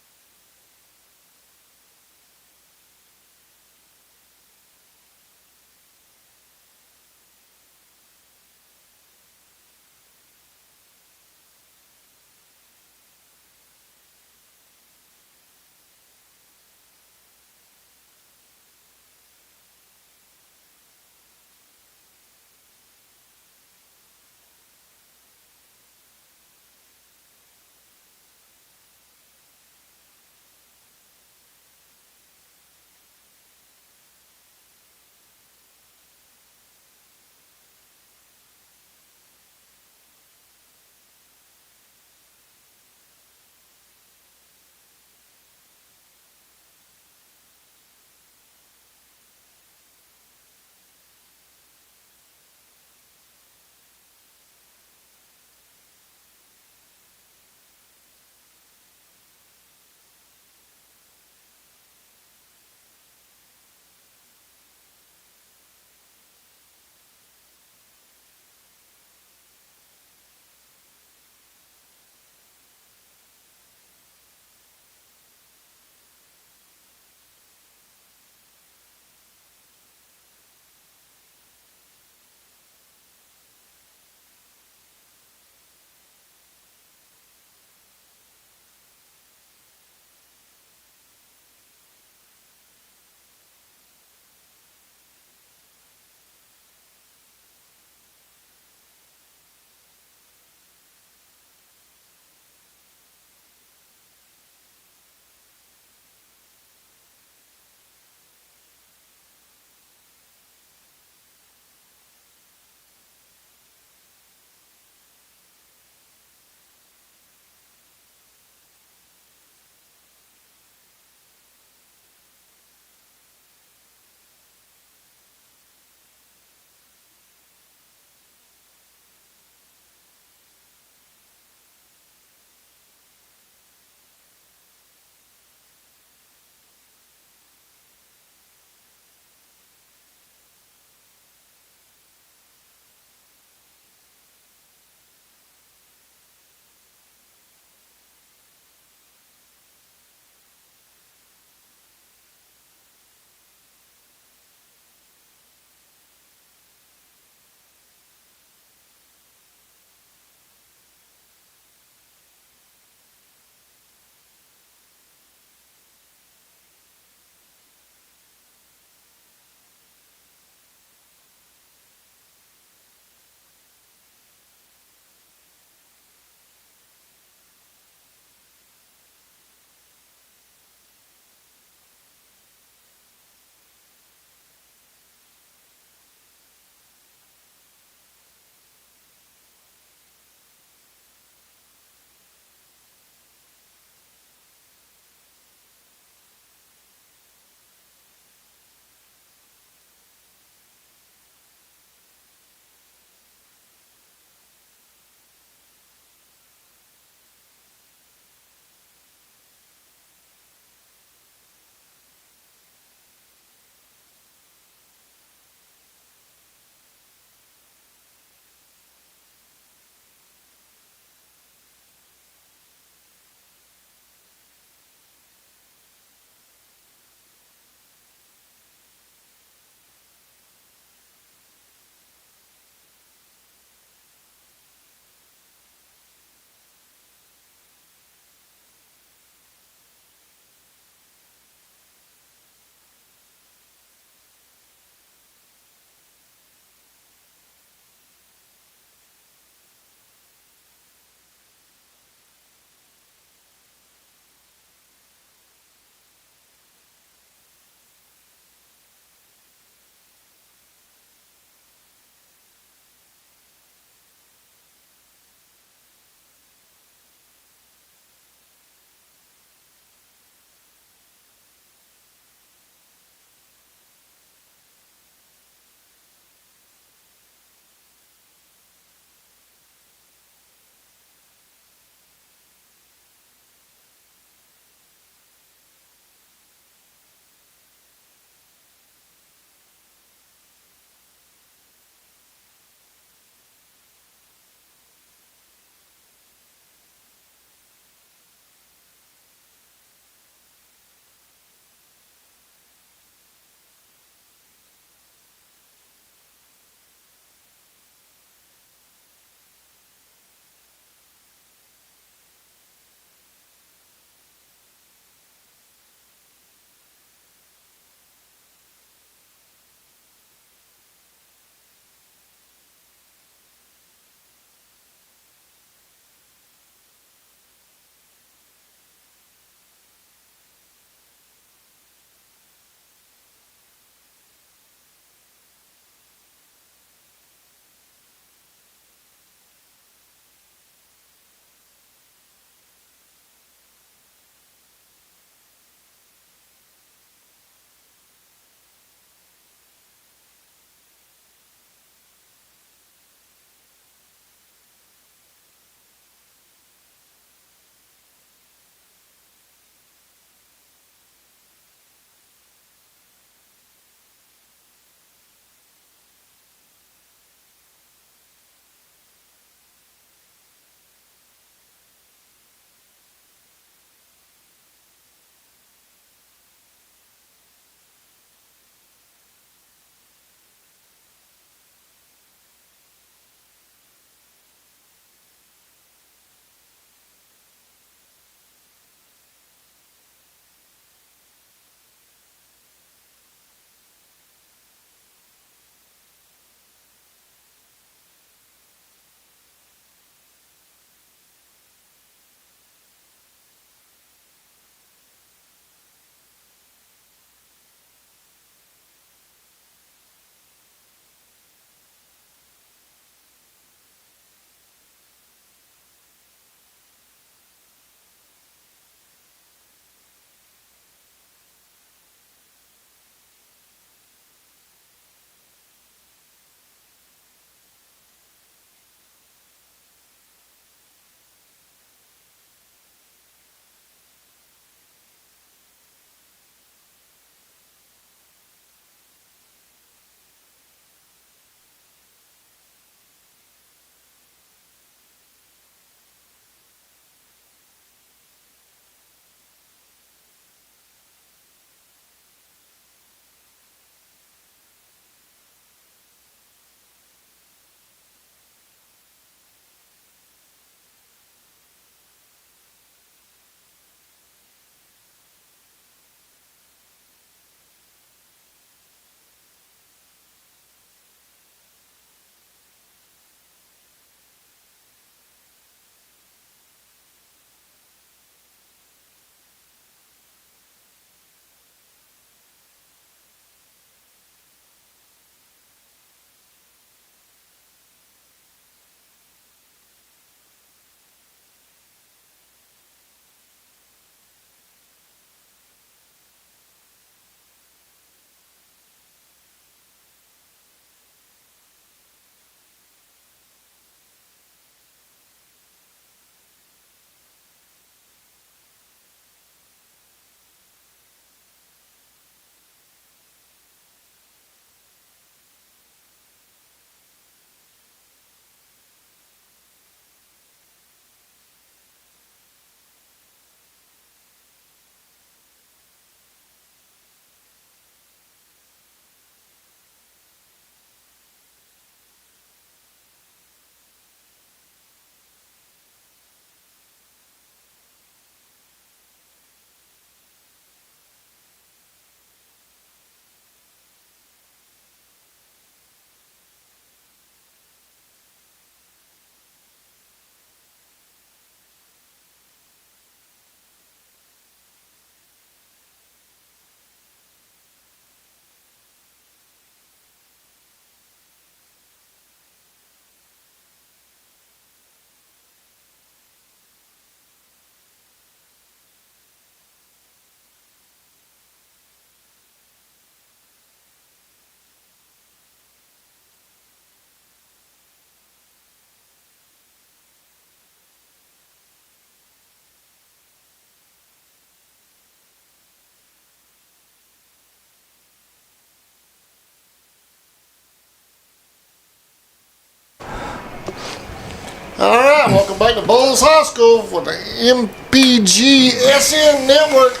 All right, welcome back to Bowles High School for the NPGSN Network.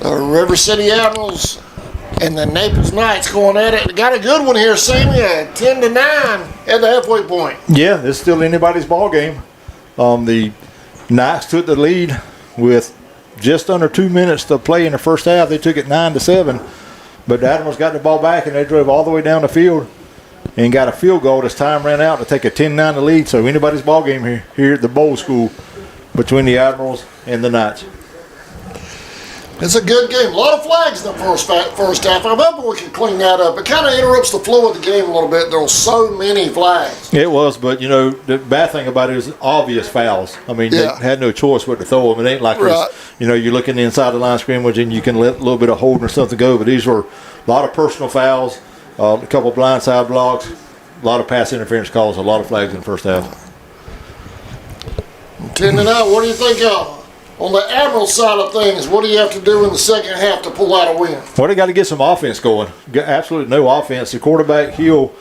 The River City Admirals and the Naples Knights going at it. Got a good one here, Sammy, 10-9 at the halfway point. Yeah, it's still anybody's ball game. The Knights took the lead with just under 2 minutes to play in the first half. They took it 9-7, but the Admirals got the ball back and they drove all the way down the field and got a field goal as time ran out to take a 10-9 lead. So anybody's ball game here at the Bowl School between the Admirals and the Knights. It's a good game. A lot of flags in the first half. I hope we can clean that up. It kind of interrupts the flow of the game a little bit. There were so many flags. It was, but you know the bad thing about it is obvious fouls. I mean, Yeah. they had no choice but to throw them. It ain't like Right. you're looking inside the line of scrimmage and you can let a little bit of holding or something go. But these were a lot of personal fouls, a couple of blindside blocks, a lot of pass interference calls, a lot of flags in the first half. 10-9. What do you think on the Admiral side of things? What do you have to do in the second half to pull out a win? Well, they got to get some offense going. Got absolutely no offense. The quarterback, Hill,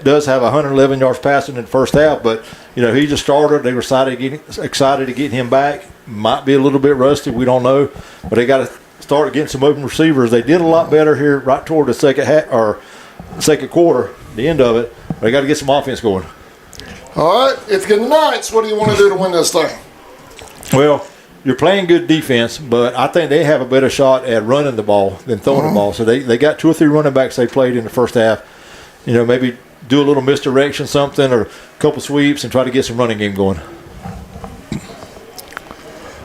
does have 111 yards passing in the first half, but he just started. They were excited to get him back. Might be a little bit rusty. We don't know, but they got to start getting some open receivers. They did a lot better here right toward the second quarter, the end of it. They got to get some offense going. All right. If you're the Knights, what do you want to do to win this thing? Well, you're playing good defense, but I think they have a better shot at running the ball than throwing the ball. So they got 2 or 3 running backs they played in the first half. Maybe do a little misdirection, something, or a couple sweeps and try to get some running game going.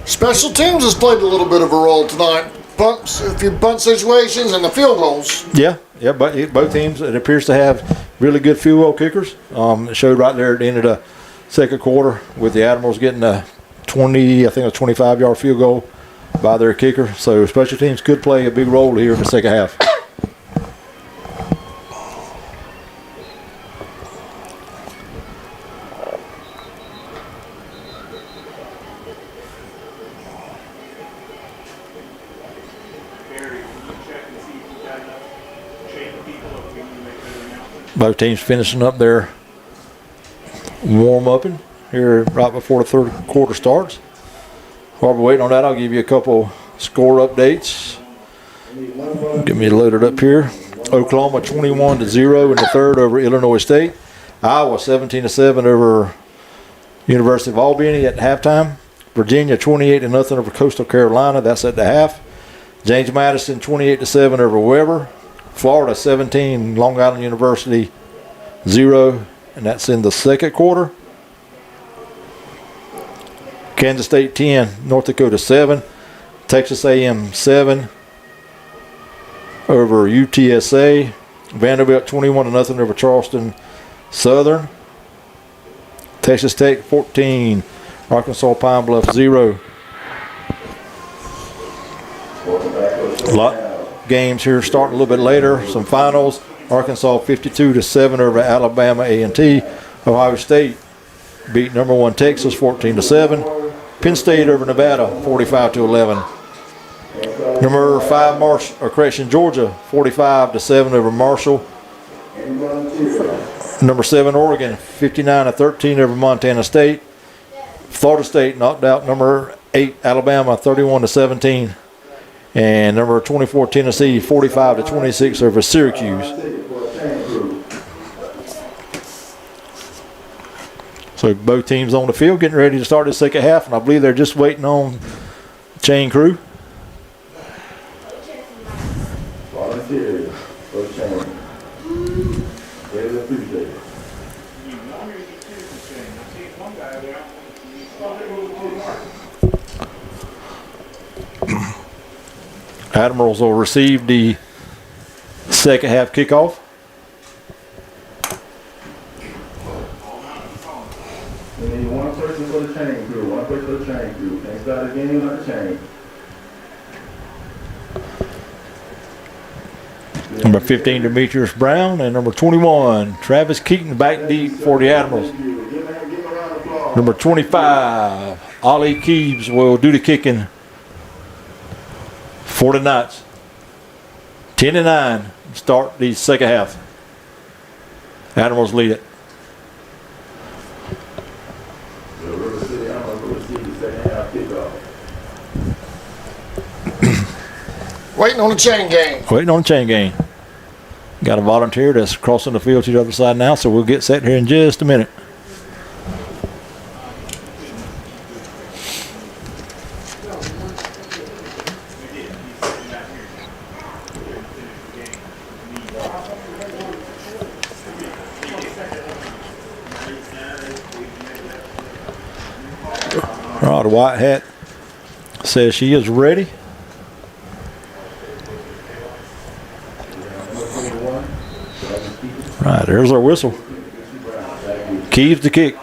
Special teams has played a little bit of a role tonight. Punts, a few punt situations, and the field goals. Yeah, but both teams, it appears to have really good field goal kickers. It showed right there at the end of the second quarter with the Admirals getting a 25-yard field goal by their kicker. So special teams could play a big role here in the second half. Both teams finishing up their warm-upping here right before the third quarter starts. While we're waiting on that, I'll give you a couple score updates. Get me loaded up here. Oklahoma 21-0 in the third over Illinois State. Iowa 17-7 over University of Albany at halftime. Virginia 28-0 over Coastal Carolina. That's at the half. James Madison 28-7 over Weber. Florida 17, Long Island University 0, and that's in the second quarter. Kansas State 10, North Dakota 7, Texas A&M 7 over UTSA. Vanderbilt 21-0 over Charleston Southern. Texas Tech 14, Arkansas Pine Bluff 0. A lot games here starting a little bit later. Some finals. Arkansas 52-7 over Alabama A&T. Ohio State beat number 1 Texas 14-7. Penn State over Nevada 45-11. Number 5 Georgia 45-7 over Marshall. Number 7 Oregon 59-13 over Montana State. Florida State knocked out number 8 Alabama 31-17. And number 24 Tennessee 45-26 over Syracuse. So both teams on the field getting ready to start the second half, and I believe they're just waiting on the chain crew. Volunteers for change. Really appreciate it. Admirals will receive the second half kickoff. We need one person for the chain crew. One person for the chain crew. Can't start the game without the chain. Number 15, Demetrius Brown, and number 21, Travis Keaton, back deep for the Admirals. Number 25, Ollie Keebs will do the kicking for the Knights. 10-9, start the second half. Admirals lead it. Waiting on the chain gang. Waiting on the chain gang. Got a volunteer that's crossing the field to the other side now, so we'll get set here in just a minute. All right, the white hat says she is ready. Right, there's our whistle. Keeves the kick.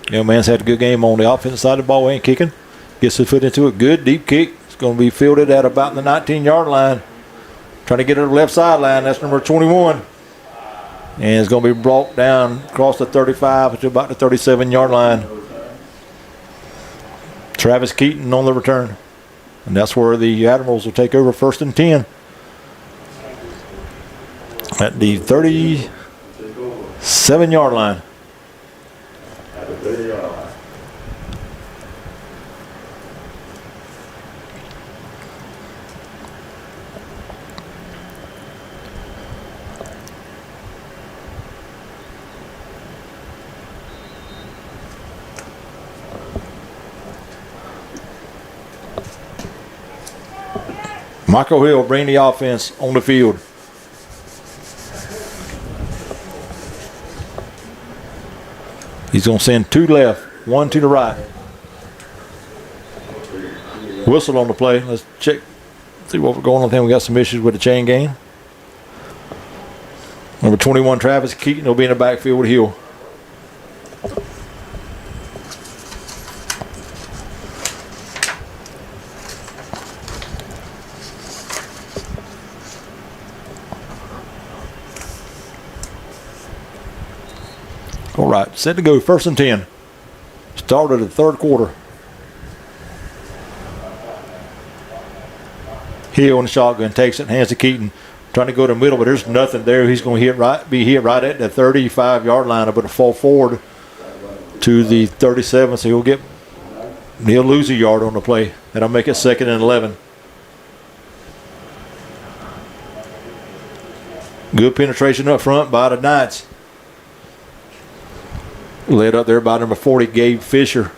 Young man's had a good game on the offensive side of the ball, ain't kicking. Gets his foot into it. Good deep kick. It's going to be fielded at about the 19-yard line. Trying to get it to the left sideline. That's number 21. And it's going to be brought down across the 35 to about the 37-yard line. Travis Keaton on the return. And that's where the Admirals will take over 1st and 10. At the 37-yard line. At the 30-yard line. Michael Hill bring the offense on the field. He's going to send 2 left, 1 to the right. Whistle on the play. Let's check, see what we're going on. I think we got some issues with the chain gang. Number 21, Travis Keaton, will be in the backfield with Hill. All right, set to go, 1st and 10. Start of the 3rd quarter. Hill in the shotgun, takes it, hands to Keaton. Trying to go to the middle, but there's nothing there. He's going to be hit right at the 35-yard line, but a fall forward to the 37, so he'll lose a yard on the play. That'll make it 2nd and 11. Good penetration up front by the Knights. Led up there by number 40, Gabe Fisher.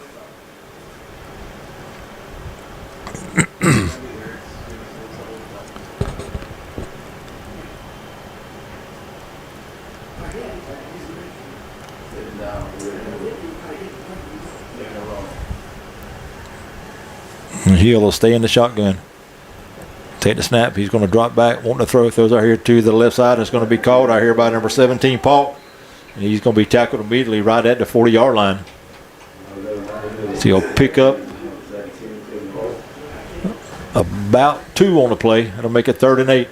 And he'll stay in the shotgun. Take the snap. He's going to drop back, wanting to throw. Throws out here to the left side. It's going to be called out here by number 17, Paul. And he's going to be tackled immediately right at the 40-yard line. So he'll pick up about 2 on the play. That'll make it 3rd and 8.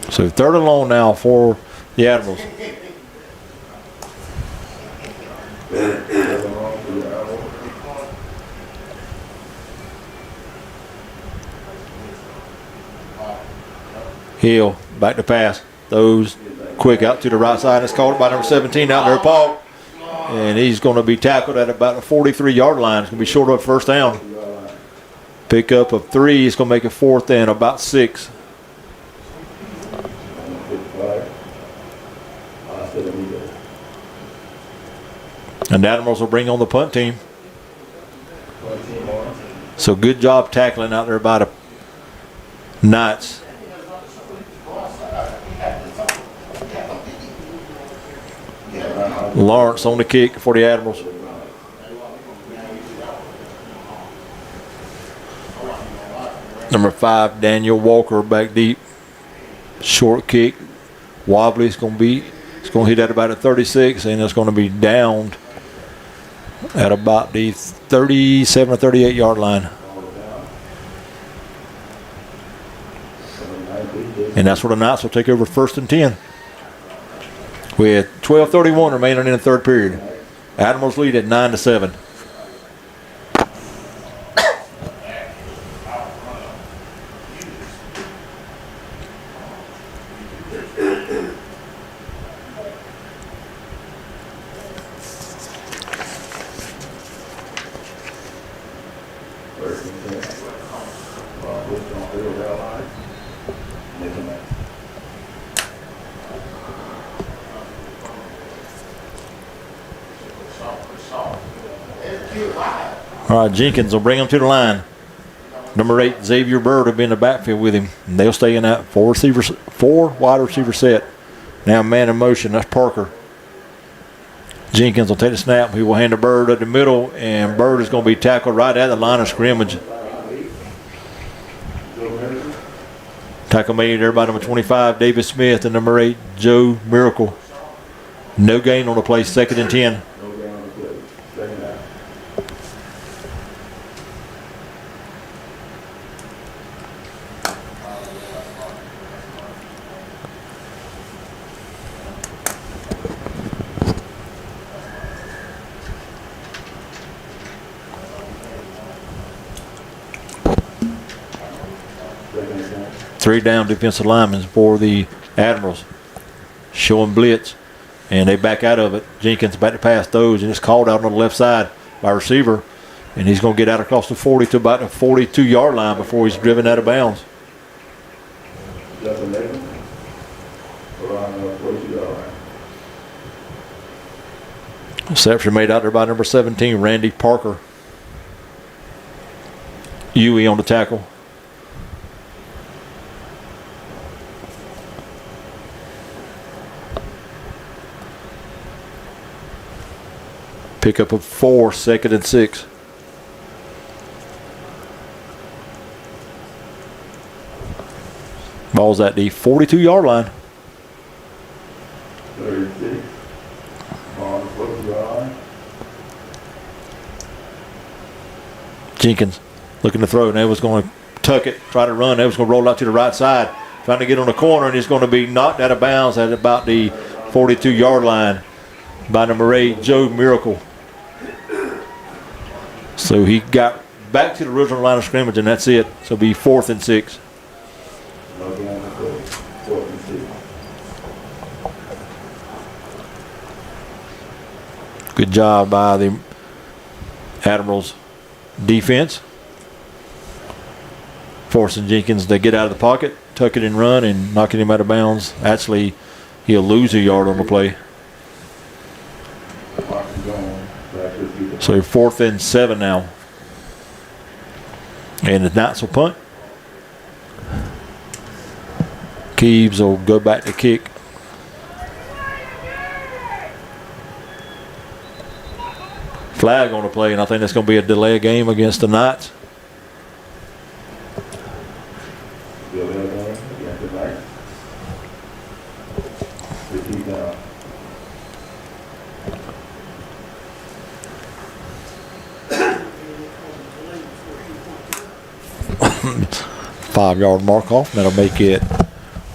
So 3rd and long now for the Admirals. Hill back to pass. Those quick out to the right side. It's called by number 17 out there, Paul. And he's going to be tackled at about the 43-yard line. It's going to be short of 1st down. Pick up of 3. It's going to make it 4th and about 6. And the Admirals will bring on the punt team. So good job tackling out there by the Knights. Lawrence on the kick for the Admirals. Number 5, Daniel Walker back deep. Short kick. Wobbly. It's going to hit at about a 36, and it's going to be downed at about the 37 or 38 yard line. And that's where the Knights will take over 1st and 10. With 12:31 remaining in the 3rd period. Admirals lead at 9-7. and 10. Which on field rail line. Nickel man. All right, Jenkins will bring him to the line. Number 8, Xavier Bird will be in the backfield with him. And they'll stay in that four wide receiver set. Now man in motion, that's Parker. Jenkins will take the snap. He will hand the Bird at the middle, and Bird is going to be tackled right at the line of scrimmage. Tackle made there by number 25, David Smith, and number 8, Joe Miracle. No gain on the play, 2nd and 10. No gain on the play. Second half. Second and 10. 3 down defensive linemen for the Admirals. Showing blitz, and they back out of it. Jenkins back to pass those, and it's called out on the left side by receiver, and he's going to get out across the 40 to about the 42-yard line before he's driven out of bounds. Justin Nathan. Around 42-yard line. Reception made out there by number 17, Randy Parker. Huey on the tackle. Pick up a 4, 2nd and 6. Ball's at the 42-yard line. 36. On the 42-yard line. Jenkins looking to throw. They was going to tuck it, try to run. They was going to roll out to the right side, trying to get on the corner, and he's going to be knocked out of bounds at about the 42-yard line by number 8, Joe Miracle. So he got back to the original line of scrimmage, and that's it. So it'll be 4th and 6. No gain on the play. 4th and 6. Good job by the Admirals defense, forcing Jenkins to get out of the pocket, tuck it and run, and knocking him out of bounds. Actually, he'll lose a yard on the play. So 4th and 7 now. And the Knights will punt. Keeves will go back to kick. Flag on the play, and I think that's going to be a delay of game against the Knights. Delay of game against the Knights. 15 down. 5-yard mark off. That'll make it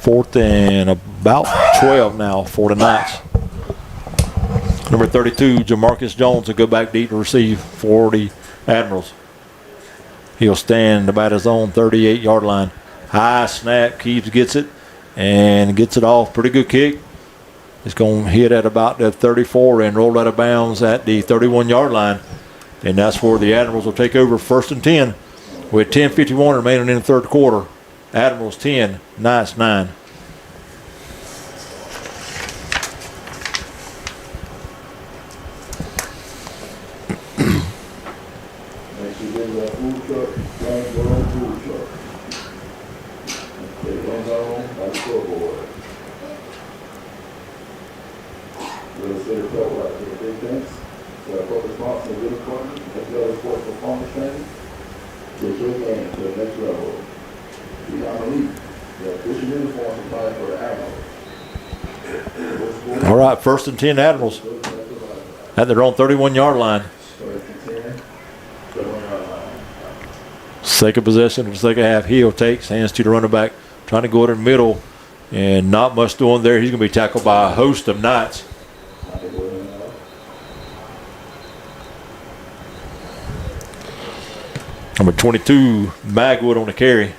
4th and about 12 now for the Knights. Number 32, Jamarcus Jones will go back deep to receive for the Admirals. He'll stand about his own 38-yard line. High snap, Keeves gets it and gets it off. Pretty good kick. It's going to hit at about the 34 and roll out of bounds at the 31-yard line. And that's where the Admirals will take over 1st and 10 with 10:51 remaining in the third quarter. Admirals 10, Knights 9. Next we get a food truck, Jones Road food truck. Okay, end zone by the scoreboard. Little city club right to the defense. So corporate response and good equipment, next level sports performance training. Take your game to the next level. We are elite. The official uniform supplied for the Admirals. All right, 1st and 10 Admirals at their own 31-yard line. 1st and 10, 31-yard line. Second possession of the second half. Hill takes, hands to the running back, trying to go in the middle, and not much doing there. He's going to be tackled by a host of Knights. Number 22, Magwood on the carry.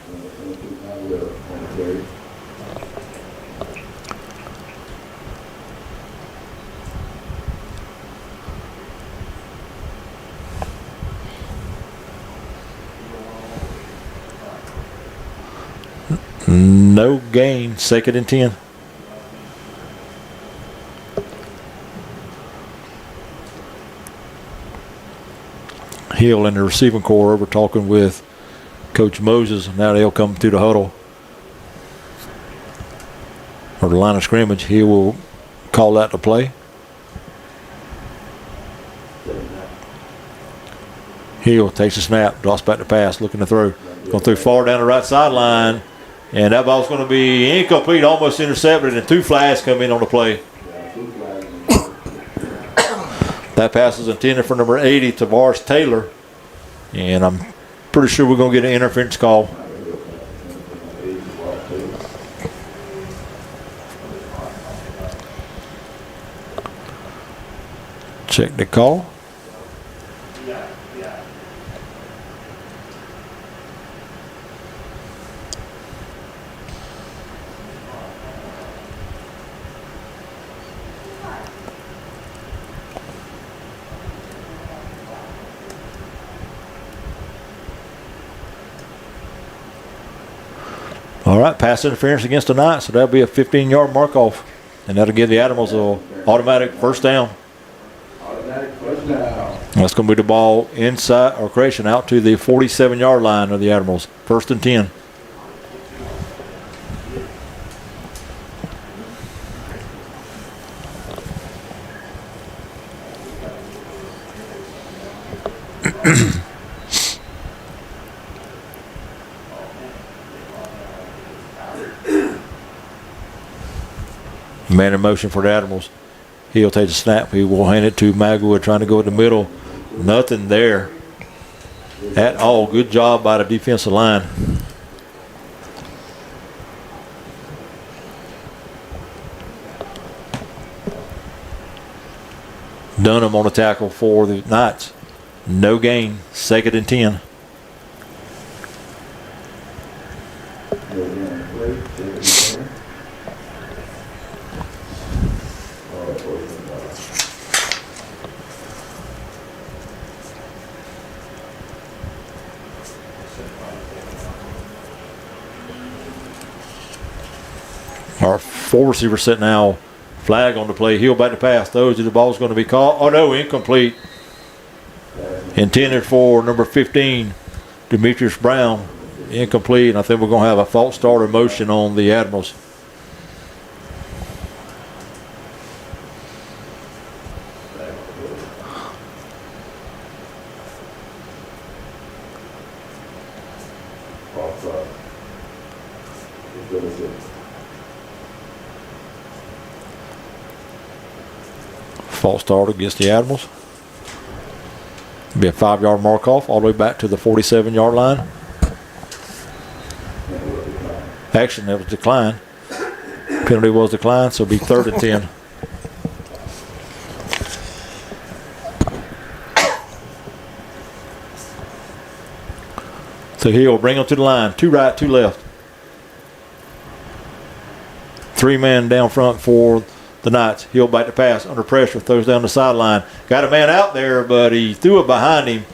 No gain, 2nd and 10. Hill and the receiving corps over talking with Coach Moses. Now they'll come through the huddle or the line of scrimmage. He will call that to play. Hill takes a snap, drops back to pass, looking to throw. Going through far down the right sideline, and that ball's going to be incomplete, almost intercepted, and 2 flags come in on the play. That pass is intended for number 80, Tavares Taylor, and I'm pretty sure we're going to get an interference call. Check the call. All right, pass interference against the Knights, so that'll be a 15-yard mark off, and that'll give the Admirals an automatic first down. That's going to be the ball inside, or correction, out to the 47-yard line of the Admirals. 1st and 10. Man in motion for the Admirals. He'll take the snap. He will hand it to Magwood, trying to go in the middle. Nothing there at all. Good job by the defensive line. Dunham on the tackle for the Knights. No gain. 2nd and 10. Our 4 receiver set now. Flag on the play. Heel back to pass. Those the ball's going to be caught. Oh no, incomplete. Intended for number 15, Demetrius Brown. Incomplete. And I think we're going to have a false start in motion on the Admirals. False start against the Admirals. Be a 5-yard mark off all the way back to the 47-yard line. Action, that was declined. Penalty was declined, so it'll be 3rd and 10. So he'll bring them to the line. 2 right, 2 left. 3 men down front for the Knights. He'll back to pass under pressure, throws down the sideline. Got a man out there, but he threw it behind him.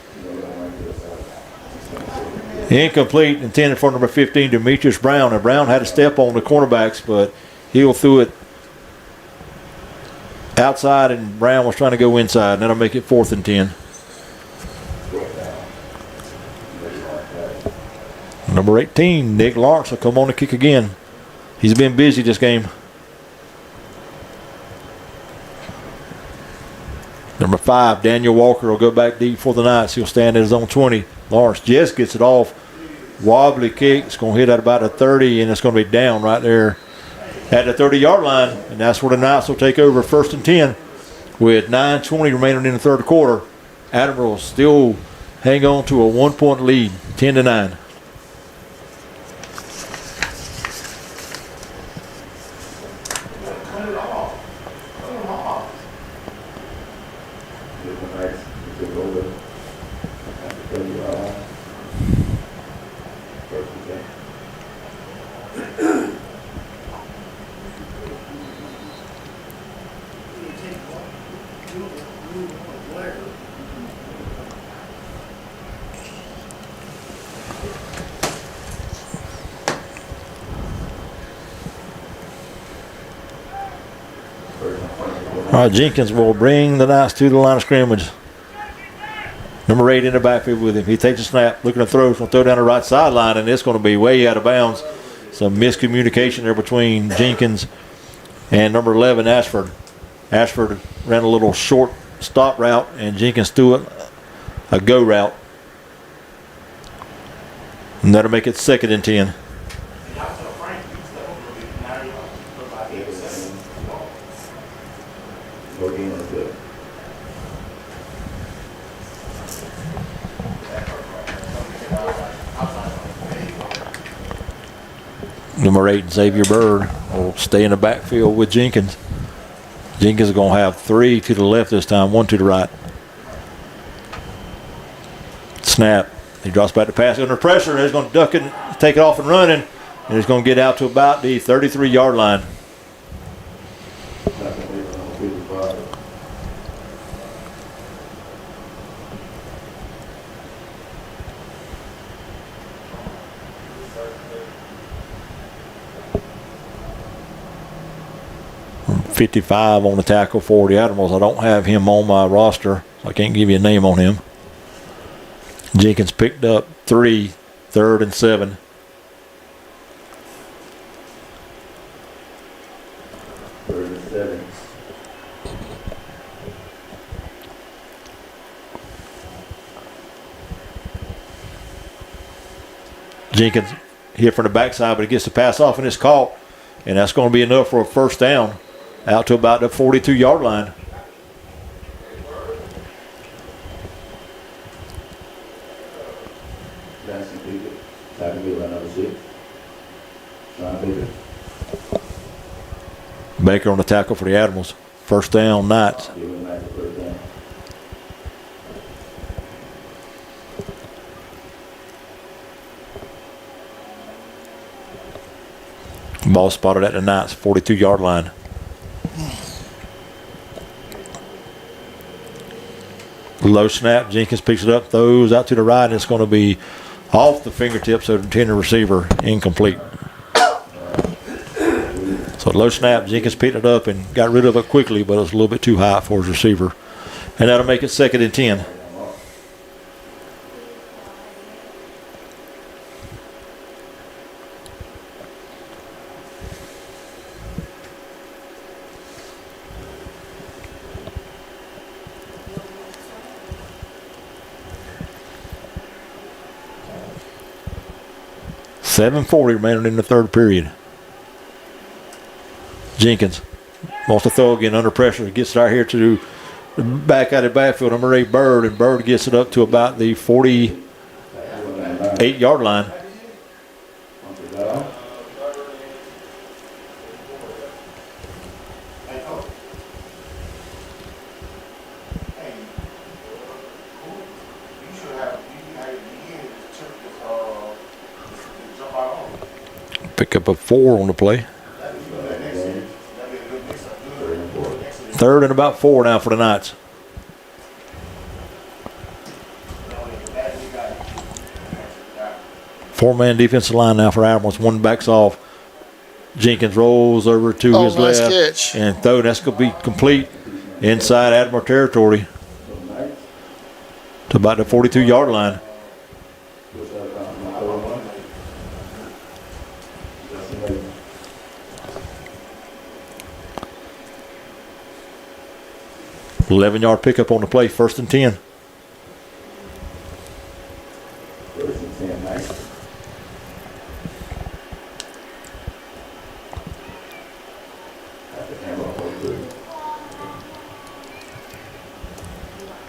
Incomplete, intended for number 15, Demetrius Brown. And Brown had a step on the cornerbacks, but Hill threw it outside, and Brown was trying to go inside. And that'll make it 4th and 10. Number 18, Nick Lawrence will come on to kick again. He's been busy this game. Number 5, Daniel Walker will go back deep for the Knights. He'll stand at his own 20. Lawrence just gets it off. Wobbly kick. It's going to hit at about a 30, and it's going to be down right there at the 30-yard line. And that's where the Knights will take over 1st and 10 with 9:20 remaining in the 3rd quarter. Admirals still hang on to a 1-point lead, 10-9. All right, Jenkins will bring the Knights to the line of scrimmage. Number 8 in the backfield with him. He takes a snap, looking to throw. He's going to throw down the right sideline, and it's going to be way out of bounds. Some miscommunication there between Jenkins and number 11, Ashford. Ashford ran a little short stop route, and Jenkins threw it a go route. And that'll make it 2nd and 10. Number 8, Xavier Bird, will stay in the backfield with Jenkins. Jenkins is going to have 3 to the left this time, 1 to the right. Snap. He drops back to pass under pressure, and he's going to duck it, take it off and running, and he's going to get out to about the 33-yard line. .55 on the tackle for the Admirals. I don't have him on my roster, so I can't give you a name on him. Jenkins picked up 3, 3rd and 7. Jenkins hit from the backside, but he gets the pass off and it's caught, and that's going to be enough for a first down out to about the 42-yard line. Baker on the tackle for the Admirals. First down, Knights. Ball spotted at the Knights, 42-yard line. Low snap. Jenkins picks it up, throws out to the right, and it's going to be off the fingertips of the intended receiver, incomplete. So low snap. Jenkins picked it up and got rid of it quickly, but it was a little bit too high for his receiver. And that'll make it 2nd and 10. .740 remaining in the third period. Jenkins wants to throw again under pressure. Gets it out here to the back out of the backfield. Number 8, Bird, and Bird gets it up to about the 48-yard line. Pick up a 4 on the play. 3rd and about 4 now for the Knights. Four-man defensive line now for Admirals. One backs off. Jenkins rolls over to his nice left catch. and throw. That's going to be complete inside Admiral territory to about the 42-yard line. .11-yard pickup on the play, 1st and 10.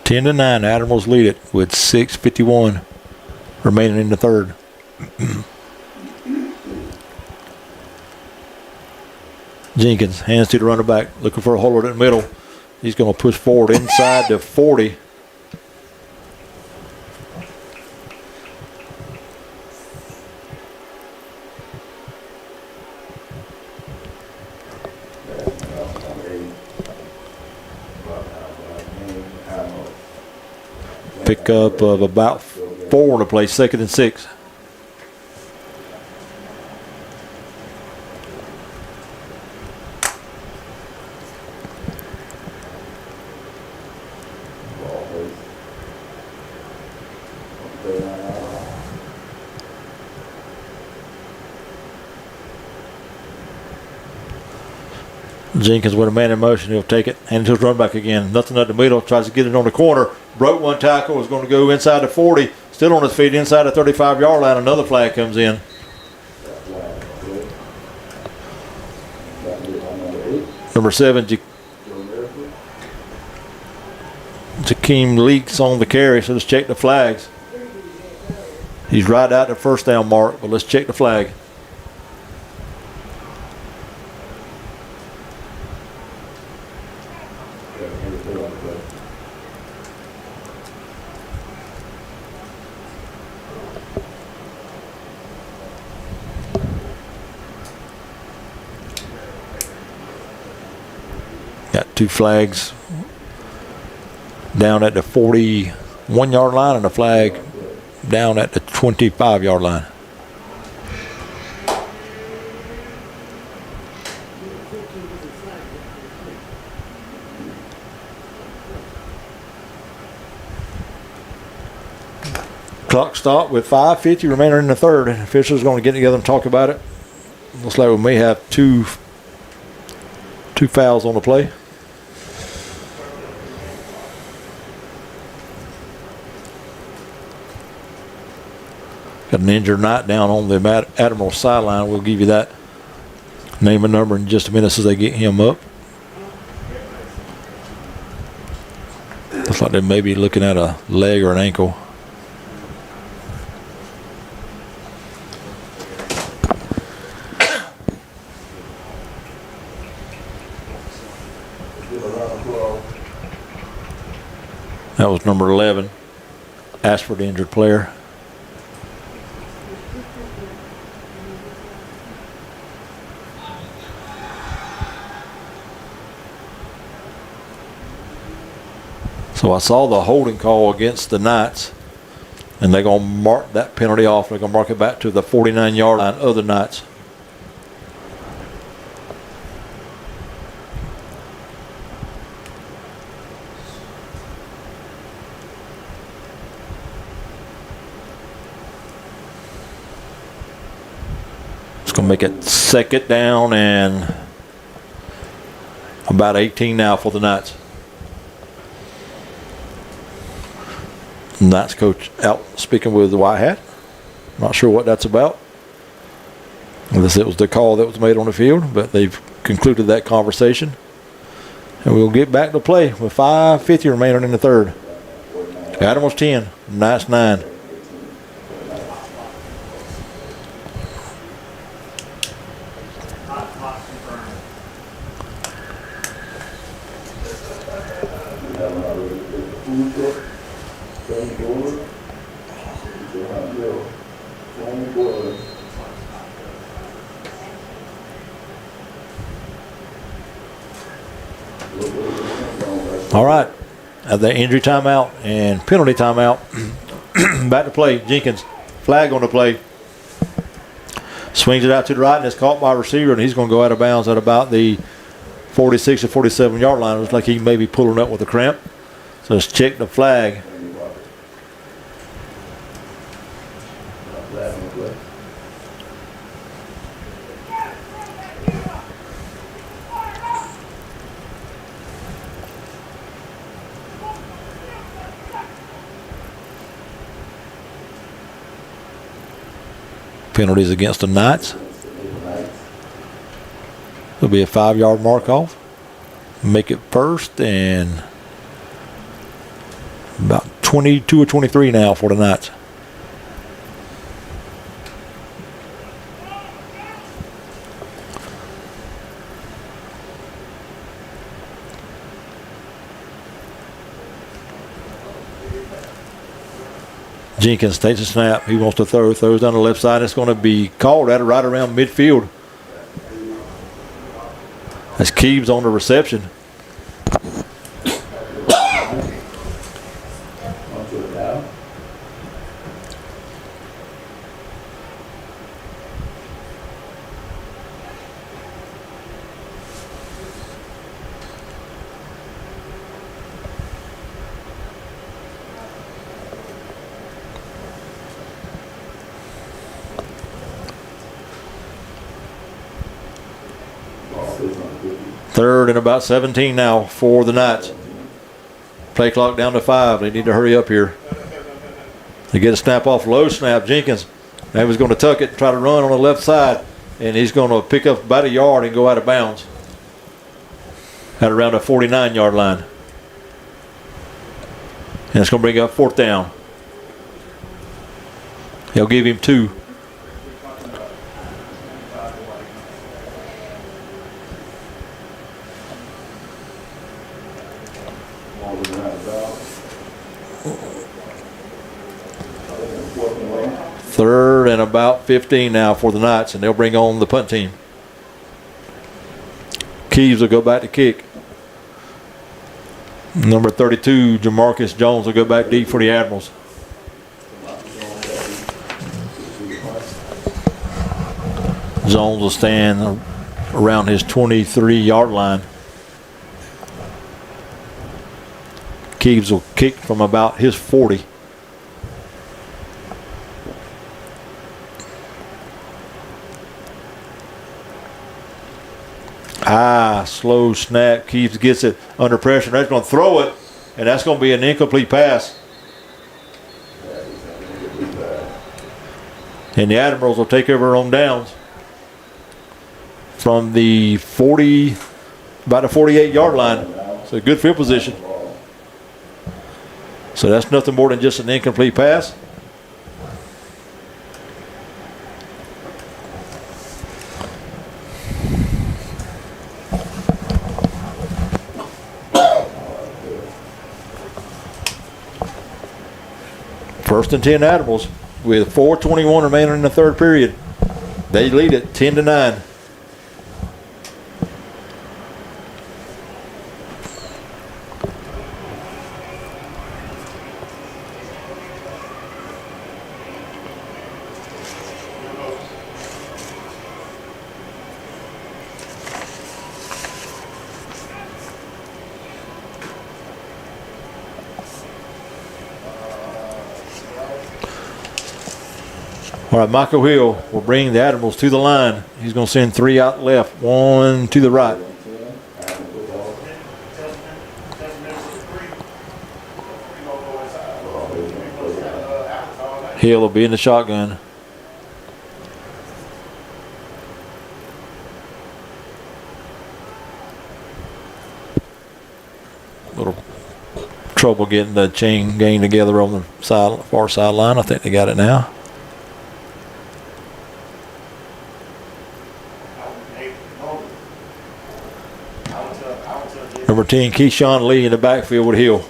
Ten to 9, Admirals lead it with 6:51 remaining in the third. Jenkins hands to the running back, looking for a hole in the middle. He's going to push forward inside the 40. Pickup of about 4 on the play, 2nd and 6. Jenkins with a man in motion. He'll take it. Hand it to his run back again. Nothing at the middle. Tries to get it on the corner. Broke one tackle. Was going to go inside the 40. Still on his feet inside the 35-yard line. Another flag comes in. Number 7, Jakeem Leaks on the carry. So let's check the flags. He's right out the first down mark, but let's check the flag. Got 2 flags down at the 41-yard line and a flag down at the 25-yard line. Clock stopped with 5:50 remaining in the third. And officials going to get together and talk about it. Looks like we may have two fouls on the play. Got an injured Knight down on the Admirals sideline. We'll give you that name and number in just a minute as they get him up. Looks like they may be looking at a leg or an ankle. That was number 11. Ashford, the injured player. So I saw the holding call against the Knights, and they're going to mark that penalty off. They're going to mark it back to the 49-yard line of the Knights. It's going to make it second down and about 18 now for the Knights. Knights coach out speaking with the white hat. Not sure what that's about. Unless it was the call that was made on the field, but they've concluded that conversation. And we'll get back to play with 5:50 remaining in the third. Admirals 10, Knights 9. All right, at the injury timeout and penalty timeout, back to play. Jenkins, flag on the play. Swings it out to the right and it's caught by a receiver, and he's going to go out of bounds at about the 46 or 47-yard line. It looks like he may be pulling up with a cramp. So let's check the flag. Penalties against the Knights. There'll be a 5-yard mark off. Make it first and about 22 or 23 now for the Knights. Jenkins takes a snap. He wants to throws down the left side. It's going to be called at right around midfield. That's Keeves on the reception. 3rd and about 17 now for the Knights. Play clock down to 5. They need to hurry up here. They get a snap off, low snap. Jenkins, now he's going to tuck it and try to run on the left side, and he's going to pick up about a yard and go out of bounds at around the 49-yard line. And it's going to bring up 4th down. He'll give him 2. Third and about 15 now for the Knights, and they'll bring on the punt team. Keeves will go back to kick. Number 32, Jamarcus Jones will go back deep for the Admirals. Jones will stand around his 23-yard line. Keeves will kick from about his 40. Slow snap. Keeves gets it under pressure. That's going to throw it, and that's going to be an incomplete pass. And the Admirals will take over on downs from the 40, about the 48-yard line. So good field position. So that's nothing more than just an incomplete pass. First and 10 Admirals with 4:21 remaining in the 3rd period. They lead it 10-9. All right, Michael Hill will bring the Admirals to the line. He's going to send 3 out left, 1 to the right. Hill will be in the shotgun. Little trouble getting the chain gang together on the far sideline. I think they got it now. Number 10, Keyshawn Lee in the backfield with Hill.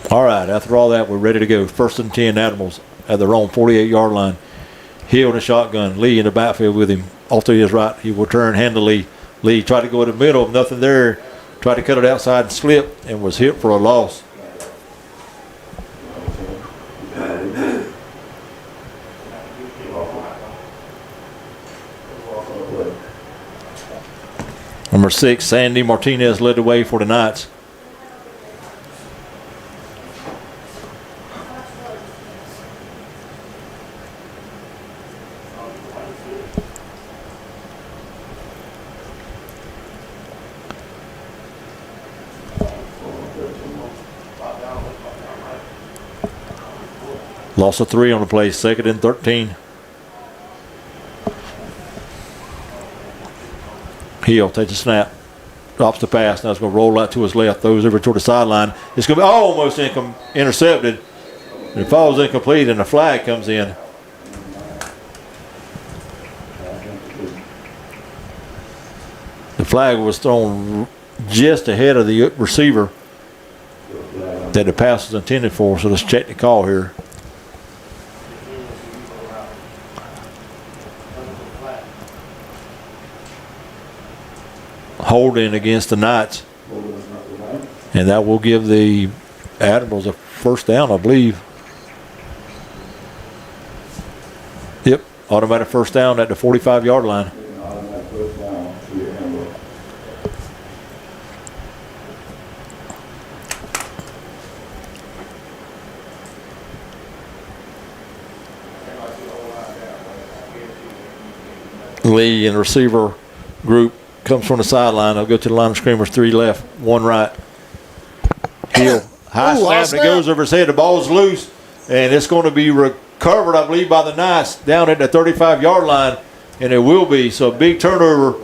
All right, after all that, we're ready to go. 1st and 10 Admirals at their own 48-yard line. Hill in the shotgun. Lee in the backfield with him. Off to his right. He will turn, hand to Lee. Lee tried to go in the middle. Nothing there. Tried to cut it outside and slip and was hit for a loss. Number 6, Sandy Martinez led the way for the Knights. Loss of 3 on the play, 2nd and 13. Hill takes a snap, drops the pass. Now it's going to roll out to his left, throws over toward the sideline. It's going to be almost intercepted. It falls incomplete, and a flag comes in. The flag was thrown just ahead of the receiver that the pass was intended for, so let's check the call here. Holding against the Knights, and that will give the Admirals a 1st down, I believe. Automatic first down at the 45-yard line. An automatic first down to your handler. Lee and the receiver group comes from the sideline. They'll go to the line of scrimmage, 3 left, 1 right. Hill, high Ooh, high snap, and it goes over his head. The ball's loose, and it's going to be recovered, I believe, by the Knights down at the 35-yard line, and it will be. So big turnover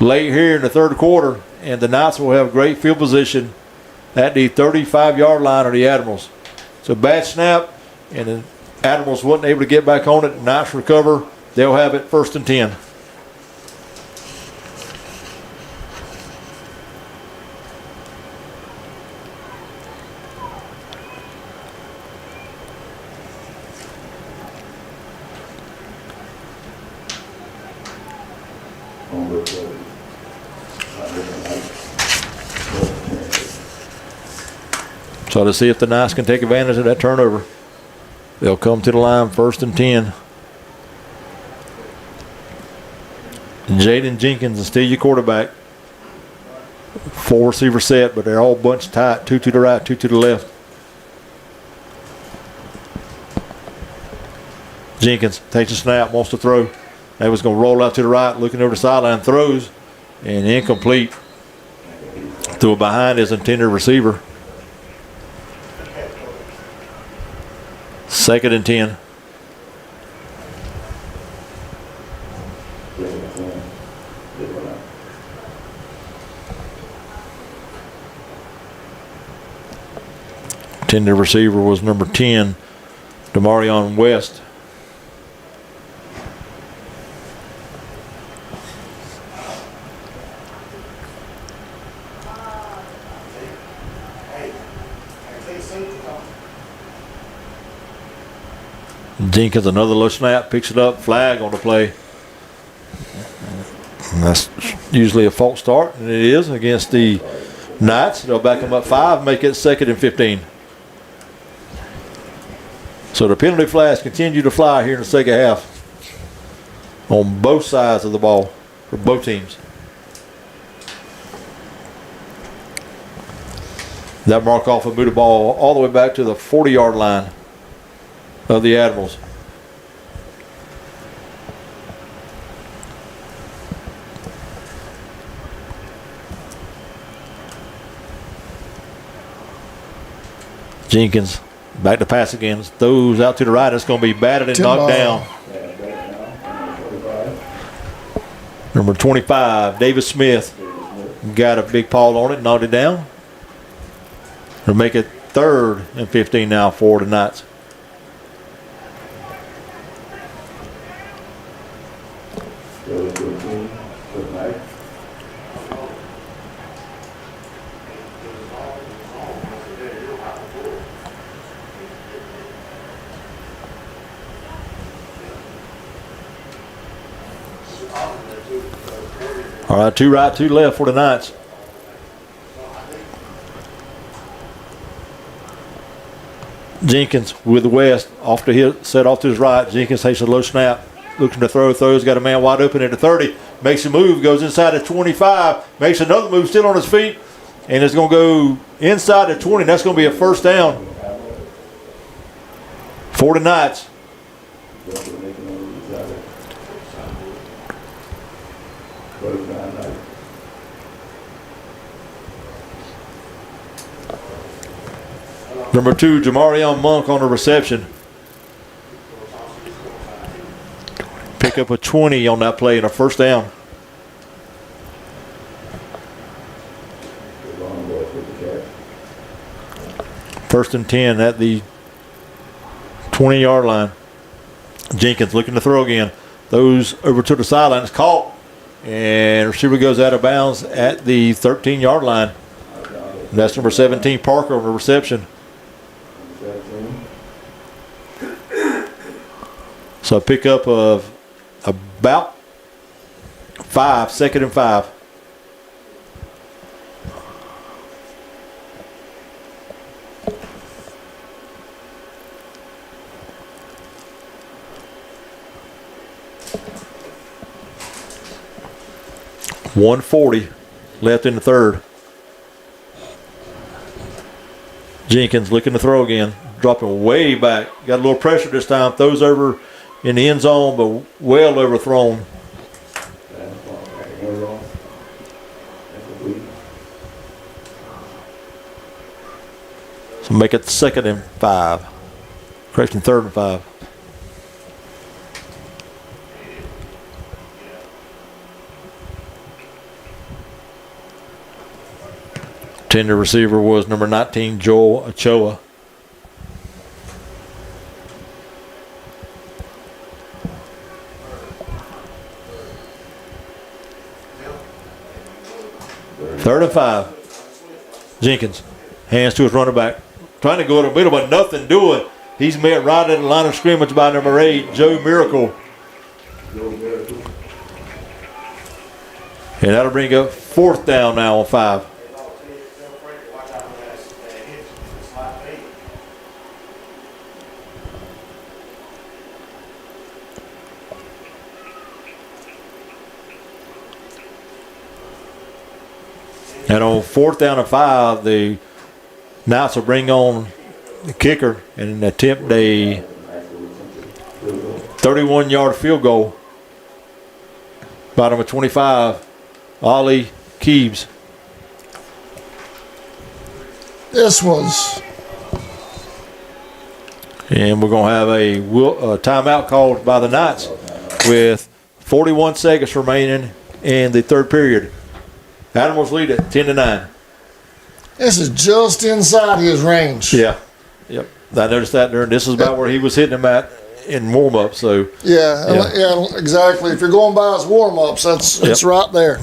late here in the third quarter, and the Knights will have great field position at the 35-yard line of the Admirals. So bad snap, and the Admirals wasn't able to get back on it. Knights recover. They'll have it 1st and 10. So to see if the Knights can take advantage of that turnover. They'll come to the line 1st and 10. Jaden Jenkins is still your quarterback. 4 receiver set, but they're all bunched tight. 2 to the right, 2 to the left. Jenkins takes a snap, wants to throw. They was going to roll out to the right, looking over the sideline, throws, and incomplete. Threw it behind his intended receiver. 2nd and 10. Intended receiver was number 10, Demarion West. Jenkins, another low snap, picks it up, flag on the play. And that's usually a false start, and it is against the Knights. They'll back them up 5, make it 2nd and 15. So the penalty flags continue to fly here in the second half on both sides of the ball for both teams. That mark off will move the ball all the way back to the 40-yard line of the Admirals. Jenkins back to pass again. Throws out to the right. It's going to be batted and knocked down. Number 25, Davis Smith, got a big paw on it, knocked it down. They'll make it 3rd and 15 now for the Knights. All right, 2 right, 2 left for the Knights. Jenkins with the West off to his, set off to his right. Jenkins takes a low snap, looking to throws, got a man wide open at the 30, makes a move, goes inside the 25, makes another move, still on his feet, and it's going to go inside the 20. That's going to be a 1st down for the Knights. Number 2, Jamarion Monk on the reception. Pick up a 20 on that play and a 1st down. First and 10 at the 20-yard line. Jenkins looking to throw again. Those over to the sideline. It's caught. And receiver goes out of bounds at the 13-yard line. And that's number 17, Parker, on the reception. So a pickup of about 5, 2nd and 5. 1:40 left in the third. Jenkins looking to throw again, dropping way back. Got a little pressure this time. Throws over in the end zone, but well overthrown. So make it 2nd and 5. Correction, 3rd and 5. Tender receiver was number 19, Joel Ochoa. Third and 5. Jenkins. Hands to his running back. Trying to go at a bit of a nothing doing. He's met right at the line of scrimmage by number 8, Joe Miracle. And that'll bring up 4th down now on 5. And on 4th down and 5, the Knights will bring on the kicker and attempt a 31-yard field goal by number 25, Ollie Keebs. This was. And we're going to have a timeout called by the Knights with 41 seconds remaining in the third period. Admirals lead at 10-9. This is just inside his range. Yeah. Yep. I noticed that there. This is about where he was hitting him at in warm-up. So yeah, exactly. If you're going by his warm-ups, it's right there.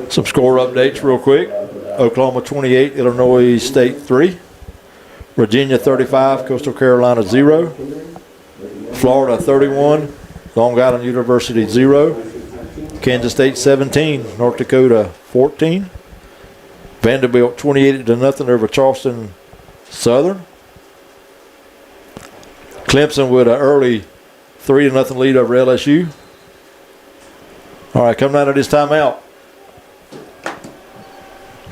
Some score updates real quick. Oklahoma 28, Illinois State 3. Virginia 35, Coastal Carolina 0. Florida 31, Long Island University 0. Kansas State 17, North Dakota 14. Vanderbilt 28-0 over Charleston Southern. Clemson with an early 3-0 lead over LSU. All right, coming out of this timeout.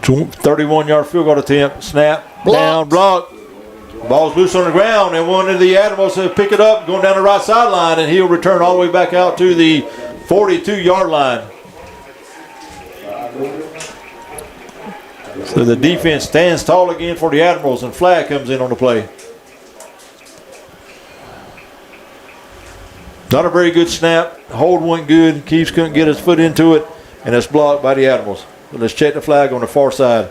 31-yard field goal attempt. Snap. Blocked. Down. Block. Ball's loose on the ground, and one of the Admirals to pick it up going down the right sideline, and he'll return all the way back out to the 42-yard line. So the defense stands tall again for the Admirals, and flag comes in on the play. Not a very good snap. Hold wasn't good. Keeps couldn't get his foot into it, and it's blocked by the Admirals. So let's check the flag on the far side.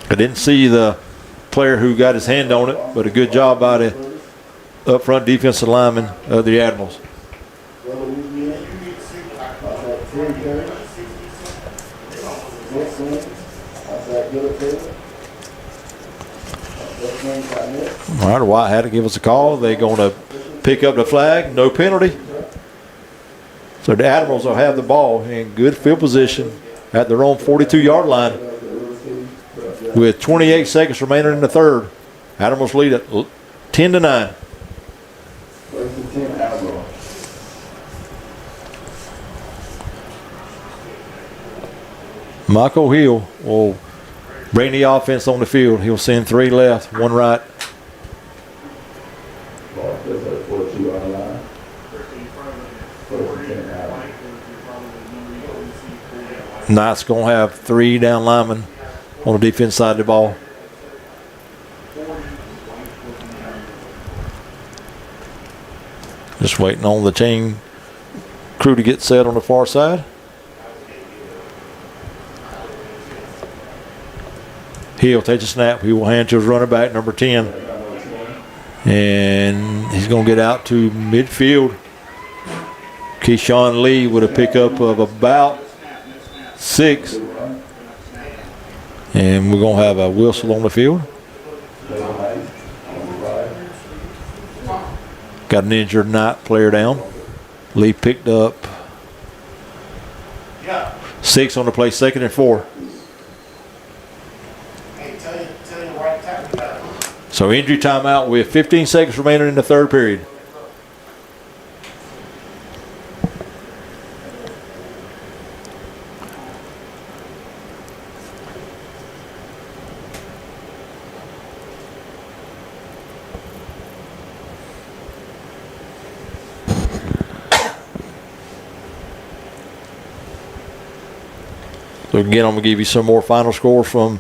I didn't see the player who got his hand on it, but a good job by the up front defensive lineman of the Admirals. All right, White had to give us a call. They're going to pick up the flag, no penalty. So the Admirals will have the ball in good field position at their own 42-yard line with 28 seconds remaining in the third. Admirals lead at 10-9. Michael Hill will bring the offense on the field. He'll send 3 left, 1 right. Knights going to have 3 down linemen on the defense side of the ball. Just waiting on the chain crew to get set on the far side. He'll take the snap. He will hand to his running back, number 10. And he's going to get out to midfield. Keyshawn Lee with a pickup of about 6. And we're going to have a whistle on the field. Got an injured Knight player down. Lee picked up Yeah. 6 on the play, 2nd and 4. Hey, tell your right tackle you got it. So injury timeout with 15 seconds remaining in the third period. So again, I'm going to give you some more final scores from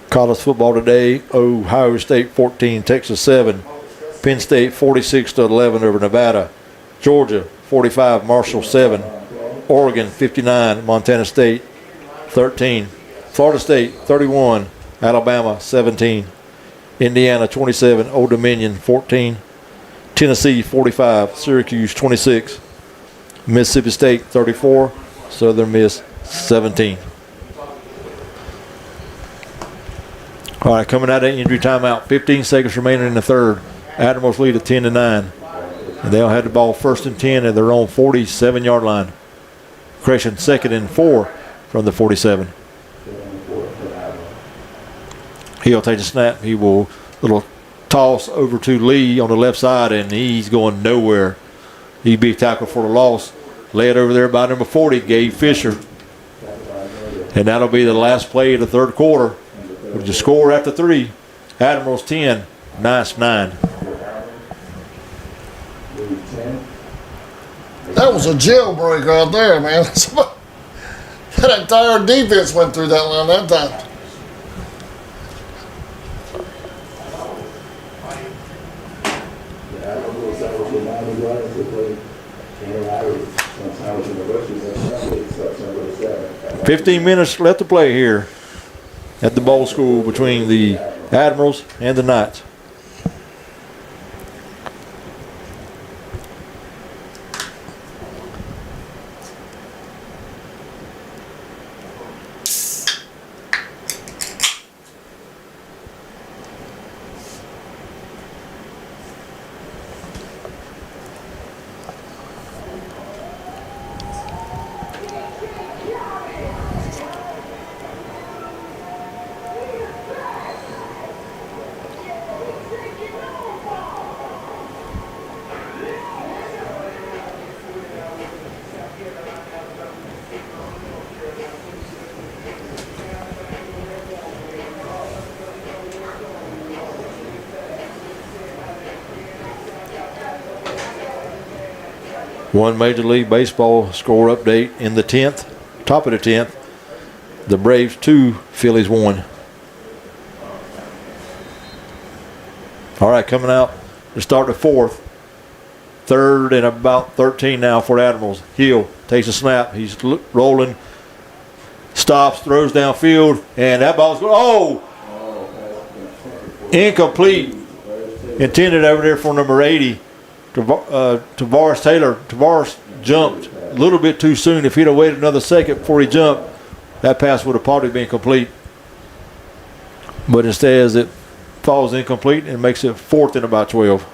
college football today. Ohio State 14, Texas 7. Penn State 46-11 over Nevada. Georgia 45, Marshall 7. Oregon 59, Montana State 13. Florida State 31, Alabama 17. Indiana 27, Old Dominion 14. Tennessee 45, Syracuse 26. Mississippi State 34, Southern Miss 17. All right, coming out of injury timeout, 15 seconds remaining in the third. Admirals lead at 10-9. And they'll have the ball 1st and 10 at their own 47-yard line. Correction, 2nd and 4 from the 47. He'll take the snap. He will little toss over to Lee on the left side, and he's going nowhere. He'd be tackled for the loss. Led over there by number 40, Gabe Fisher. And that'll be the last play of the third quarter. With the score after 3, Admirals 10, Knights 9. That was a jailbreak right there, man. That entire defense went through that line that time. The Admirals will with 9 runs to play. And Irish, sometimes in the rushes, September 7. 15 minutes left to play here at the bowl school between the Admirals and the Knights. One Major League Baseball score update in the 10th, top of the 10th. The Braves 2, Phillies 1. All right, coming out to start the 4th. 3rd and about 13 now for the Admirals. Hill takes a snap. He's rolling, stops, throws downfield, and that ball's going. Oh! Incomplete. Intended over there for number 80. Tavares Taylor. Tavares jumped a little bit too soon. If he'd have waited another second before he jumped, that pass would have probably been complete. But instead, as it falls incomplete and makes it 4th and about 12.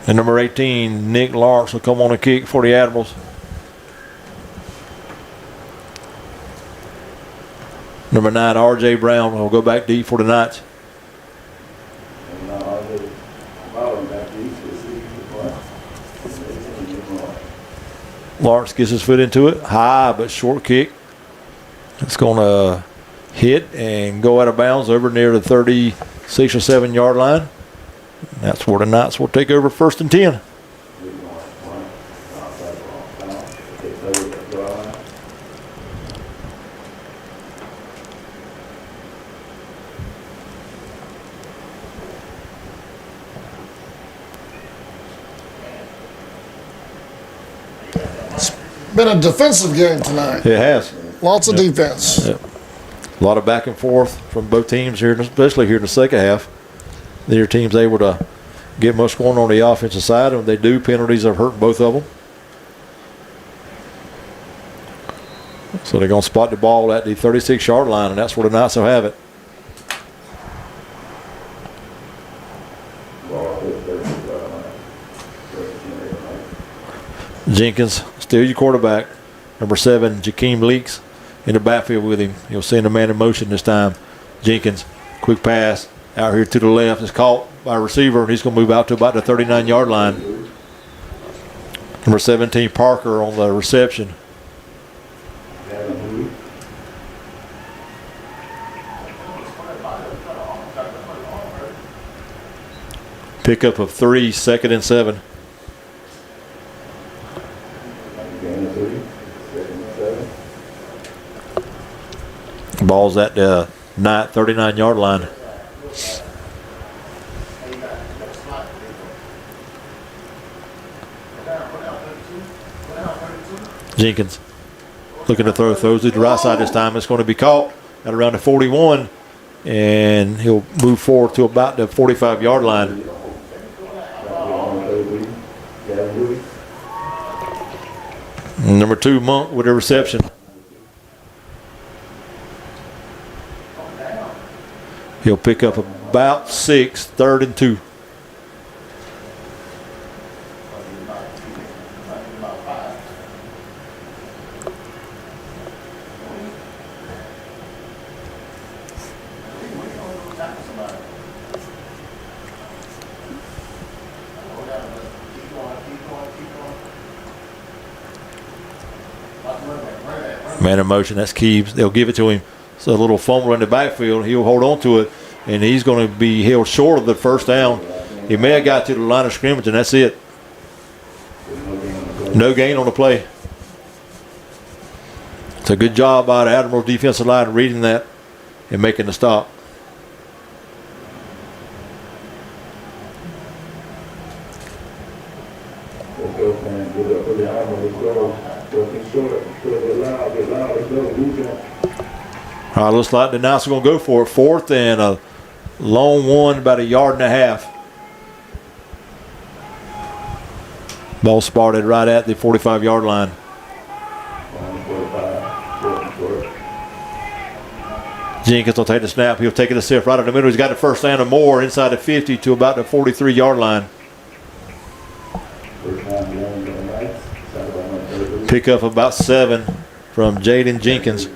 And number 18, Nick Lawrence, will come on a kick for the Admirals. Number 9, R.J. Brown, will go back deep for the Knights. Lawrence gets his foot into it. High but short kick. It's going to hit and go out of bounds over near the 36 or 7 yard line. That's where the Knights will take over 1st and 10. Been a defensive game tonight. It has. Lots of defense. Yep. A lot of back and forth from both teams here, especially here in the second half. Neither team's able to get much going on the offensive side, and when they do, penalties have hurt both of them. So they're going to spot the ball at the 36-yard line, and that's where the Knights will have it. Jenkins, still your quarterback. Number 7, Jakeem Leaks in the backfield with him. He'll send a man in motion this time. Jenkins, quick pass out here to the left. It's caught by a receiver. He's going to move out to about the 39-yard line. Number 17, Parker on the reception. Pickup of 3, 2nd and 7. Ball's at the 39-yard line. Jenkins looking to throws to the right side this time. It's going to be caught at around the 41, and he'll move forward to about the 45-yard line. Number 2, Monk with a reception. He'll pick up about 6, 3rd and 2. Man in motion, that's Keeves. They'll give it to him. It's a little fumble in the backfield. He'll hold on to it, and he's going to be held short of the first down. He may have got to the line of scrimmage, and that's it. No gain on the play. It's a good job by the Admirals defensive line reading that and making the stop. All right, looks like the Knights are going to go for it. 4th and a long one, about 1.5 yards. Ball spotted right at the 45-yard line. Jenkins will take the snap. He'll take it himself right in the middle. He's got the first down and more inside the 50 to about the 43-yard line. Pick up about 7 from Jaden Jenkins.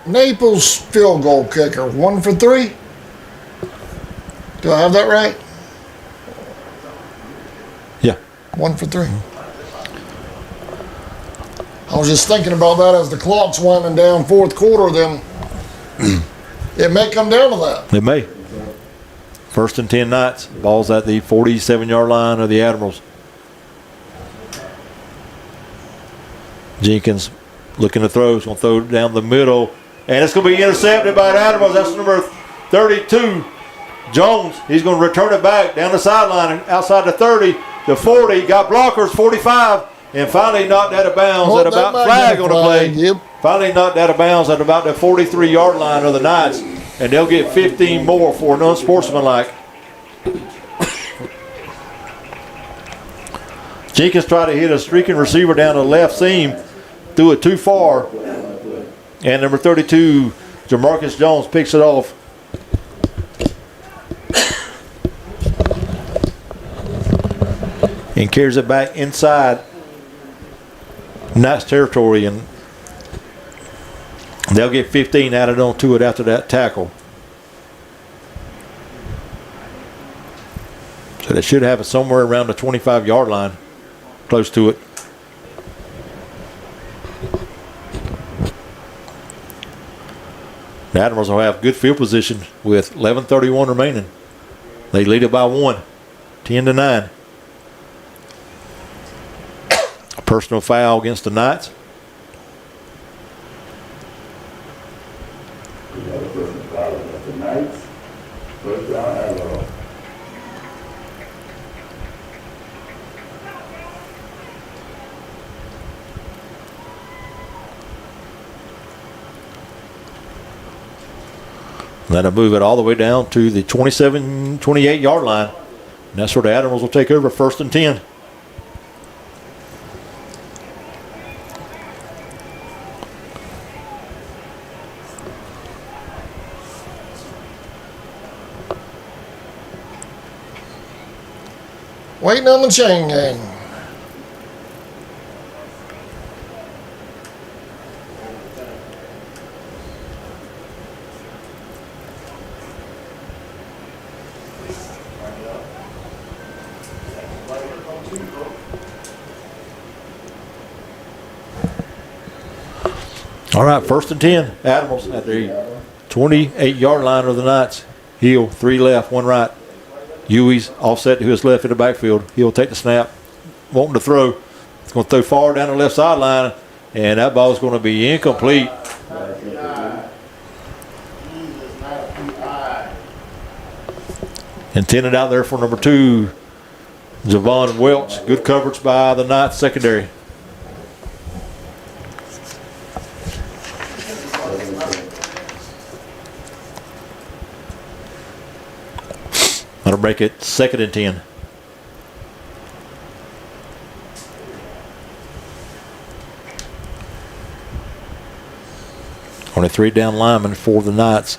Naples field goal kicker, 1 for 3. Do I have that right? Yeah. 1 for 3. I was just thinking about that as the clock's winding down, 4th quarter, then it may come down to that. It may. 1st and 10 Knights. Ball's at the 47-yard line of the Admirals. Jenkins looking to throw. He's going to throw it down the middle. And it's going to be intercepted by the Admirals. That's number 32, Jones. He's going to return it back down the sideline outside the 30, the 40. Got blockers, 45. And finally knocked out of bounds at about flag on the play. Yep. Finally knocked out of bounds at about the 43-yard line of the Knights. And they'll get 15 more for an unsportsmanlike. Jenkins tried to hit a streaking receiver down the left seam. Threw it too far. And number 32, Jamarcus Jones, picks it off. And carries it back inside Knights territory, and they'll get 15 added on to it after that tackle. So they should have it somewhere around the 25-yard line, close to it. The Admirals will have good field position with 11:31 remaining. They lead it by 1, 10-9. A personal foul against the Knights. That'll move it all the way down to the 27, 28-yard line. And that's where the Admirals will take over, 1st and 10. Waiting on the chain gang. All right, 1st and 10. Admirals at the 28-yard line of the Knights. Hill, 3 left, 1 right. Huey's offset to his left in the backfield. He'll take the snap, wanting to throw. It's going to throw far down the left sideline, and that ball is going to be incomplete. Intended out there for number 2, Javon Welch. Good coverage by the Knights secondary. That'll break it 2nd and 10. Only 3 down linemen for the Knights.